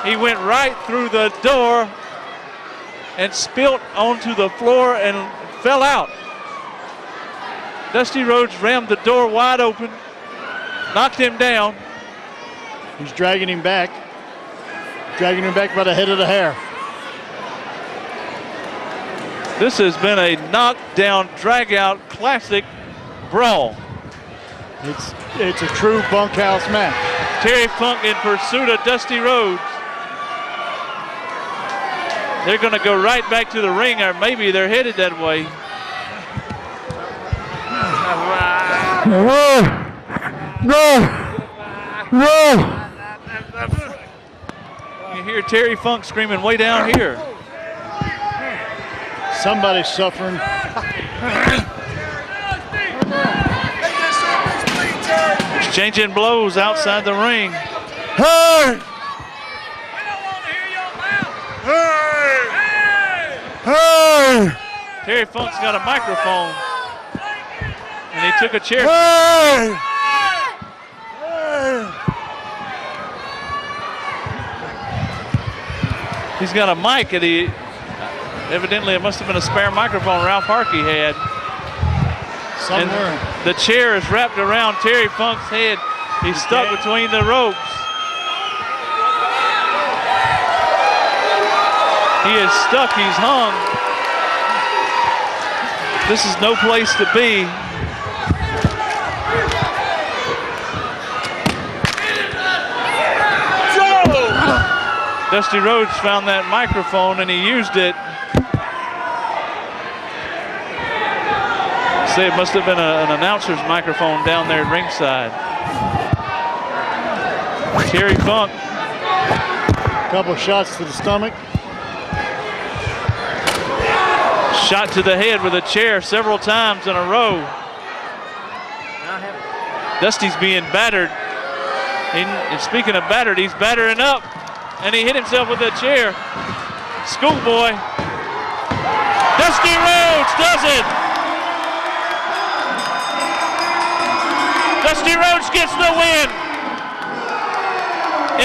[SPEAKER 3] He went right through the door and spilt onto the floor and fell out. Dusty Rhodes rammed the door wide open, knocked him down.
[SPEAKER 12] He's dragging him back by the head of the hair.
[SPEAKER 3] This has been a knockdown, drag-out, classic brawl.
[SPEAKER 12] It's a true bunkhouse match.
[SPEAKER 3] Terry Funk in pursuit of Dusty Rhodes. They're going to go right back to the ring, or maybe they're headed that way. You hear Terry Funk screaming way down here.
[SPEAKER 12] Somebody's suffering.
[SPEAKER 3] Exchanging blows outside the ring.
[SPEAKER 12] Hey! Hey!
[SPEAKER 3] Terry Funk's got a microphone. And he took a chair.
[SPEAKER 12] Hey!
[SPEAKER 3] He's got a mic, and evidently it must have been a spare microphone Ralph Harkey had.
[SPEAKER 12] Somewhere.
[SPEAKER 3] And the chair is wrapped around Terry Funk's head. He's stuck between the ropes. He is stuck, he's hung. This is no place to be. Dusty Rhodes found that microphone and he used it. Say it must have been an announcer's microphone down there at ringside. Terry Funk.
[SPEAKER 12] Couple shots to the stomach.
[SPEAKER 3] Shot to the head with a chair several times in a row. Dusty's being battered. And speaking of battered, he's battering up. And he hit himself with a chair. Schoolboy. Dusty Rhodes does it. Dusty Rhodes gets the win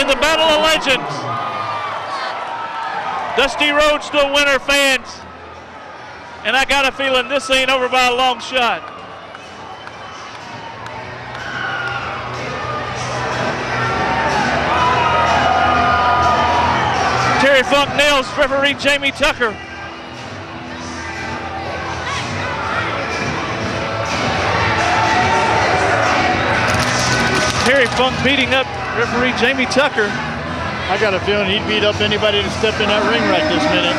[SPEAKER 3] in the Battle of Legends. Dusty Rhodes the winner, fans. And I got a feeling this ain't over by a long shot. Terry Funk nails referee Jamie Tucker. Terry Funk beating up referee Jamie Tucker.
[SPEAKER 12] I got a feeling he'd beat up anybody to step in that ring right this minute.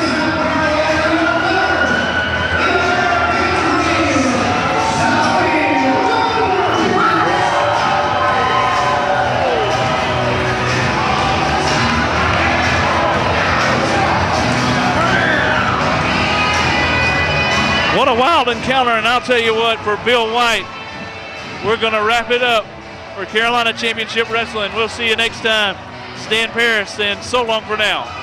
[SPEAKER 3] What a wild encounter, and I'll tell you what, for Bill White, we're going to wrap it up for Carolina Championship Wrestling. We'll see you next time. Stan Paris saying so long for now.